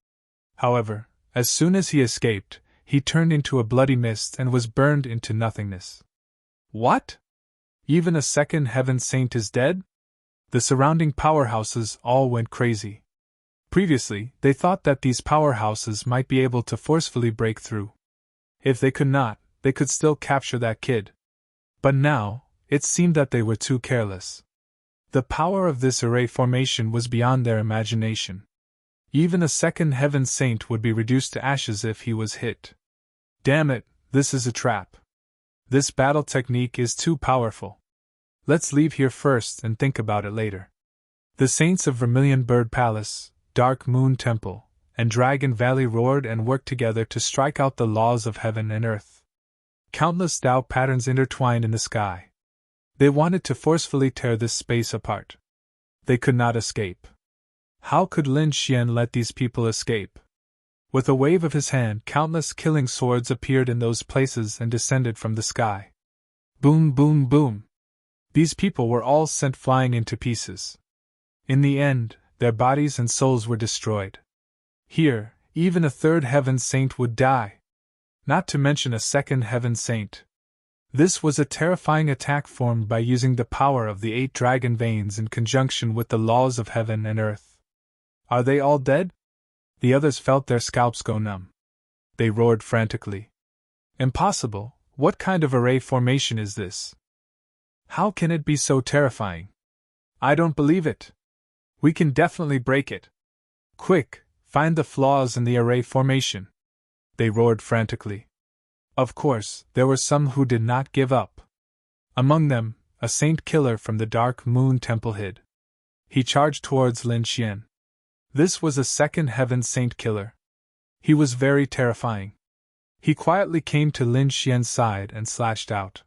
However, as soon as he escaped, he turned into a bloody mist and was burned into nothingness. What? Even a second heaven saint is dead? The surrounding powerhouses all went crazy. Previously, they thought that these powerhouses might be able to forcefully break through. If they could not, they could still capture that kid. But now, it seemed that they were too careless. The power of this array formation was beyond their imagination. Even a second heaven saint would be reduced to ashes if he was hit. Damn it, this is a trap. This battle technique is too powerful. Let's leave here first and think about it later. The saints of Vermilion Bird Palace, Dark Moon Temple, and Dragon Valley roared and worked together to strike out the laws of heaven and earth. Countless Tao patterns intertwined in the sky. They wanted to forcefully tear this space apart. They could not escape. How could Lin Xian let these people escape? With a wave of his hand, countless killing swords appeared in those places and descended from the sky. Boom, boom, boom. These people were all sent flying into pieces. In the end, their bodies and souls were destroyed. Here, even a third heaven saint would die. Not to mention a second heaven saint. This was a terrifying attack formed by using the power of the 8 dragon veins in conjunction with the laws of heaven and earth. Are they all dead? The others felt their scalps go numb. They roared frantically. Impossible, what kind of array formation is this? How can it be so terrifying? I don't believe it. We can definitely break it. Quick, find the flaws in the array formation. They roared frantically. Of course, there were some who did not give up. Among them, a saint killer from the Dark Moon Temple hid. He charged towards Lin Xian. This was a second heaven saint killer. He was very terrifying. He quietly came to Lin Xian's side and slashed out.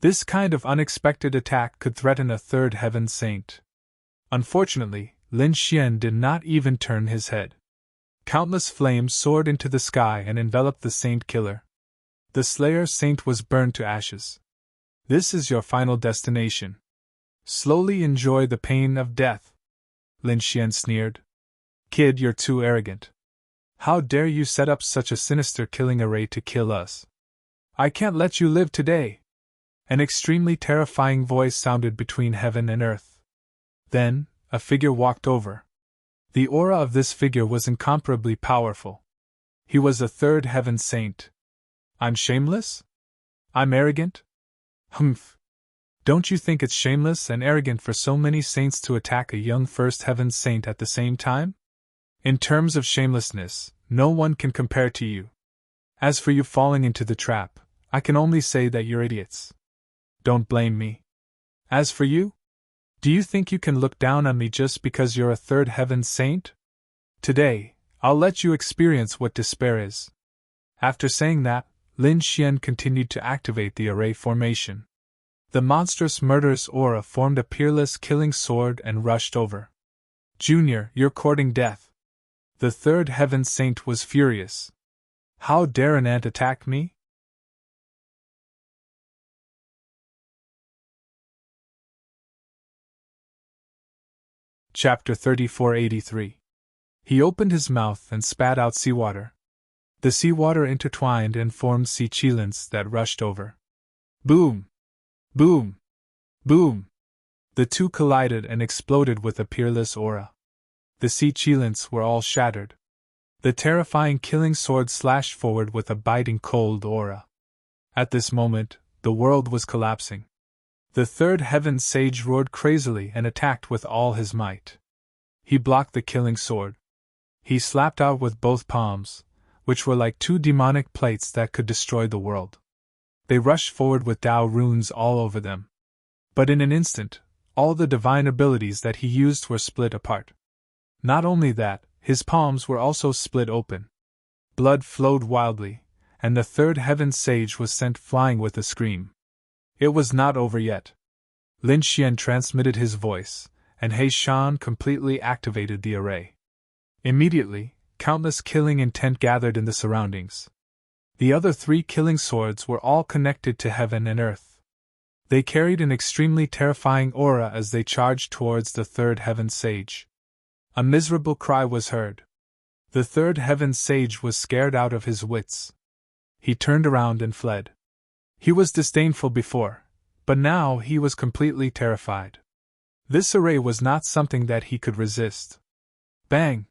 This kind of unexpected attack could threaten a third heaven saint. Unfortunately, Lin Xian did not even turn his head. Countless flames soared into the sky and enveloped the saint killer. The slayer saint was burned to ashes. This is your final destination. Slowly enjoy the pain of death. Lin Xian sneered. Kid, you're too arrogant. How dare you set up such a sinister killing array to kill us? I can't let you live today. An extremely terrifying voice sounded between heaven and earth. Then, a figure walked over. The aura of this figure was incomparably powerful. He was a third heaven saint. I'm shameless? I'm arrogant? Humph. Don't you think it's shameless and arrogant for so many saints to attack a young first heaven saint at the same time? In terms of shamelessness, no one can compare to you. As for you falling into the trap, I can only say that you're idiots. Don't blame me. As for you? Do you think you can look down on me just because you're a third heaven saint? Today, I'll let you experience what despair is. After saying that, Lin Xian continued to activate the array formation. The monstrous murderous aura formed a peerless killing sword and rushed over. Junior, you're courting death. The third heaven saint was furious. How dare an ant attack me? Chapter 3483. He opened his mouth and spat out seawater. The seawater intertwined and formed sea chilins that rushed over. Boom! Boom! Boom! The two collided and exploded with a peerless aura. The sea chilins were all shattered. The terrifying killing sword slashed forward with a biting cold aura. At this moment, the world was collapsing. The third heaven sage roared crazily and attacked with all his might. He blocked the killing sword. He slapped out with both palms, which were like two demonic plates that could destroy the world. They rushed forward with Tao runes all over them. But in an instant, all the divine abilities that he used were split apart. Not only that, his palms were also split open. Blood flowed wildly, and the third heaven sage was sent flying with a scream. It was not over yet. Lin Xian transmitted his voice, and He Shan completely activated the array. Immediately, countless killing intent gathered in the surroundings. The other three killing swords were all connected to heaven and earth. They carried an extremely terrifying aura as they charged towards the third heaven sage. A miserable cry was heard. The third heaven sage was scared out of his wits. He turned around and fled. He was disdainful before, but now he was completely terrified. This array was not something that he could resist. Bang!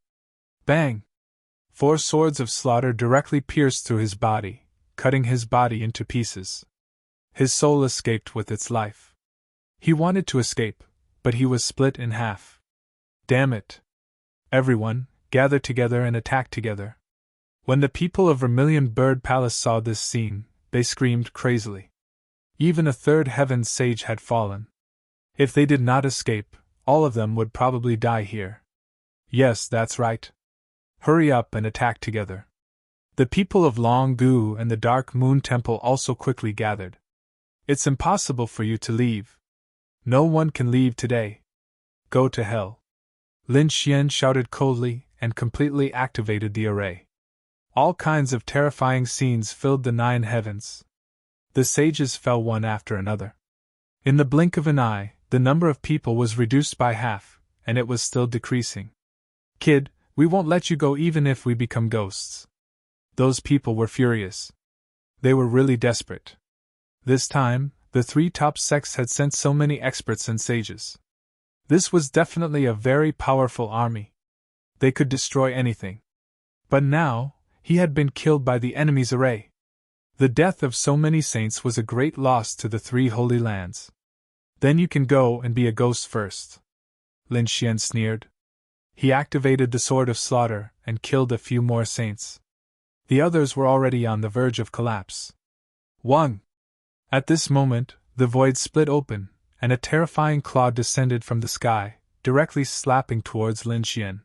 Bang! 4 swords of slaughter directly pierced through his body, cutting his body into pieces. His soul escaped with its life. He wanted to escape, but he was split in half. Damn it! Everyone, gather together and attack together. When the people of Vermilion Bird Palace saw this scene, they screamed crazily. Even a third heaven sage had fallen. If they did not escape, all of them would probably die here. Yes, that's right. Hurry up and attack together. The people of Long Gu and the Dark Moon Temple also quickly gathered. It's impossible for you to leave. No one can leave today. Go to hell. Lin Xian shouted coldly and completely activated the array. All kinds of terrifying scenes filled the 9 heavens. The sages fell one after another. In the blink of an eye, the number of people was reduced by half, and it was still decreasing. Kid, we won't let you go even if we become ghosts. Those people were furious. They were really desperate. This time, the 3 top sects had sent so many experts and sages. This was definitely a very powerful army. They could destroy anything. But now, he had been killed by the enemy's array. The death of so many saints was a great loss to the 3 holy lands. Then you can go and be a ghost first. Lin Xian sneered. He activated the Sword of Slaughter and killed a few more saints. The others were already on the verge of collapse. 1. At this moment, the void split open, and a terrifying claw descended from the sky, directly slapping towards Lin Xian.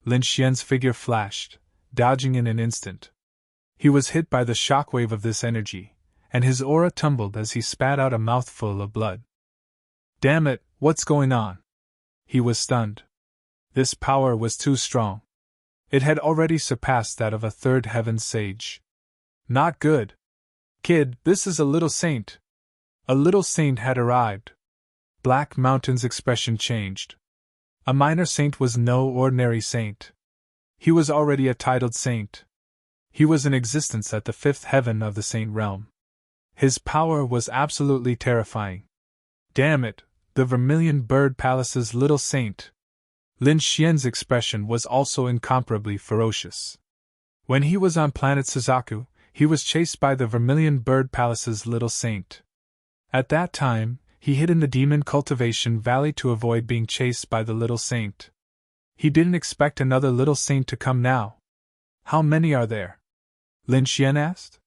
Lin Xian's figure flashed, dodging in an instant. He was hit by the shockwave of this energy, and his aura tumbled as he spat out a mouthful of blood. Damn it, what's going on? He was stunned. This power was too strong. It had already surpassed that of a third heaven sage. Not good. Kid, this is a little saint. A little saint had arrived. Black Mountain's expression changed. A minor saint was no ordinary saint. He was already a titled saint. He was in existence at the fifth heaven of the saint realm. His power was absolutely terrifying. Damn it, the Vermilion Bird Palace's little saint. Lin Xian's expression was also incomparably ferocious. When he was on planet Suzaku, he was chased by the Vermilion Bird Palace's little saint. At that time, he hid in the Demon Cultivation Valley to avoid being chased by the little saint. He didn't expect another little saint to come now. How many are there? Lin Xian asked.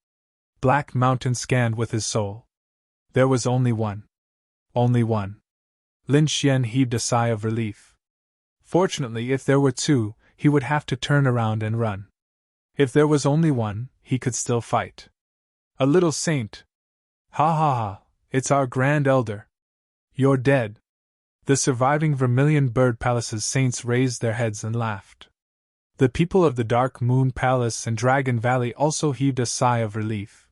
Black Mountain scanned with his soul. There was only one. Only one. Lin Xian heaved a sigh of relief. Fortunately, if there were two, he would have to turn around and run. If there was only one, he could still fight. A little saint. Ha ha ha, it's our Grand Elder. You're dead. The surviving Vermilion Bird Palace's saints raised their heads and laughed. The people of the Dark Moon Palace and Dragon Valley also heaved a sigh of relief.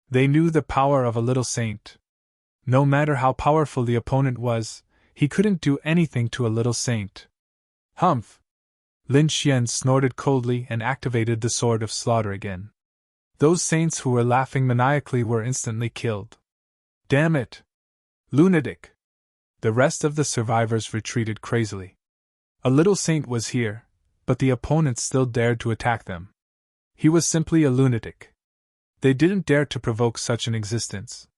They knew the power of a little saint. No matter how powerful the opponent was, he couldn't do anything to a little saint. Humph! Lin Xian snorted coldly and activated the Sword of Slaughter again. Those saints who were laughing maniacally were instantly killed. Damn it! Lunatic! The rest of the survivors retreated crazily. A little saint was here, but the opponent still dared to attack them. He was simply a lunatic. They didn't dare to provoke such an existence.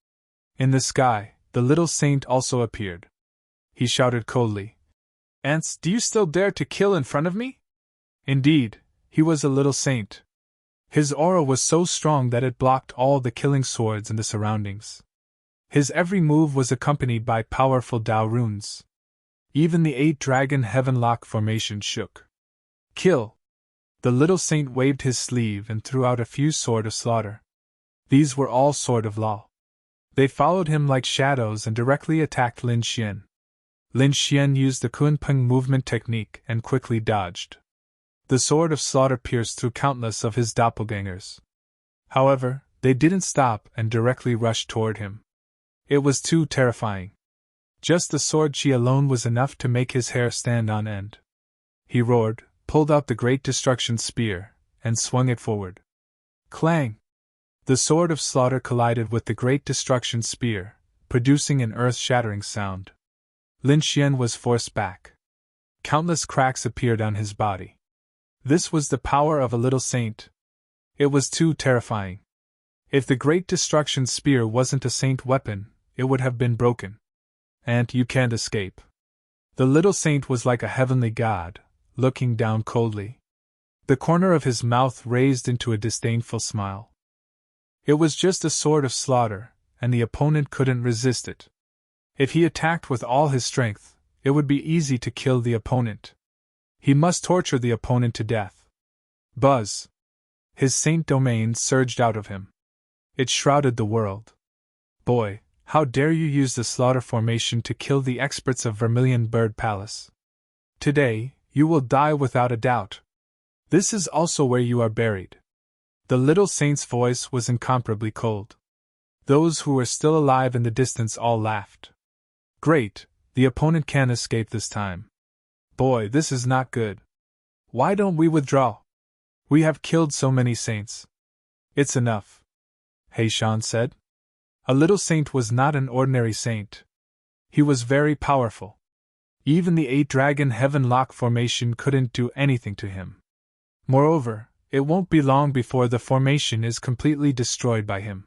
In the sky, the little saint also appeared. He shouted coldly, "Ants, do you still dare to kill in front of me?" Indeed, he was a little saint. His aura was so strong that it blocked all the killing swords in the surroundings. His every move was accompanied by powerful Dao runes. Even the 8-dragon heavenlock formation shook. Kill! The little saint waved his sleeve and threw out a few Sword of Slaughter. These were all Sword of Law. They followed him like shadows and directly attacked Lin Xian. Lin Xian used the Kunpeng movement technique and quickly dodged. The Sword of Slaughter pierced through countless of his doppelgangers. However, they didn't stop and directly rushed toward him. It was too terrifying. Just the sword chi alone was enough to make his hair stand on end. He roared, pulled out the Great Destruction Spear, and swung it forward. Clang! The Sword of Slaughter collided with the Great Destruction Spear, producing an earth-shattering sound. Lin Xian was forced back. Countless cracks appeared on his body. This was the power of a little saint. It was too terrifying. If the Great Destruction Spear wasn't a saint weapon, it would have been broken. And you can't escape. The little saint was like a heavenly god, looking down coldly. The corner of his mouth raised into a disdainful smile. It was just a Sword of Slaughter, and the opponent couldn't resist it. If he attacked with all his strength, it would be easy to kill the opponent. He must torture the opponent to death. Buzz! His saint domain surged out of him. It shrouded the world. Boy, how dare you use the Slaughter formation to kill the experts of Vermilion Bird Palace? Today, you will die without a doubt. This is also where you are buried. The little saint's voice was incomparably cold. Those who were still alive in the distance all laughed. Great, the opponent can't escape this time. Boy, this is not good. Why don't we withdraw? We have killed so many saints. It's enough. Heishan said. A little saint was not an ordinary saint. He was very powerful. Even the 8-dragon heavenlock formation couldn't do anything to him. Moreover, it won't be long before the formation is completely destroyed by him.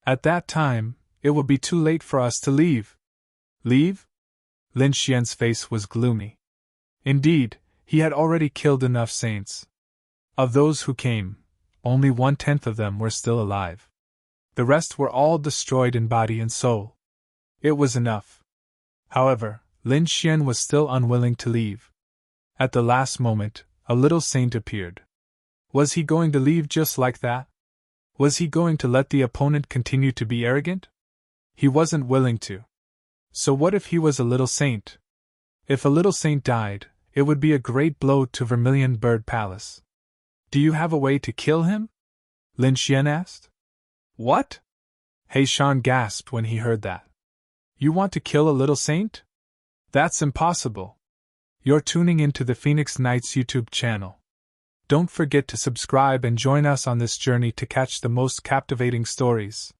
At that time, it will be too late for us to leave. Leave? Lin Xian's face was gloomy. Indeed, he had already killed enough saints. Of those who came, only 1/10 of them were still alive. The rest were all destroyed in body and soul. It was enough. However, Lin Xian was still unwilling to leave. At the last moment, a little saint appeared. Was he going to leave just like that? Was he going to let the opponent continue to be arrogant? He wasn't willing to. So what if he was a little saint? If a little saint died, It would be a great blow to Vermilion Bird Palace. Do you have a way to kill him? Lin Xian asked. What? He Shan gasped when he heard that. You want to kill a little saint? That's impossible. You're tuning into the Phoenix Knights YouTube channel. Don't forget to subscribe and join us on this journey to catch the most captivating stories.